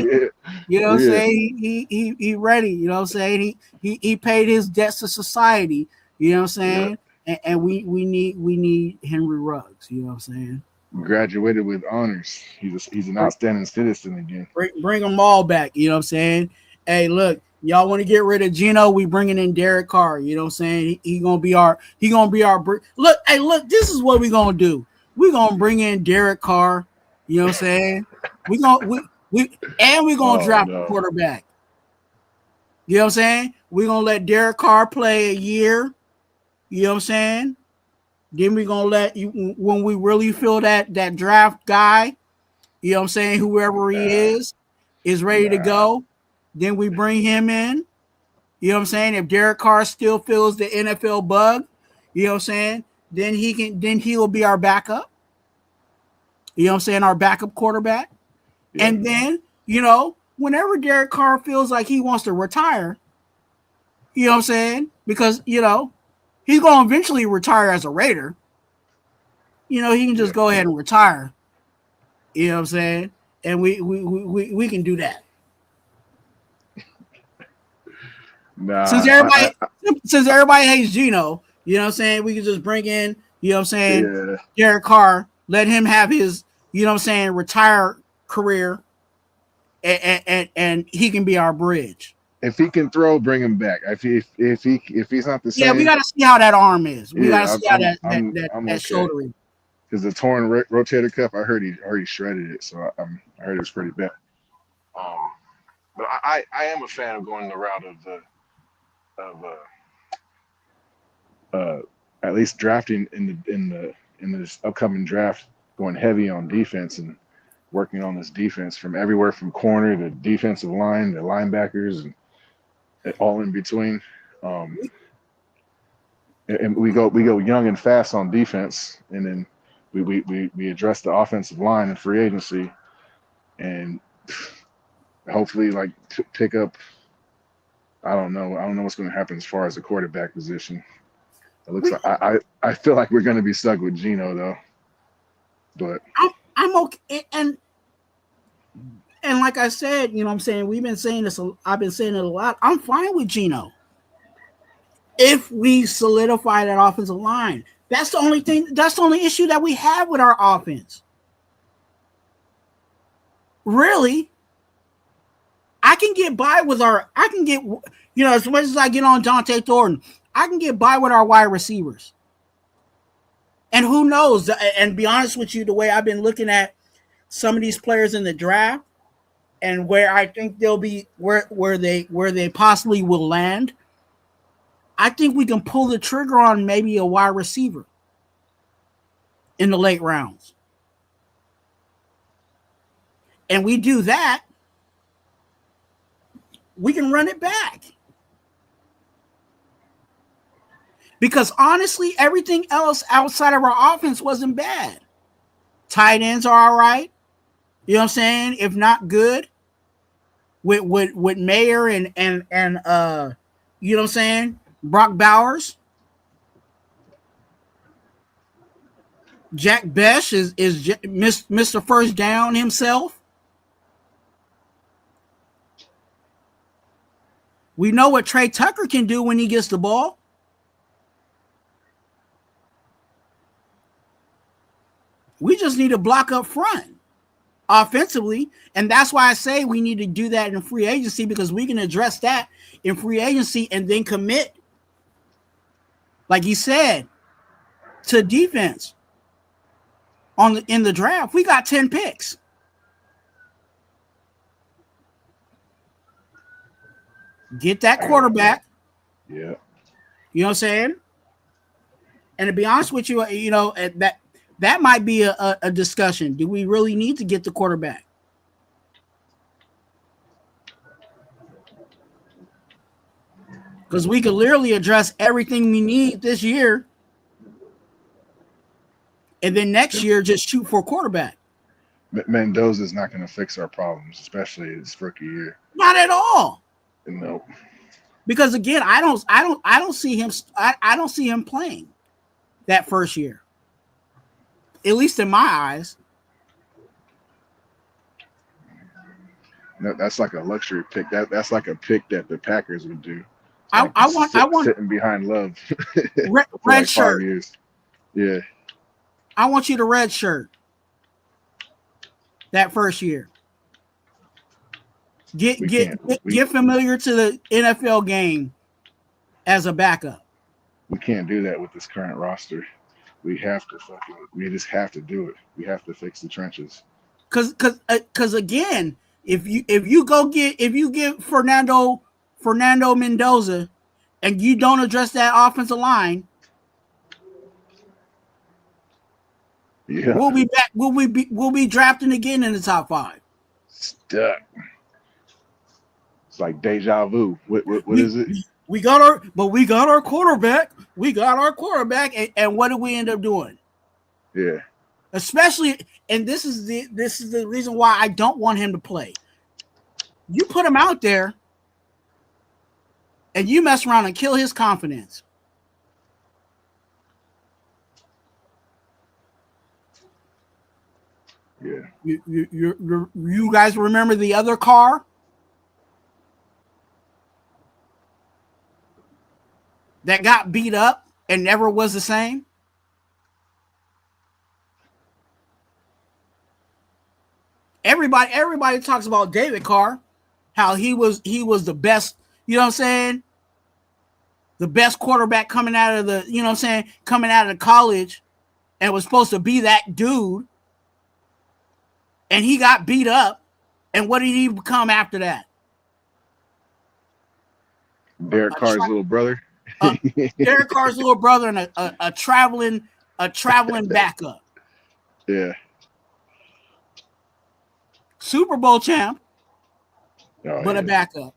You know what I'm saying? He ready. You know what I'm saying? He paid his debts to society. You know what I'm saying? Yeah. And we need Henry Ruggs. You know what I'm saying? Graduated with honors. He's an outstanding citizen again. Bring them all back. You know what I'm saying? Hey, look, y'all want to get rid of Geno? We bringing in Derek Carr. You know what I'm saying? He gonna be our look. Hey, look, this is what we gonna do. We gonna bring in Derek Carr. You know what I'm saying? We're gonna draft a quarterback. You know what I'm saying? We're gonna let Derek Carr play a year. You know what I'm saying? Then we're gonna let you when we really feel that draft guy, you know what I'm saying, whoever he is ready to go. Then we bring him in. You know what I'm saying? If Derek Carr still feels the NFL bug, you know what I'm saying, then he'll be our backup. You know what I'm saying? Our backup quarterback. Yeah. And then, you know, whenever Derek Carr feels like he wants to retire, you know what I'm saying? Because, you know, he's going to eventually retire as a Raider. You know, he can just go ahead and retire. You know what I'm saying? And we can do that. Nah, Since everybody hates Geno, you know what I'm saying? We can just bring in, you know what I'm saying, Derek Carr, let him have his, you know what I'm saying, retire career, and he can be our bridge. If he can throw, bring him back. If he's not the same, yeah, we got to see how that arm is. We got to see how that okay. shoulder is. Because the torn rotator cuff, I heard he shredded it, so I heard it was pretty bad. But I am a fan of going the route of at least drafting in this upcoming draft, going heavy on defense and working on this defense from everywhere from corner to defensive line to linebackers and all in between. And we go young and fast on defense, and then we address the offensive line in free agency, and hopefully like pick up. I don't know what's going to happen as far as the quarterback position. It looks like I feel like we're going to be stuck with Geno though. But I'm okay, and like I said, you know what I'm saying, we've been saying this. I've been saying it a lot. I'm fine with Geno if we solidify that offensive line. That's the only thing. That's the only issue that we have with our offense. Really, I can get by with you know, as much as I get on Dante Thornton, I can get by with our wide receivers. And who knows? And be honest with you, the way I've been looking at some of these players in the draft, and where I think they'll be, where they possibly will land, I think we can pull the trigger on maybe a wide receiver in the late rounds. And we do that, we can run it back. Because honestly, everything else outside of our offense wasn't bad. Tight ends are all right. You know what I'm saying? If not good. With Mayer and you know what I'm saying? Brock Bowers. Jack Besh is Mr. First Down himself. We know what Trey Tucker can do when he gets the ball. We just need to block up front offensively, and that's why I say we need to do that in free agency, because we can address that in free agency and then commit, like he said, to defense in the draft. We got 10 picks. Get that quarterback. Yeah. You know what I'm saying? And to be honest with you, you know, that might be a discussion. Do we really need to get the quarterback? Because we could literally address everything we need this year, and then next year just shoot for a quarterback. Mendoza's not going to fix our problems, especially his rookie year. Not at all. No. Because again, I don't see him. I don't see him playing that first year. At least in my eyes. No, that's like a luxury pick. That's like a pick that the Packers would do. I want sitting behind Love red like shirt. 5 years. Yeah. I want you to red shirt that first year. Get familiar to the NFL game as a backup. We can't do that with this current roster. We just have to do it. We have to fix the trenches. Cause again, if you get Fernando Mendoza and you don't address that offensive line, Yeah. We'll be back. We'll be drafting again in the top 5. Stuck. It's like deja vu. What We is it? we got our quarterback. We got our quarterback, and what did we end up doing? Yeah. Especially, and this is the reason why I don't want him to play. You put him out there, and you mess around and kill his confidence. Yeah. You guys remember the other car? That got beat up and never was the same? Everybody talks about David Carr, how he was the best, you know what I'm saying? The best quarterback coming out of the, you know what I'm saying, coming out of college, and was supposed to be that dude. And he got beat up. And what did he become after that? Derek Carr's little brother. Derek Carr's little brother and a traveling backup. Yeah. Super Bowl champ, but yeah. a backup.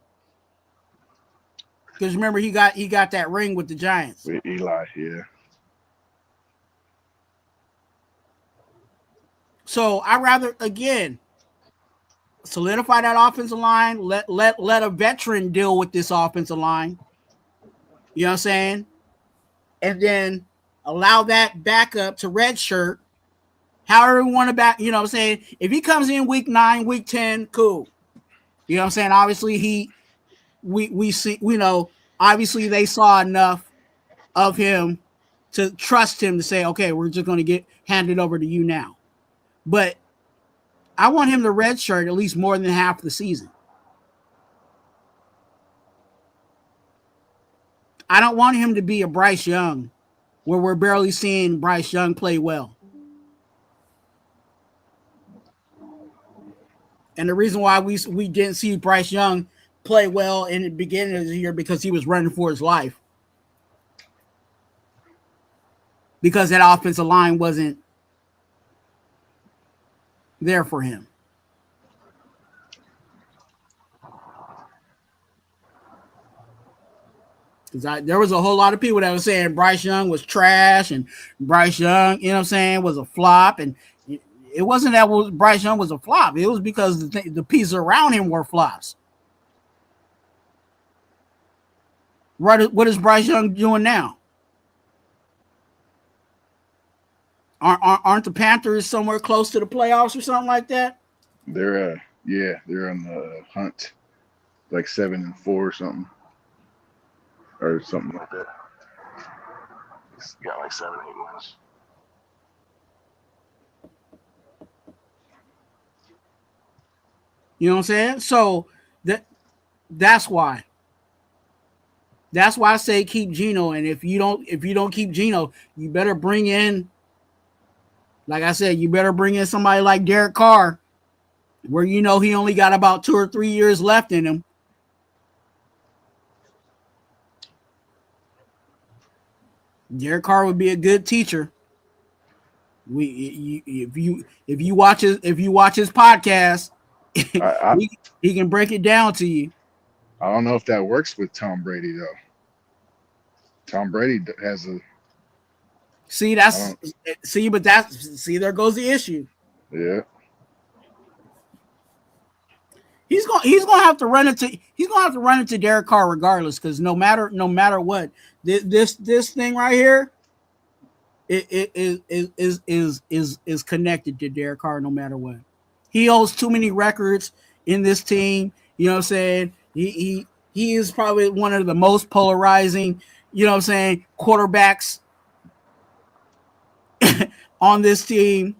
Because remember, he got that ring with the Giants. With Eli, yeah. So I rather, again, solidify that offensive line. Let a veteran deal with this offensive line. You know what I'm saying? And then allow that backup to redshirt. However we want to back, you know what I'm saying? If he comes in week 9, week 10, cool. You know what I'm saying? Obviously, we see, you know, obviously they saw enough of him to trust him to say, okay, we're just going to get handed over to you now. But I want him to redshirt at least more than half the season. I don't want him to be a Bryce Young where we're barely seeing Bryce Young play well. And the reason why we didn't see Bryce Young play well in the beginning of the year because he was running for his life. Because that offensive line wasn't there for him. Because there was a whole lot of people that were saying Bryce Young was trash and Bryce Young, you know what I'm saying, was a flop. And it wasn't that Bryce Young was a flop. It was because the pieces around him were flops. What is Bryce Young doing now? Aren't the Panthers somewhere close to the playoffs or something like that? They're on the hunt, like 7-4 or something like that. It's got like 7-8 wins. You know what I'm saying? So that's why. That's why I say keep Geno. And if you don't keep Geno, you better bring in, like I said, you better bring in somebody like Derek Carr, where you know he only got about 2 or 3 years left in him. Derek Carr would be a good teacher. If you watch his podcast, he can break it down to you. I don't know if that works with Tom Brady though. Tom Brady has a there goes the issue. Yeah. He's gonna have to run into Derek Carr regardless, because no matter what, this thing right here, it is connected to Derek Carr no matter what. He holds too many records in this team. You know what I'm saying? He is probably one of the most polarizing, you know what I'm saying, quarterbacks on this team.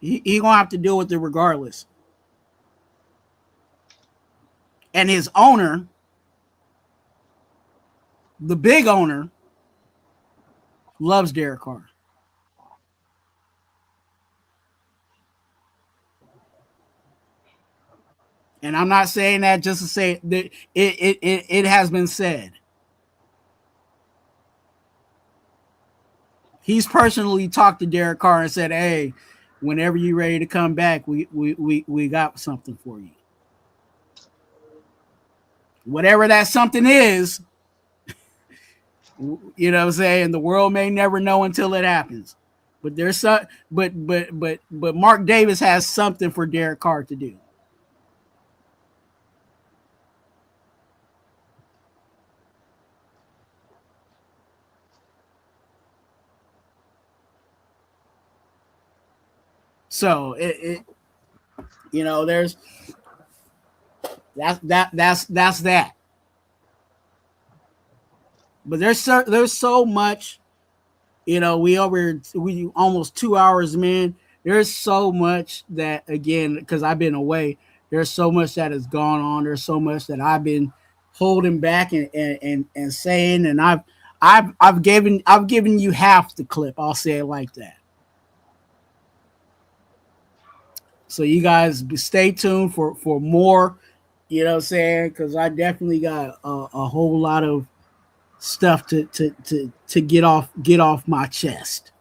He gonna have to deal with it regardless. And his owner, the big owner, loves Derek Carr. And I'm not saying that just to say that it has been said. He's personally talked to Derek Carr and said, "Hey, whenever you're ready to come back, we got something for you. Whatever that something is, you know what I'm saying? The world may never know until it happens. But there's some, but Mark Davis has something for Derek Carr to do. So you know, there's that's that. But there's so much, you know, we almost 2 hours, man. There's so much that, again, because I've been away, there's so much that has gone on. There's so much that I've been holding back and saying, and I've given you half the clip. I'll say it like that. So you guys stay tuned for more, you know what I'm saying? Because I definitely got a whole lot of stuff to get off my chest.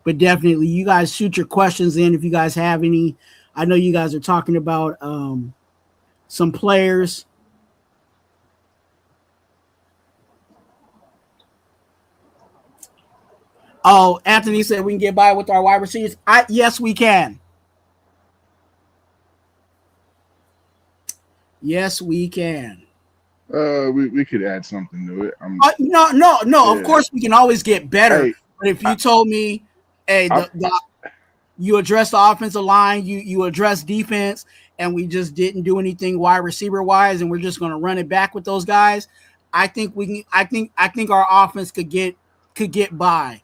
But definitely, you guys shoot your questions in if you guys have any. I know you guys are talking about some players. Oh, Anthony said we can get by with our wide receivers. Yes, we can. Yes, we can. We could add something to it. No. Yeah. Of course, we can always get better. Hey, but if you told me, hey, you address the offensive line, you address defense, and we just didn't do anything wide receiver wise, and we're just going to run it back with those guys, I think we can. I think our offense could get by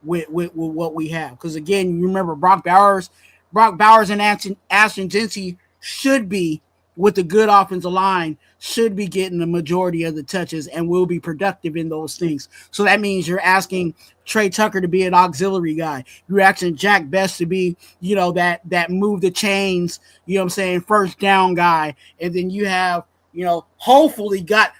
with what we have. Because again, you remember Brock Bowers and Ashton Jeanty should be, with a good offensive line, should be getting the majority of the touches and will be productive in those things. So that means you're asking Trey Tucker to be an auxiliary guy. You're asking Jack Best to be, you know, that move the chains, you know what I'm saying, first down guy. And then you have, you know, hopefully God,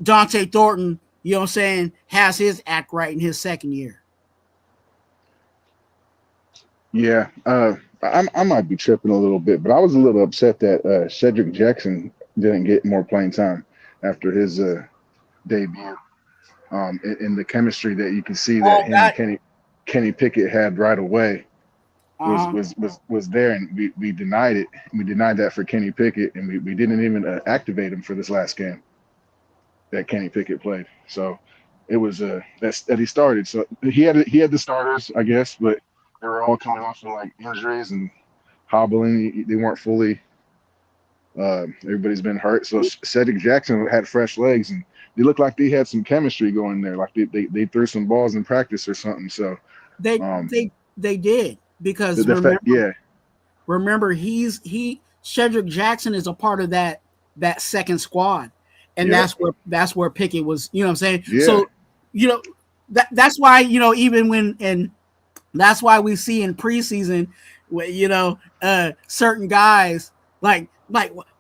Dante Thornton, you know what I'm saying, has his act right in his second year. Yeah, I might be tripping a little bit, but I was a little upset that Cedric Jackson didn't get more playing time after his debut. In the chemistry that you can see that him and Kenny Pickett had right away was there, and we denied it. We denied that for Kenny Pickett, and we didn't even activate him for this last game that Kenny Pickett played. So it was that he started. So he had the starters, I guess, but they were all coming off of like injuries and hobbling. They weren't fully. Everybody's been hurt. So Cedric Jackson had fresh legs, and they looked like they had some chemistry going there. Like they threw some balls in practice or something. So they did, because remember Cedric Jackson is a part of that second squad, and that's where Pickett was. You know what I'm saying? Yeah. So you know that's why, you know, even when that's why we see in preseason, you know, certain guys like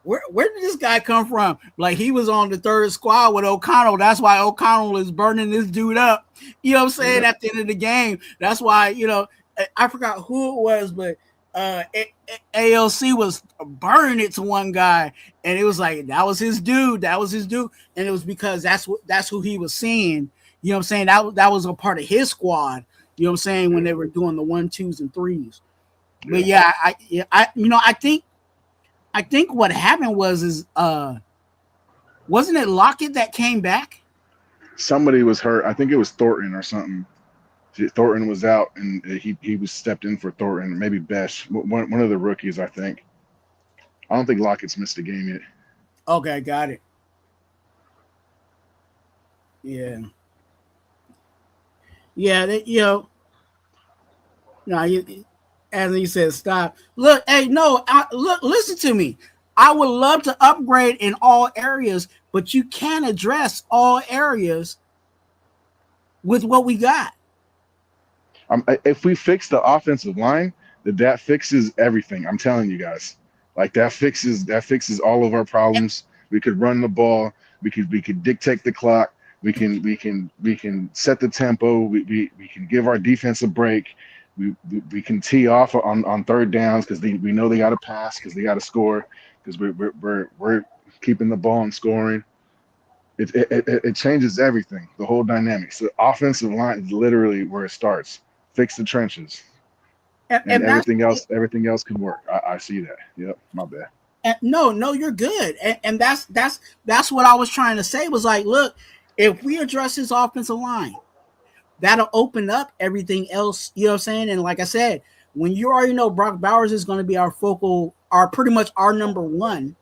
where did this guy come from? Like, he was on the third squad with O'Connell. That's why O'Connell is burning this dude up. You know what I'm saying? At the end of the game. That's why, you know, I forgot who it was, but ALC was burning it to one guy, and it was like that was his dude. And it was because that's who he was seeing. You know what I'm saying? That was a part of his squad. You know what I'm saying, when they were doing the 1, 2s, and 3s. But I think what happened was wasn't it Lockett that came back? Somebody was hurt. I think it was Thornton or something. Thornton was out, and he was stepped in for Thornton. Maybe Besh, one of the rookies, I think. I don't think Lockett's missed a game yet. Okay, got it. Yeah. Yeah, as he said, stop. Look, hey, no, look, listen to me. I would love to upgrade in all areas, but you can't address all areas with what we got. If we fix the offensive line, that fixes everything. I'm telling you guys, like that fixes all of our problems. We could run the ball. We could dictate the clock. We can set the tempo. We can give our defense a break. We can tee off on third downs because we know they got to pass because they got to score because we're keeping the ball and scoring. It changes everything, the whole dynamics. The offensive line is literally where it starts. Fix the trenches, and everything else can work. I see that. Yep, my bad. No, you're good, and that's what I was trying to say. Was like, look, if we address his offensive line, that'll open up everything else. You know what I'm saying? And like I said, when you already know Brock Bowers is going to be our pretty much our number one,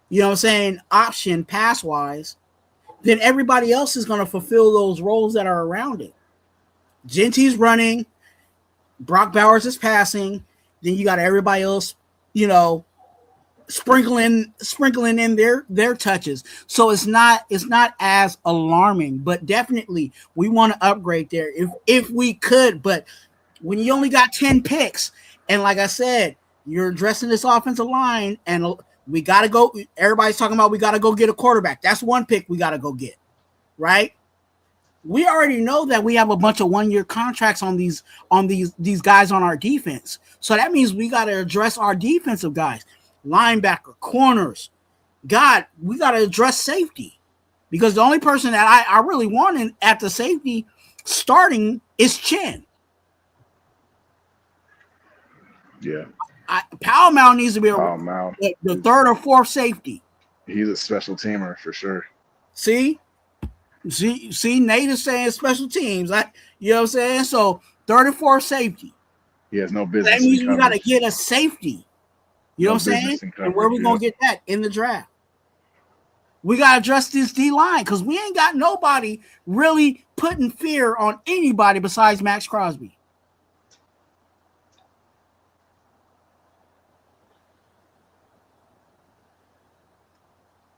you know what I'm saying, option pass wise, then everybody else is going to fulfill those roles that are around it. Genty's running, Brock Bowers is passing, then you got everybody else, you know, sprinkling in their touches. So it's not as alarming, but definitely we want to upgrade there if we could. But when you only got 10 picks, and like I said, you're addressing this offensive line, and we got to go. Everybody's talking about we got to go get a quarterback. That's one pick we got to go get, right? We already know that we have a bunch of 1-year contracts on these guys on our defense. So that means we got to address our defensive guys, linebacker, corners. God, we got to address safety because the only person that I really want at the safety starting is Chin. Yeah. Powell Mount needs to be the third or fourth safety. He's a special teamer for sure. See, Nate is saying special teams. You know what I'm saying? So third and fourth safety. He has no business. That means we got to get a safety. You know what I'm saying? And where we going to get that? In the draft. We got to address this D-line because we ain't got nobody really putting fear on anybody besides Max Crosby.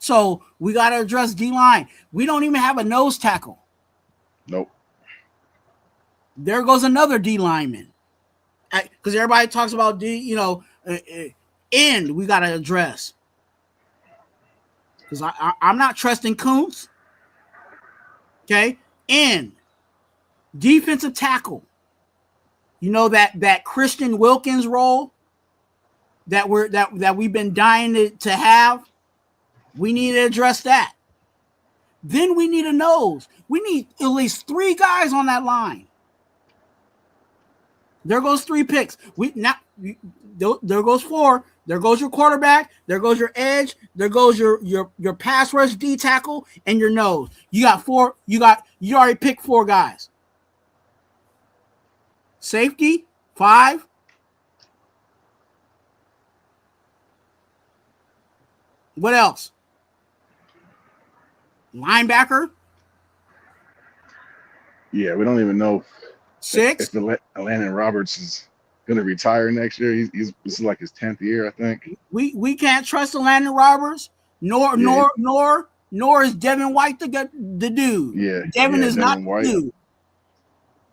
So we got to address D-line. We don't even have a nose tackle. Nope. There goes another D lineman. Because everybody talks about end we got to address. Because I'm not trusting Kuntz. Okay. End. Defensive tackle. You know that Christian Wilkins role that we've been dying to have. We need to address that. Then we need a nose. We need at least 3 guys on that line. There goes 3 picks. There goes 4. There goes your quarterback. There goes your edge. There goes your pass rush D tackle and your nose. You got 4. You already picked 4 guys. Safety 5. What else? Linebacker. Yeah, we don't even know 6. if Landon Roberts is going to retire next year. This is like his 10th year, I think. We can't trust Landon Roberts, nor is Devin White the dude. Yeah, Devin is not White. the dude.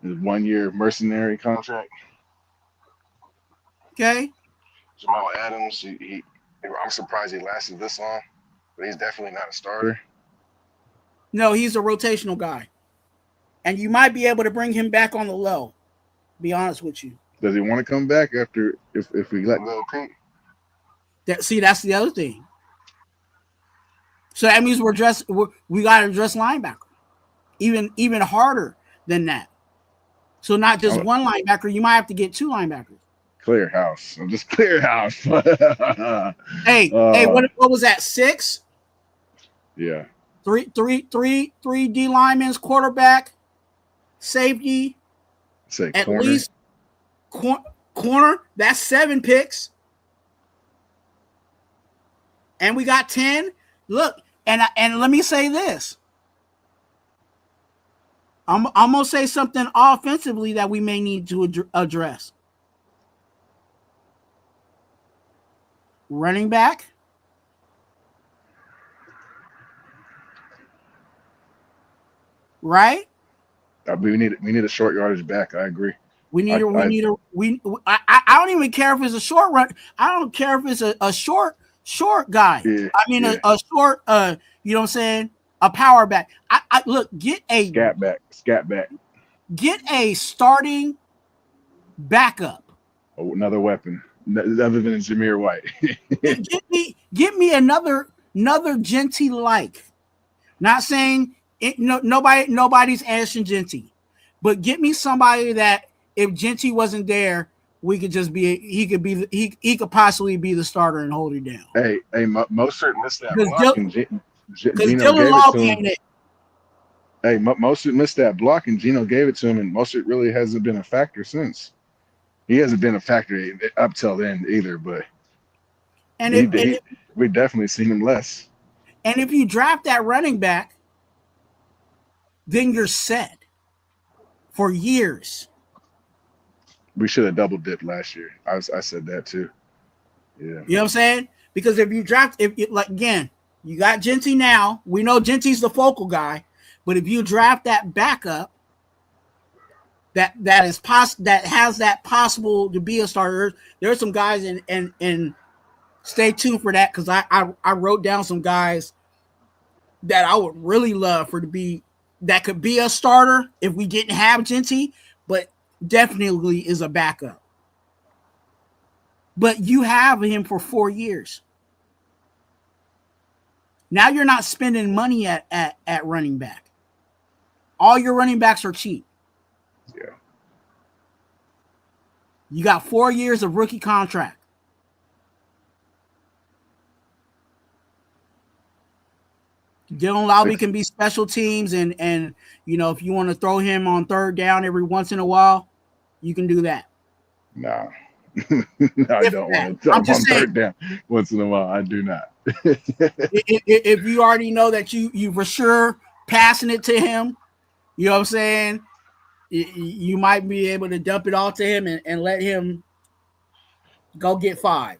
His 1-year mercenary contract. Okay. Jamal Adams, I'm surprised he lasted this long, but he's definitely not a starter. No, he's a rotational guy. And you might be able to bring him back on the low, be honest with you. Does he want to come back after if we let go Pete? That's the other thing. So that means we got to address linebacker. Even harder than that. So not just one linebacker, you might have to get 2 linebackers. Clear house. I'm just clear house. Hey, what was that? 6? Yeah. 3 D linemen, quarterback, safety. Say at corner. Least corner. That's 7 picks. And we got 10. Look, and let me say this. I'm gonna say something offensively that we may need to address. Running back. Right? We need a short yardage back. I agree. I don't even care if it's a short run. I don't care if it's a short guy. Yeah, I mean a short. You know what I'm saying? A power back. I look, get a scat back. Get a starting backup. Oh, another weapon other than Jameer White. Get me another Genty like. Not saying it, nobody's asking Genty, but get me somebody that if Genty wasn't there, we could just be he could possibly be the starter and hold it down. Hey, Mostert missed that block and Gino Dylan gave it to him. Hey, Mostert missed that block and Gino gave it to him, and Mostert really hasn't been a factor since. He hasn't been a factor up till then either, but we've definitely seen him less. And if you draft that running back, then you're set for years. We should have double dipped last year. I said that too. Yeah. You know what I'm saying? Because if you draft, again, you got Genty now. We know Genty's the focal guy, but if you draft that backup, that has that possible to be a starter. There are some guys and stay tuned for that because I wrote down some guys that I would really love that could be a starter if we didn't have Genty, but definitely is a backup. But you have him for 4 years. Now you're not spending money at running back. All your running backs are cheap. Yeah. You got 4 years of rookie contract. Dylan Lowry can be special teams, and if you want to throw him on third down every once in a while, you can do that. No. I don't want to throw him on third down once in a while. I do not. if you already know that you for sure passing it to him, you know what I'm saying? You might be able to dump it off to him and let him go get 5.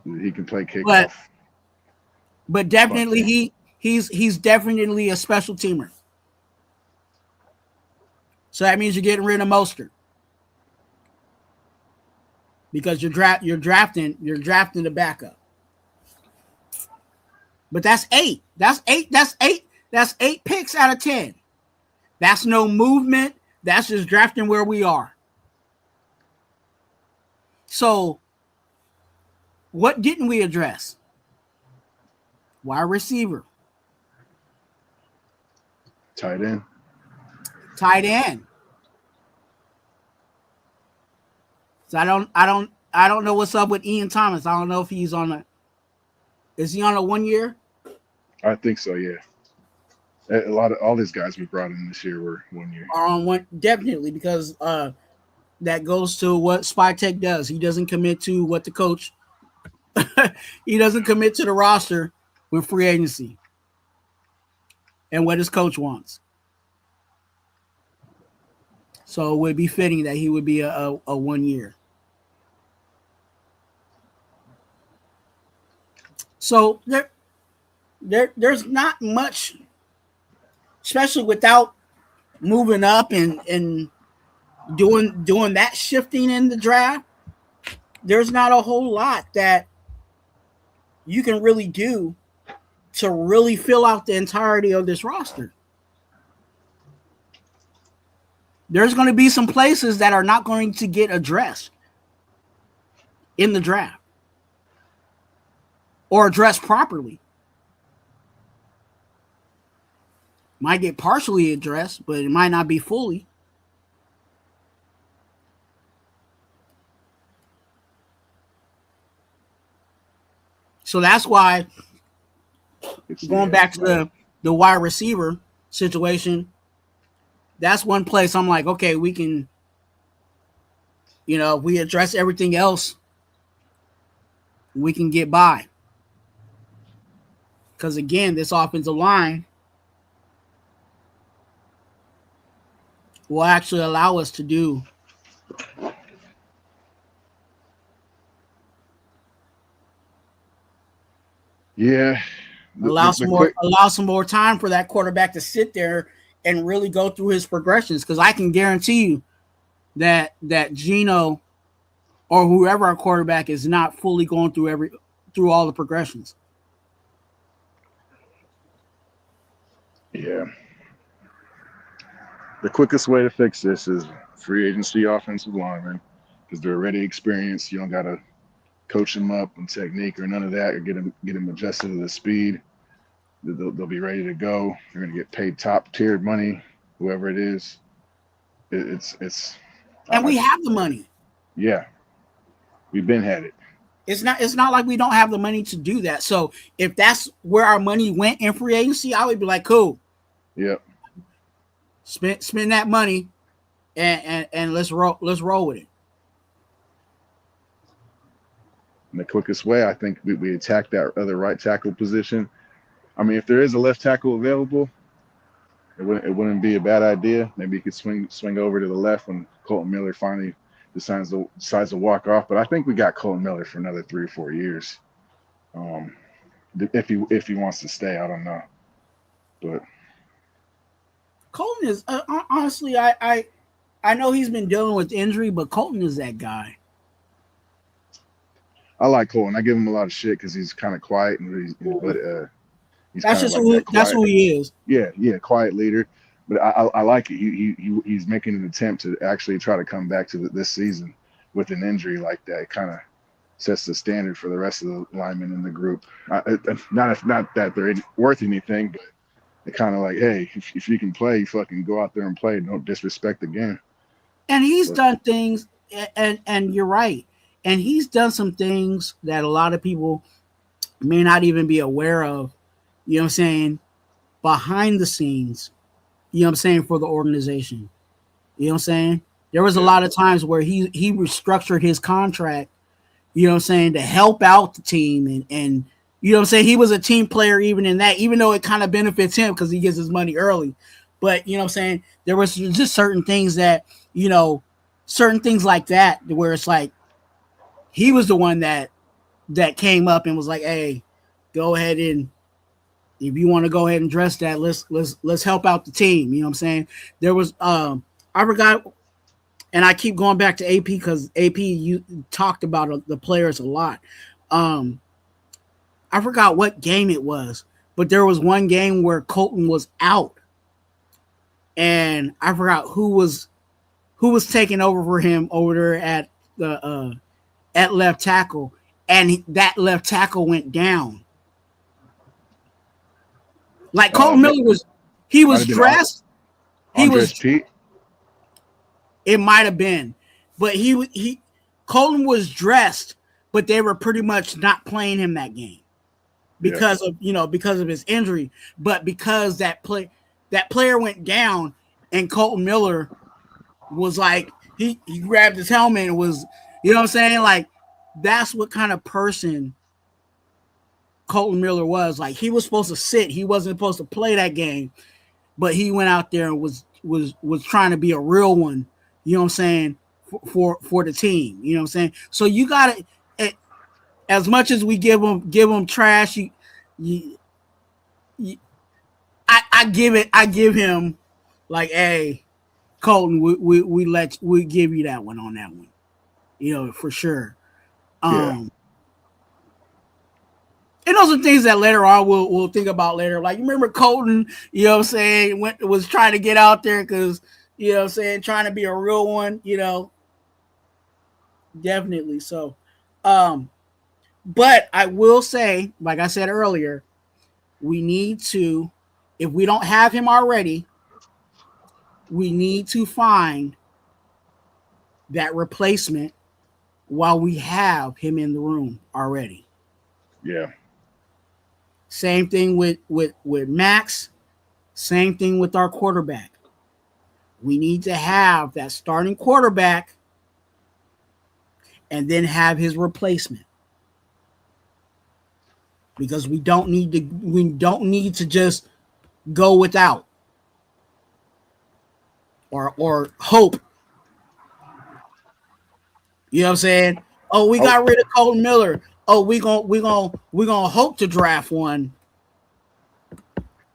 He can play kickoff. But definitely he's definitely a special teamer. So that means you're getting rid of Mostert. Because you're drafting the backup. But that's 8. That's 8 picks out of 10. That's no movement. That's just drafting where we are. So what didn't we address? Wide receiver. Tight end. So I don't know what's up with Ian Thomas. I don't know if he's is he on a 1 year? I think so, yeah. All these guys we brought in this year were 1 year. Are on one, definitely, because that goes to what Spytech does. He doesn't commit to what the coach he doesn't commit to the roster with free agency and what his coach wants. So it would be fitting that he would be a 1 year. So there's not much, especially without moving up and doing that shifting in the draft. There's not a whole lot that you can really do to really fill out the entirety of this roster. There's going to be some places that are not going to get addressed in the draft or addressed properly. Might get partially addressed, but it might not be fully. So that's why going back to the wide receiver situation, that's one place I'm like, okay, we can, if we address everything else, we can get by. Because again, this offensive line will actually allow us to do allow some more time for that quarterback to sit there and really go through his progressions. Because I can guarantee you that Gino or whoever our quarterback is not fully going through all the progressions. Yeah. The quickest way to fix this is free agency offensive linemen because they're already experienced. You don't got to coach them up in technique or none of that, or get them adjusted to the speed. They'll be ready to go. They're going to get paid top tiered money, whoever it is. It's And we have the money. Yeah, we've been had it. It's not like we don't have the money to do that. So if that's where our money went in free agency, I would be like, cool. Yep. Spend that money and let's roll with it. And the quickest way, I think we attack that other right tackle position. I mean, if there is a left tackle available, it wouldn't be a bad idea. Maybe you could swing over to the left when Colton Miller finally decides to walk off. But I think we got Colton Miller for another 3 or 4 years. If he wants to stay, I don't know. But Colton is honestly, I know he's been dealing with injury, but Colton is that guy. I like Colton. I give him a lot of shit because he's kind of quiet and he's that's just like that's who he is. Yeah, quiet leader. But I like it. He's making an attempt to actually try to come back to this season with an injury like that. It kind of sets the standard for the rest of the linemen in the group. Not that they're worth anything, but it kind of like, hey, if you can play, you fucking go out there and play. Don't disrespect the game. And he's done things, and you're right. And he's done some things that a lot of people may not even be aware of, you know what I'm saying, behind the scenes, you know what I'm saying, for the organization. You know what I'm saying? There was a lot of times where he restructured his contract, you know what I'm saying, to help out the team. And you know what I'm saying, he was a team player even in that, even though it kind of benefits him because he gets his money early. But, you know what I'm saying, there was just certain things that, you know, certain things like that where it's like, he was the one that came up and was like, hey, go ahead and if you want to go ahead and address that, let's help out the team. You know what I'm saying? There was I forgot, and I keep going back to AP because AP you talked about the players a lot. I forgot what game it was, but there was one game where Colton was out, and I forgot who was taking over for him over there at the at left tackle, and that left tackle went down. Like Colton Miller was dressed. He was Pete. It might have been, but Colton was dressed, but they were pretty much not playing him that game because of his injury. But because that player went down, and Colton Miller was like he grabbed his helmet and was. You know what I'm saying? Like, that's what kind of person Colton Miller was. Like, he was supposed to sit. He wasn't supposed to play that game. But he went out there and was trying to be a real one, you know what I'm saying, for the team. You know what I'm saying? So you got to, as much as we give him trash, I give him like, hey, Colton, we give you that one on that one. You know, for sure. And those are things that later on we'll think about later. Like, you remember Colton, you know what I'm saying, was trying to get out there because, you know what I'm saying, trying to be a real one, you know. Definitely. So, but I will say, like I said earlier, we need to, if we don't have him already, we need to find that replacement while we have him in the room already. Yeah. Same thing with Max. Same thing with our quarterback. We need to have that starting quarterback and then have his replacement. Because we don't need to just go without or hope. You know what I'm saying? Oh, we got rid of Colton Miller. Oh, we gonna hope to draft one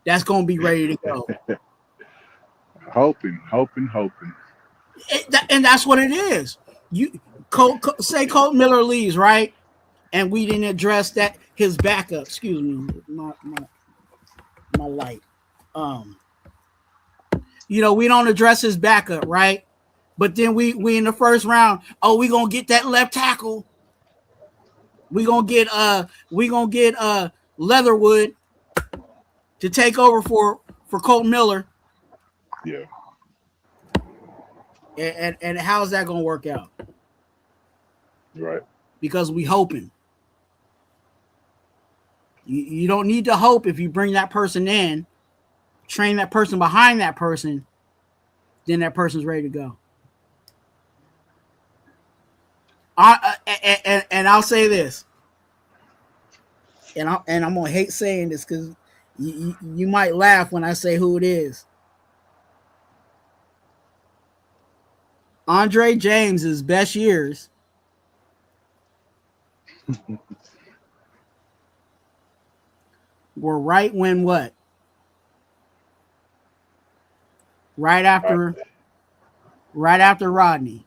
that's gonna be ready to go. hoping. And that's what it is. Say Colton Miller leaves, right? And we didn't address that his backup. Excuse me, my light. um, we don't address his backup, right? But then we in the first round, we gonna get that left tackle. We gonna get Leatherwood to take over for Colton Miller. Yeah. And how's that gonna work out? Right. Because we hoping. You don't need to hope if you bring that person in, train that person behind that person, then that person's ready to go. And I'll say this, and I'm gonna hate saying this because you might laugh when I say who it is. Andre James's best years were right when what? Right after Rodney.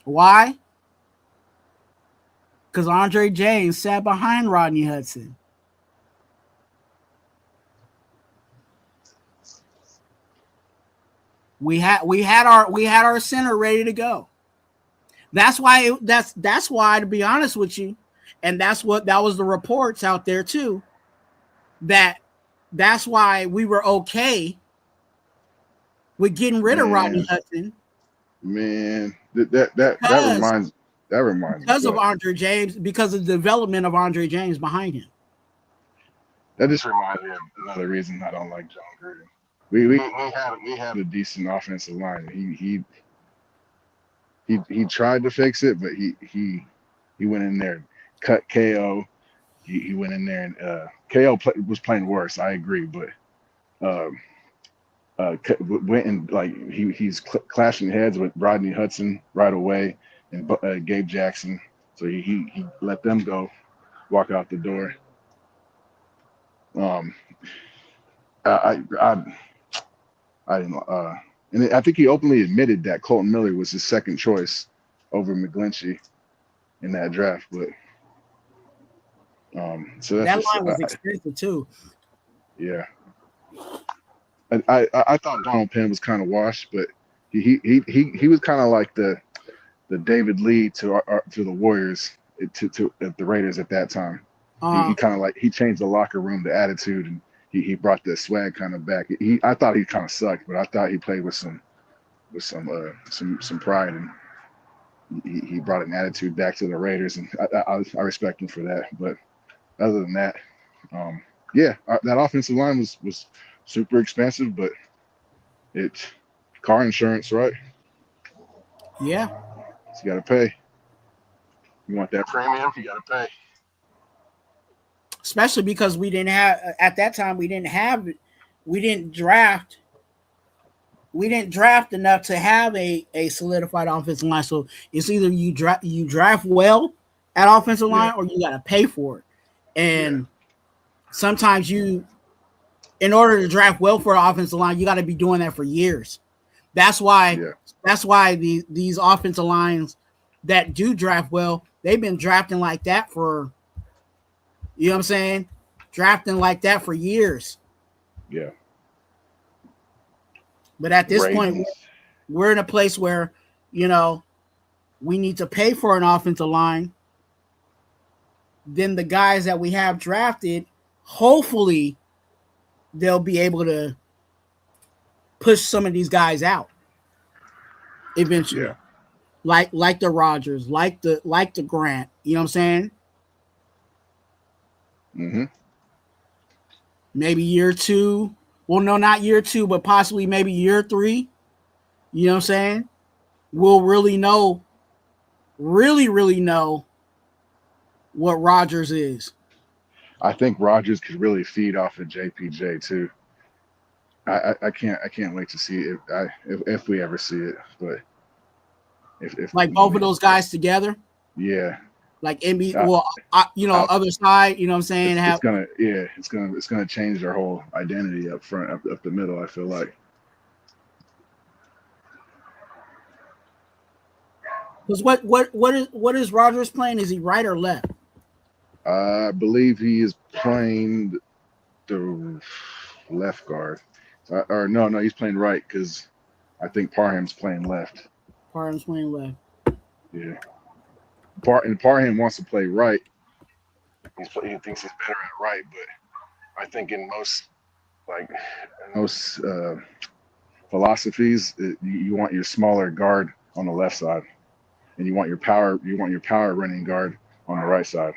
Why? Because Andre James sat behind Rodney Hudson. We had our center ready to go. That's why to be honest with you, and that was the reports out there too. That's why we were okay with getting rid of Rodney Hudson. Man, that reminds because me of Andre James, because of the development of Andre James behind him. That just reminds me of another reason I don't like John Gruden. We had a decent offensive line. He tried to fix it, but he went in there and cut KO. He went in there and KO was playing worse. I agree, but went and he's clashing heads with Rodney Hudson right away and Gabe Jackson. So he let them go, walk out the door. I didn't. And I think he openly admitted that Colton Miller was his second choice over McGlinchey in that draft. But so that's that line was expensive too. Yeah. I thought Donald Penn was kind of washed, but he was kind of like the David Lee to the Warriors to the Raiders at that time. He kind of he changed the locker room, the attitude, and he brought the swag kind of back. I thought he kind of sucked, but I thought he played with some pride, and he brought an attitude back to the Raiders, and I respect him for that. But other than that, that offensive line was super expensive, but it's car insurance, right? Yeah. So you got to pay. You want that premium, you got to pay. Especially because we didn't have at that time. We didn't draft enough to have a solidified offensive line. So it's either you draft well at offensive line, or you got to pay for it. And sometimes in order to draft well for an offensive line, you got to be doing that for years. That's why these offensive lines that do draft well, they've been drafting like that for, you know what I'm saying? Drafting like that for years. Yeah. But at this point, we're in a place where, we need to pay for an offensive line. Then the guys that we have drafted, hopefully they'll be able to push some of these guys out eventually. Yeah. Like the Rodgers, like the Grant, you know what I'm saying? Mm-hmm. Maybe year 2. Well, no, not year 2, but possibly maybe year 3. You know what I'm saying? We'll really know what Rodgers is. I think Rodgers could really feed off of JPJ too. I can't wait to see it if we ever see it. But if both of those guys together. Yeah. Like NBA, other side, you know what I'm saying? It's gonna change their whole identity up front, up the middle. I feel like. Because what is Rodgers playing? Is he right or left? I believe he is playing the left guard. Or no, he's playing right because I think Parham's playing left. Parham's playing left. Yeah. Parham wants to play right. He thinks he's better at right, but I think in most philosophies, you want your smaller guard on the left side, and you want your power running guard on the right side.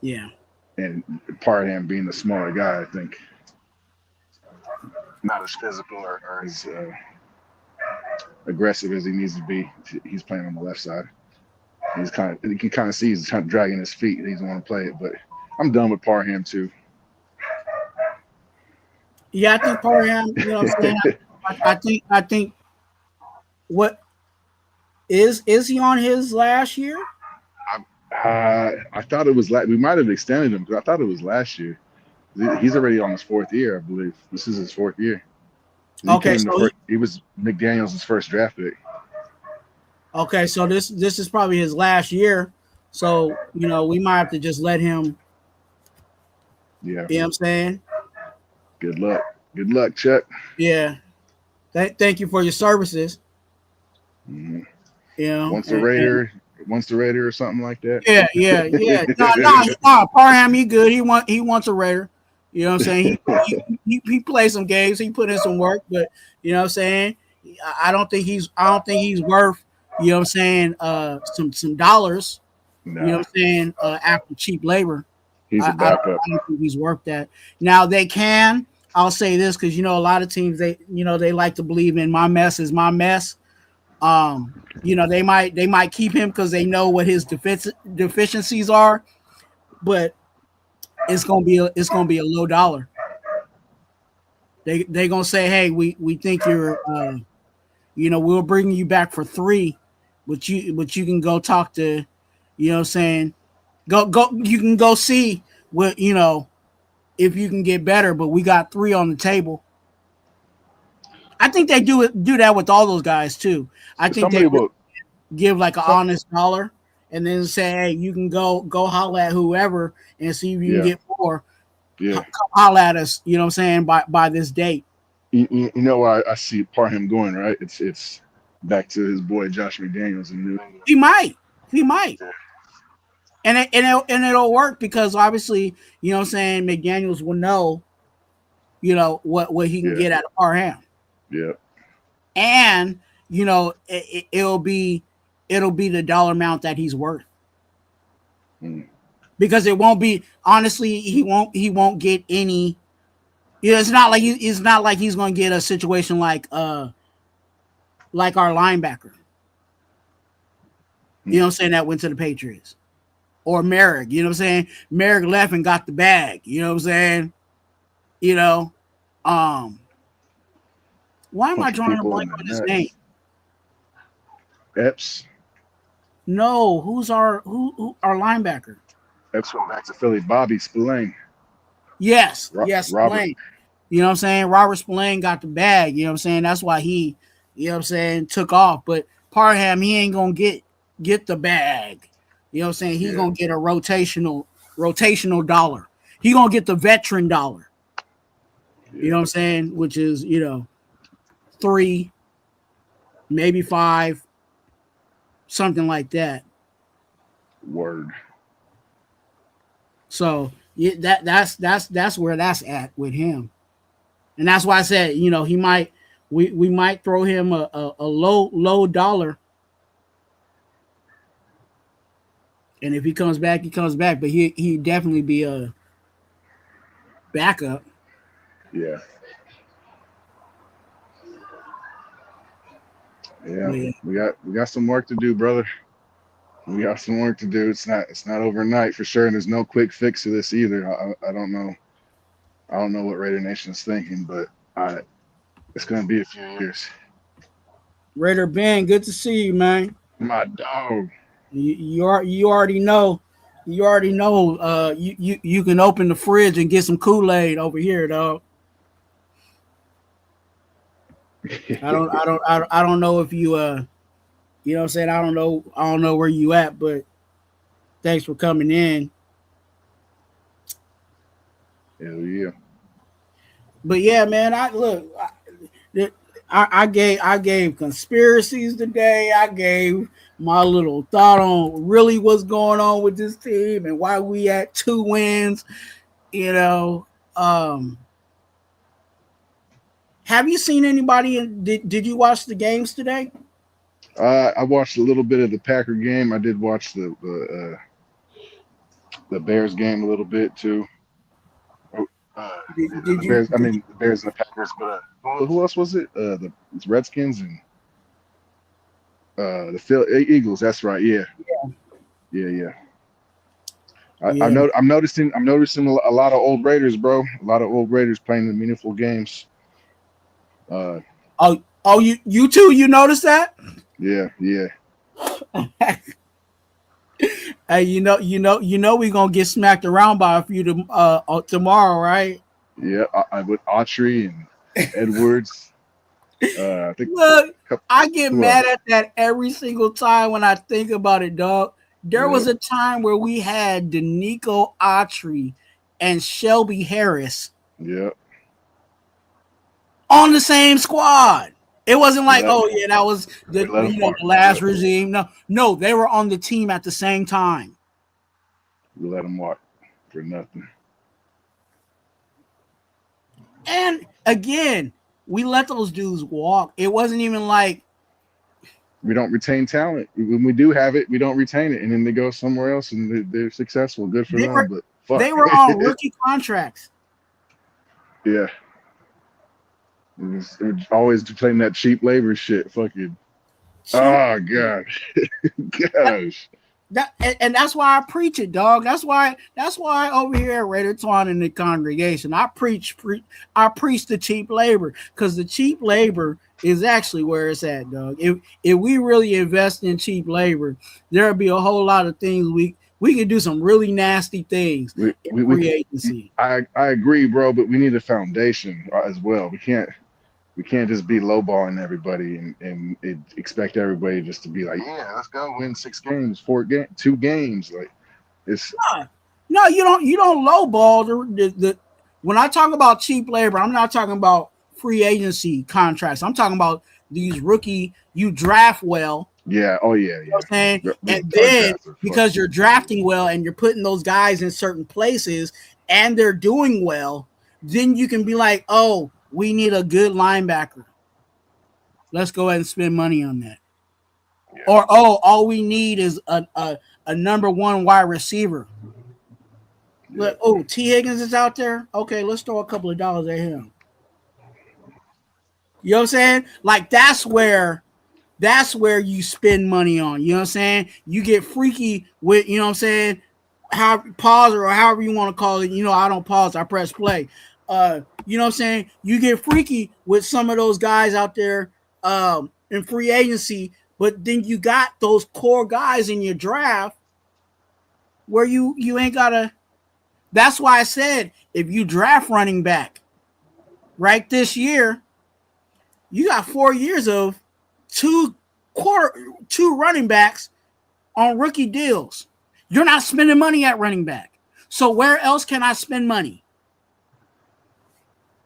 Yeah. And Parham being the smaller guy, I think, not as physical or as aggressive as he needs to be. He's playing on the left side. You can kind of see he's kind of dragging his feet. He doesn't want to play it, but I'm done with Parham too. Yeah, I think Parham. You know what I'm saying? I think. What is he on his last year? I thought it was we might have extended him because I thought it was last year. He's already on his 4th year, I believe. This is his 4th year. Okay, so he was McDaniels' first draft pick. Okay, so this is probably his last year. So, we might have to just let him. Yeah. You know what I'm saying? Good luck, Chuck. Yeah. Thank you for your services. Mm-hmm. Once the Raider or something like that. Yeah. No. Parham, he good. He wants a Raider. You know what I'm saying? He plays some games. He put in some work, but you know what I'm saying? I don't think he's worth, you know what I'm saying, some dollars. Nah. You know what I'm saying? After cheap labor. He's a backup. I don't think he's worth that. Now I'll say this because a lot of teams they like to believe in my mess is my mess. They might keep him because they know what his deficiencies are, but it's gonna be a low dollar. They gonna say, hey, we think you're we'll bring you back for 3, but you can go talk to, you know what I'm saying, go you can go see what if you can get better, but we got 3 on the table. I think they do that with all those guys too. I think they give like an honest dollar and then say, hey, you can go holler at whoever and see if you can get more. Yeah. Come holler at us, you know what I'm saying, by this date. You know where I see Parham going, right? It's back to his boy Josh McDaniels in New England. He might. Yeah. And it'll work because obviously, you know what I'm saying, McDaniels will know, what he can get out of Parham. Yeah. And it'll be the dollar amount that he's worth. Because it won't be, honestly, he won't get any. It's not like he's going to get a situation like our linebacker. You know what I'm saying, that went to the Patriots. Or Merrick, you know what I'm saying? Merrick left and got the bag, you know what I'm saying? Why am I drawing a blank on his name? Epps? No, who's our linebacker? Epps went back to Philly. Bobby Spillane. Yes, Robert. Spillane. You know what I'm saying? Robert Spillane got the bag, you know what I'm saying? That's why he, you know what I'm saying, took off. But Parham, he ain't gonna get the bag. You know what I'm saying? He's gonna get a rotational dollar. He gonna get the veteran dollar. Yeah. You know what I'm saying? Which is, 3, maybe 5, something like that. Word. So that's where that's at with him, and that's why I said, he might we might throw him a low dollar, and if he comes back, he comes back, but he definitely be a backup. Yeah. Yeah, we got some work to do, brother. We got some work to do. It's not overnight for sure, and there's no quick fix to this either. I don't know. I don't know what Raider Nation is thinking, but it's going to be a few years. Raider Ben, good to see you, man. My dog. You already know. You already know. You can open the fridge and get some Kool-Aid over here, dog. I don't know if you you know what I'm saying, I don't know where you at, but thanks for coming in. Hell yeah. But yeah, man, I gave conspiracies today. I gave my little thought on really what's going on with this team and why we at 2 wins. You know, um, have you seen anybody? Did you watch the games today? I watched a little bit of the Packer game. I did watch the Bears game a little bit too. Oh, Did the you? Bears. I mean, the Bears and the Packers. But who else was it? The Redskins and the Eagles. That's right. Yeah, yeah, yeah. Yeah. I'm noticing a lot of old Raiders, bro. A lot of old Raiders playing the meaningful games. Oh, you too. You noticed that? Yeah, yeah, Hey, we gonna get smacked around by a few tomorrow, right? yeah. I with Autry and Edwards. I think Look, I get who else? mad at that every single time when I think about it, dog. There Yeah, was a time where we had Danico Autry and Shelby Harris yeah. on the same squad. It wasn't We like, let oh yeah, that was we let them walk. the last regime. No, they were on the team at the same time. We let them walk for nothing. And again, we let those dudes walk. It wasn't even like We don't retain talent. When we do have it, we don't retain it, and then they go somewhere else and they're successful. Good for they them, were but they fuck. were on rookie contracts. Yeah, it was always playing that cheap labor shit. Fucking Cheap. oh god, gosh. And that's why I preach it, dog. That's why over here at Raider Twuan in the congregation, I preach the cheap labor, because the cheap labor is actually where it's at, dog. If we really invest in cheap labor, there'll be a whole lot of things we could do some really nasty things in free agency. I agree, bro, but we need a foundation as well. We can't just be lowballing everybody and expect everybody just to be like, yeah, let's go win 6 games, 2 games. Like it's No, you don't lowball the when I talk about cheap labor, I'm not talking about free agency contracts. I'm talking about these rookie you draft well. yeah, oh yeah, You know what I'm saying? yeah. And Our then drafts are because fucking you're drafting well and you're putting those guys in certain places and they're doing well, then you can be like, oh, we need a good linebacker. Let's go ahead and spend money on that. yeah, Or all we need is a number one wide receiver. yeah. Look, T. Higgins is out there. Okay, let's throw a couple of dollars at him. You know what I'm saying? Like that's where you spend money on. You know what I'm saying? You get freaky with, you know what I'm saying? How pause or however you want to call it. I don't pause, I press play. You know what I'm saying? You get freaky with some of those guys out there in free agency, but then you got those core guys in your draft where you ain't gotta. That's why I said if you draft running back right this year, you got 4 years of two running backs on rookie deals. You're not spending money at running back. So where else can I spend money?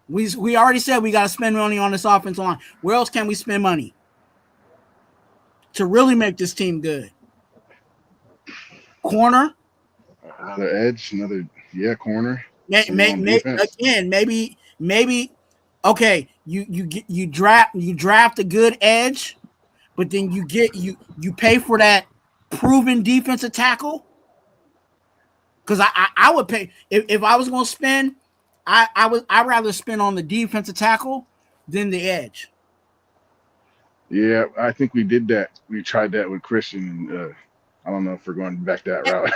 We already said we got to spend money on this offensive line. Where else can we spend money to really make this team good? Corner. Another edge, corner. Maybe. Okay, you draft a good edge, but then you pay for that proven defensive tackle. Because I would pay if I was going to spend. I'd rather spend on the defensive tackle than the edge. Yeah, I think we did that. We tried that with Christian, and I don't know if we're going back that route.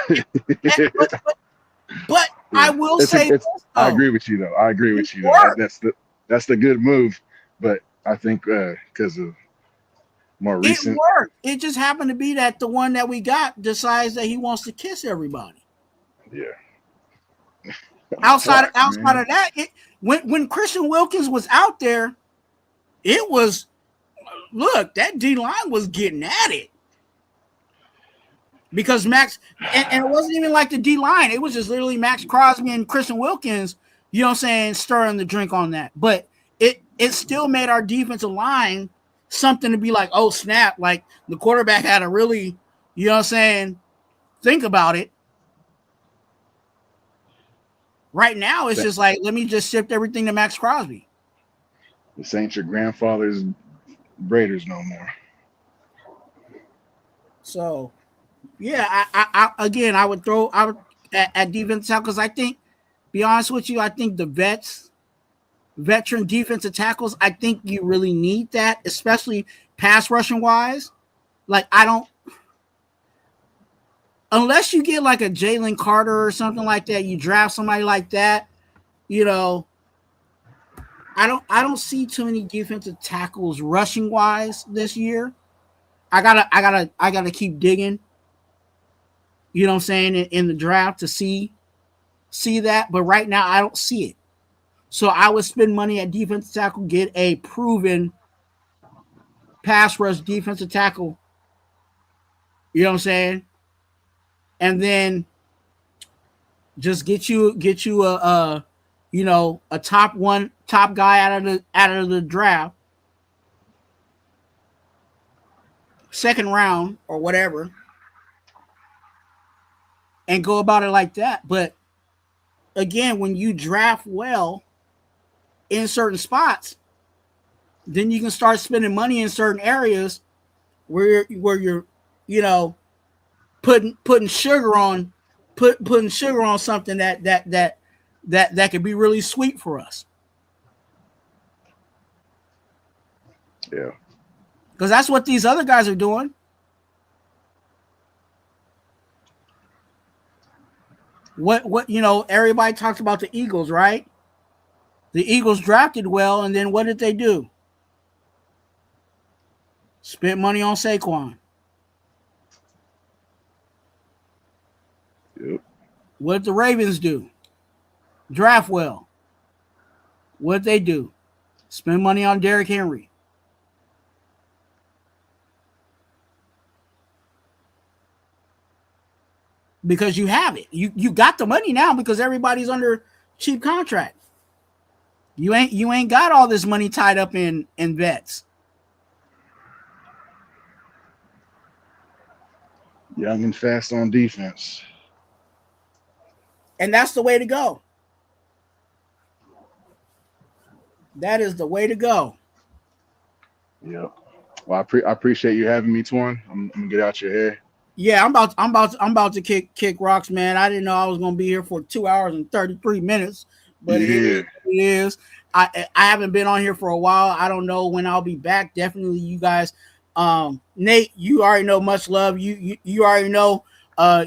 But Yeah. I will say, I agree with you though. That's the good move. But I think because of more recent, it worked. It just happened to be that the one that we got decides that he wants to kiss everybody. yeah. Outside Fuck, of that, when Christian Wilkins was out there, it was that D line was getting at it. Because Max, and it wasn't even like the D line, it was just literally Max Crosby and Christian Wilkins you know what I'm saying, stirring the drink on that. But it still made our defensive line something to be like, oh snap, like the quarterback had to really, you know what I'm saying, think about it. Right now, it's just like, let me just shift everything to Max Crosby. This ain't your grandfather's Raiders no more. So, yeah, I would throw at defense tackle because I think, be honest with you, I think the veteran defensive tackles, I think you really need that, especially pass rushing wise. Like, I don't, unless you get like a Jalen Carter or something like that, you draft somebody like that, you know, I don't see too many defensive tackles rushing wise this year. I gotta keep digging. You know what I'm saying, in the draft to see that, but right now I don't see it. So I would spend money at defensive tackle, get a proven pass rush defensive tackle. You know what I'm saying, and then just get you a you know, a top guy out of the draft, second round or whatever, and go about it like that. But again, when you draft well in certain spots, then you can start spending money in certain areas where you're, you know, putting sugar on something that could be really sweet for us. Yeah. Because that's what these other guys are doing. What you know, everybody talks about the Eagles, right? The Eagles drafted well, and then what did they do? Spent money on Saquon. Yep. What did the Ravens do? Draft well. What did they do? Spend money on Derrick Henry. Because you have it. You got the money now because everybody's under cheap contract. You ain't got all this money tied up in vets. Young and fast on defense. And that's the way to go. That is the way to go. Yep. Well, I appreciate you having me, Twuan. I'm gonna get out your hair. Yeah, I'm about to kick rocks, man. I didn't know I was gonna be here for 2 hours and 33 minutes, but it is. I haven't been on here for a while. I don't know when I'll be back. Definitely, you guys. Nate, you already know, much love. You already know.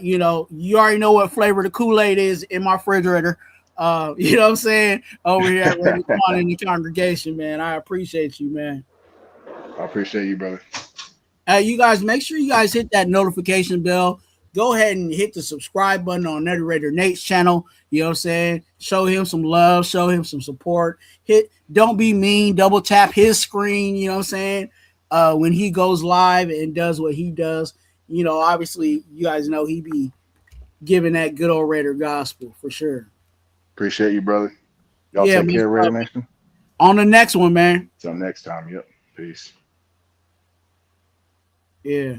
You know, you already know what flavor the Kool-Aid is in my refrigerator. You know what I'm saying? Over here at Raider Twuan in the congregation, man. I appreciate you, man. I appreciate you, brother. You guys, make sure you guys hit that notification bell. Go ahead and hit the subscribe button on Raider Nate's channel. You know what I'm saying? Show him some love. Show him some support. Don't be mean. Double tap his screen. You know what I'm saying? When he goes live and does what he does, you know, obviously, you guys know he be giving that good old Raider gospel for sure. Appreciate you, brother. Y'all take care, Raider Nation. On the next one, man. Till next time. Yep. Peace. Yeah.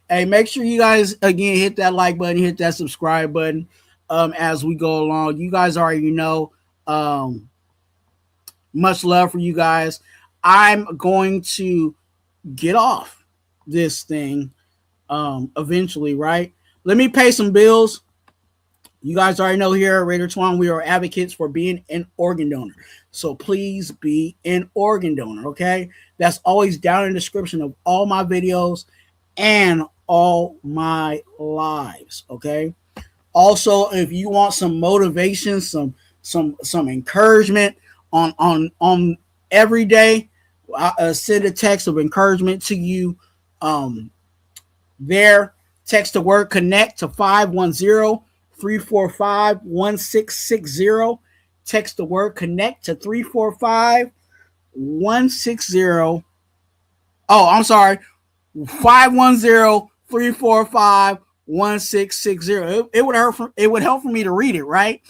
Hey, make sure you guys, again, hit that like button, hit that subscribe button as we go along. You guys already know. Much love for you guys. I'm going to get off this thing eventually, right? Let me pay some bills. You guys already know here at Raider Twuan, we are advocates for being an organ donor. So please be an organ donor, okay? That's always down in the description of all my videos and all my lives, okay? Also, if you want some motivation, some encouragement on every day, send a text of encouragement to you. There, text the word connect to 510-345-1660. Text the word connect to 345-160. Oh, I'm sorry. 510-345-1660. It would help for me to read it, right?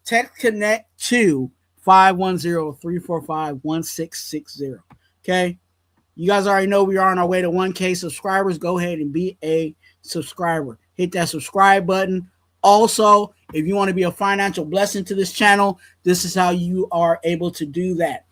Text Connect to 510-345-1660. Okay. You guys already know we are on our way to 1K subscribers. Go ahead and be a subscriber. Hit that subscribe button. Also, if you want to be a financial blessing to this channel, this is how you are able to do that.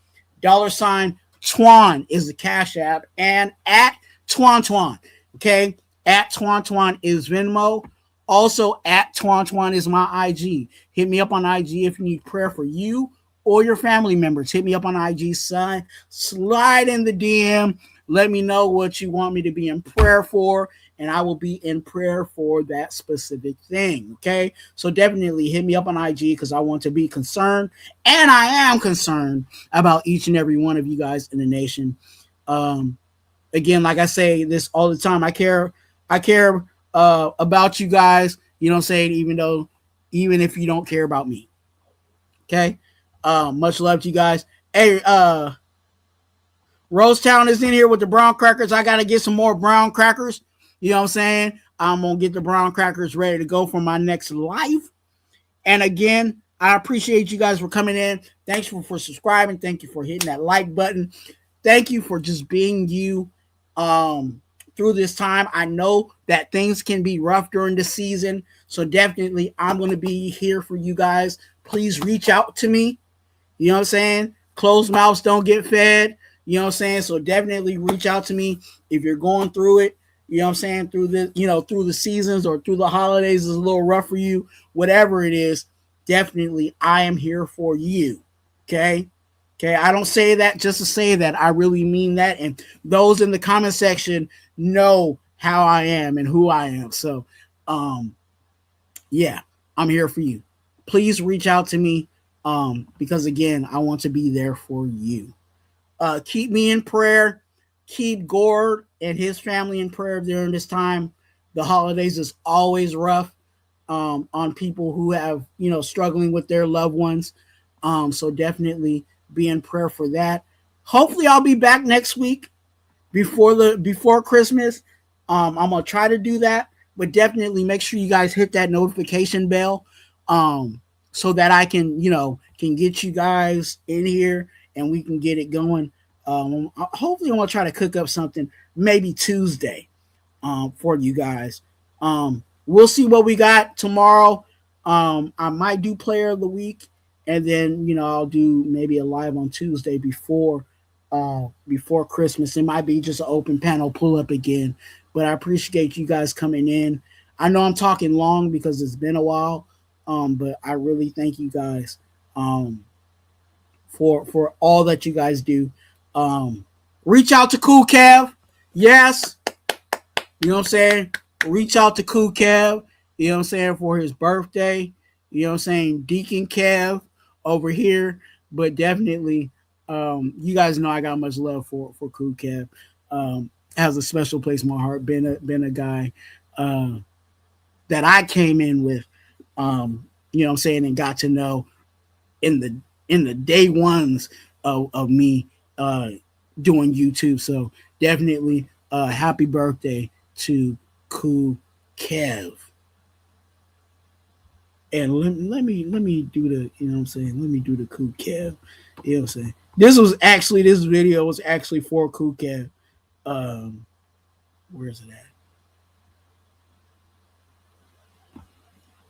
$Twuan is the Cash App, and at Twuan. Okay, at Twuan is Venmo. Also, at Twuan is my IG. Hit me up on IG if you need prayer for you or your family members. Hit me up on IG, son. Slide in the DM. Let me know what you want me to be in prayer for, and I will be in prayer for that specific thing. Okay, so definitely hit me up on IG because I want to be concerned, and I am concerned about each and every one of you guys in the nation. Again, like I say this all the time, I care about you guys. You know what I'm saying? Even if you don't care about me. Okay. Much love to you guys. Hey, Rosetown is in here with the brown crackers. I gotta get some more brown crackers. You know what I'm saying? I'm gonna get the brown crackers ready to go for my next life. And again, I appreciate you guys for coming in. Thanks for subscribing. Thank you for hitting that like button. Thank you for just being you through this time. I know that things can be rough during the season, so definitely I'm going to be here for you guys. Please reach out to me. You know what I'm saying? Closed mouths don't get fed. You know what I'm saying? So definitely reach out to me if you're going through it. You know what I'm saying? Through the seasons or through the holidays is a little rough for you. Whatever it is, definitely I am here for you. Okay? Okay, I don't say that just to say that. I really mean that. And those in the comment section know how I am and who I am. So, yeah, I'm here for you. Please reach out to me because, again, I want to be there for you. Keep me in prayer. Keep Gord and his family in prayer during this time. The holidays is always rough on people who have, struggling with their loved ones. So definitely be in prayer for that. Hopefully I'll be back next week before Christmas. I'm gonna try to do that, but definitely make sure you guys hit that notification bell so that I can get you guys in here and we can get it going. Hopefully I'm gonna try to cook up something maybe Tuesday for you guys. We'll see what we got tomorrow. I might do player of the week, and then I'll do maybe a live on Tuesday before Christmas. It might be just an open panel pull up again, but I appreciate you guys coming in. I know I'm talking long because it's been a while, but I really thank you guys for all that you guys do. Reach out to Cool Kev. Yes. You know what I'm saying? Reach out to Cool Kev, you know what I'm saying, for his birthday. You know what I'm saying? Deacon Kev over here. But definitely, you guys know I got much love for Cool Kev. Has a special place in my heart. Been a guy that I came in with, you know what I'm saying, and got to know in the day ones of me doing YouTube. So definitely happy birthday to Cool Kev. And let me do the, you know what I'm saying, let me do the Cool Kev. You know what I'm saying? This video was actually for Cool Kev. Where's it at?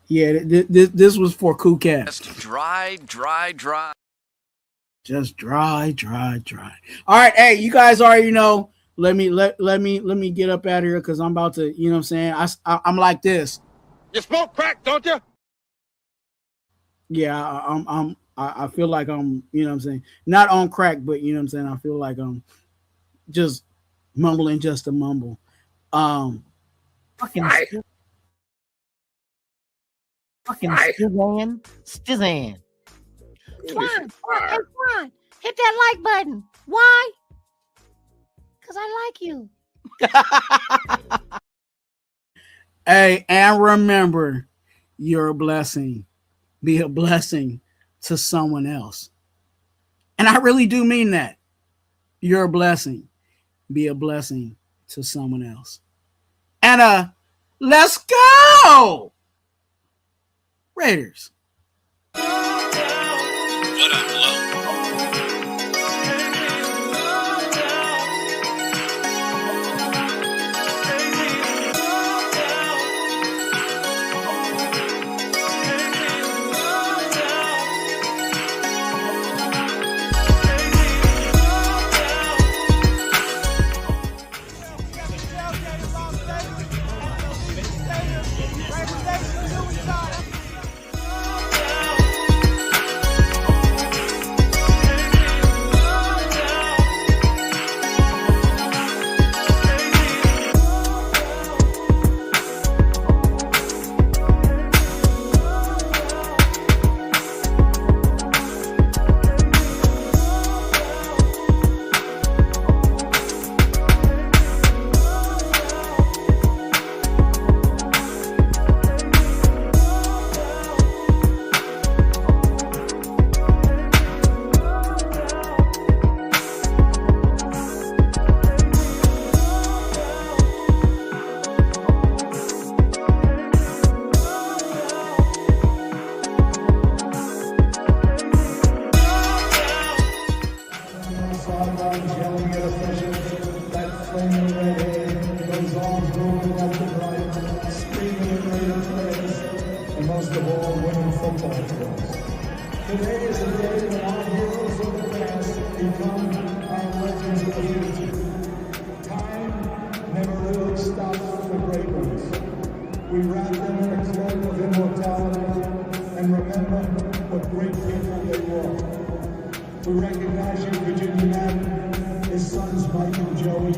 Yeah, this was for Cool Kev. Just dry. Just dry. All right, hey, you guys already know. Let me get up out of here because I'm about to, you know what I'm saying? I'm like this. You smoke crack, don't you? Yeah, I feel like I'm, you know what I'm saying, not on crack, but you know what I'm saying, I feel like I'm just mumbling just to mumble. Fucking Stizan. Twuan, hit that like button. Why? Because I like you. Hey, and remember, you're a blessing. Be a blessing to someone else. And I really do mean that. You're a blessing. Be a blessing to someone else. And let's go! Raiders. What up, Lo? Today is a day when our heroes of the past become our legends of the future. Time never really stops for the great ones. We wrap them in a cloak of immortality and remember what great people they were. We recognize you, Virginia Madden, his sons Mike and Joey.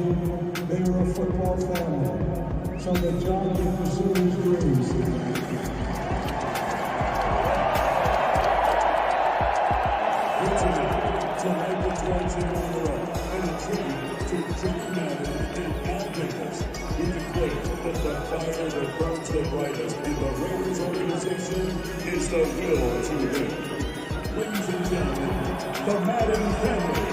They were a football family, so that John could pursue his dreams. To Raider Twuan and a tribute to Virginia Madden and Al Jacobs. We declare that the fire that burns the brightest in the Raiders organization is the will to win. Ladies and gentlemen, the Madden family.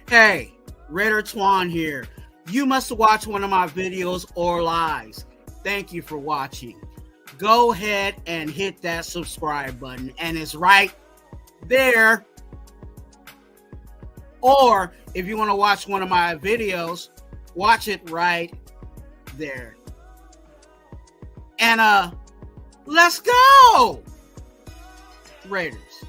Hey, Raider Twuan here. You must watch one of my videos or lives. Thank you for watching. Go ahead and hit that subscribe button, and it's right there. Or if you want to watch one of my videos, watch it right there. And let's go, Raiders.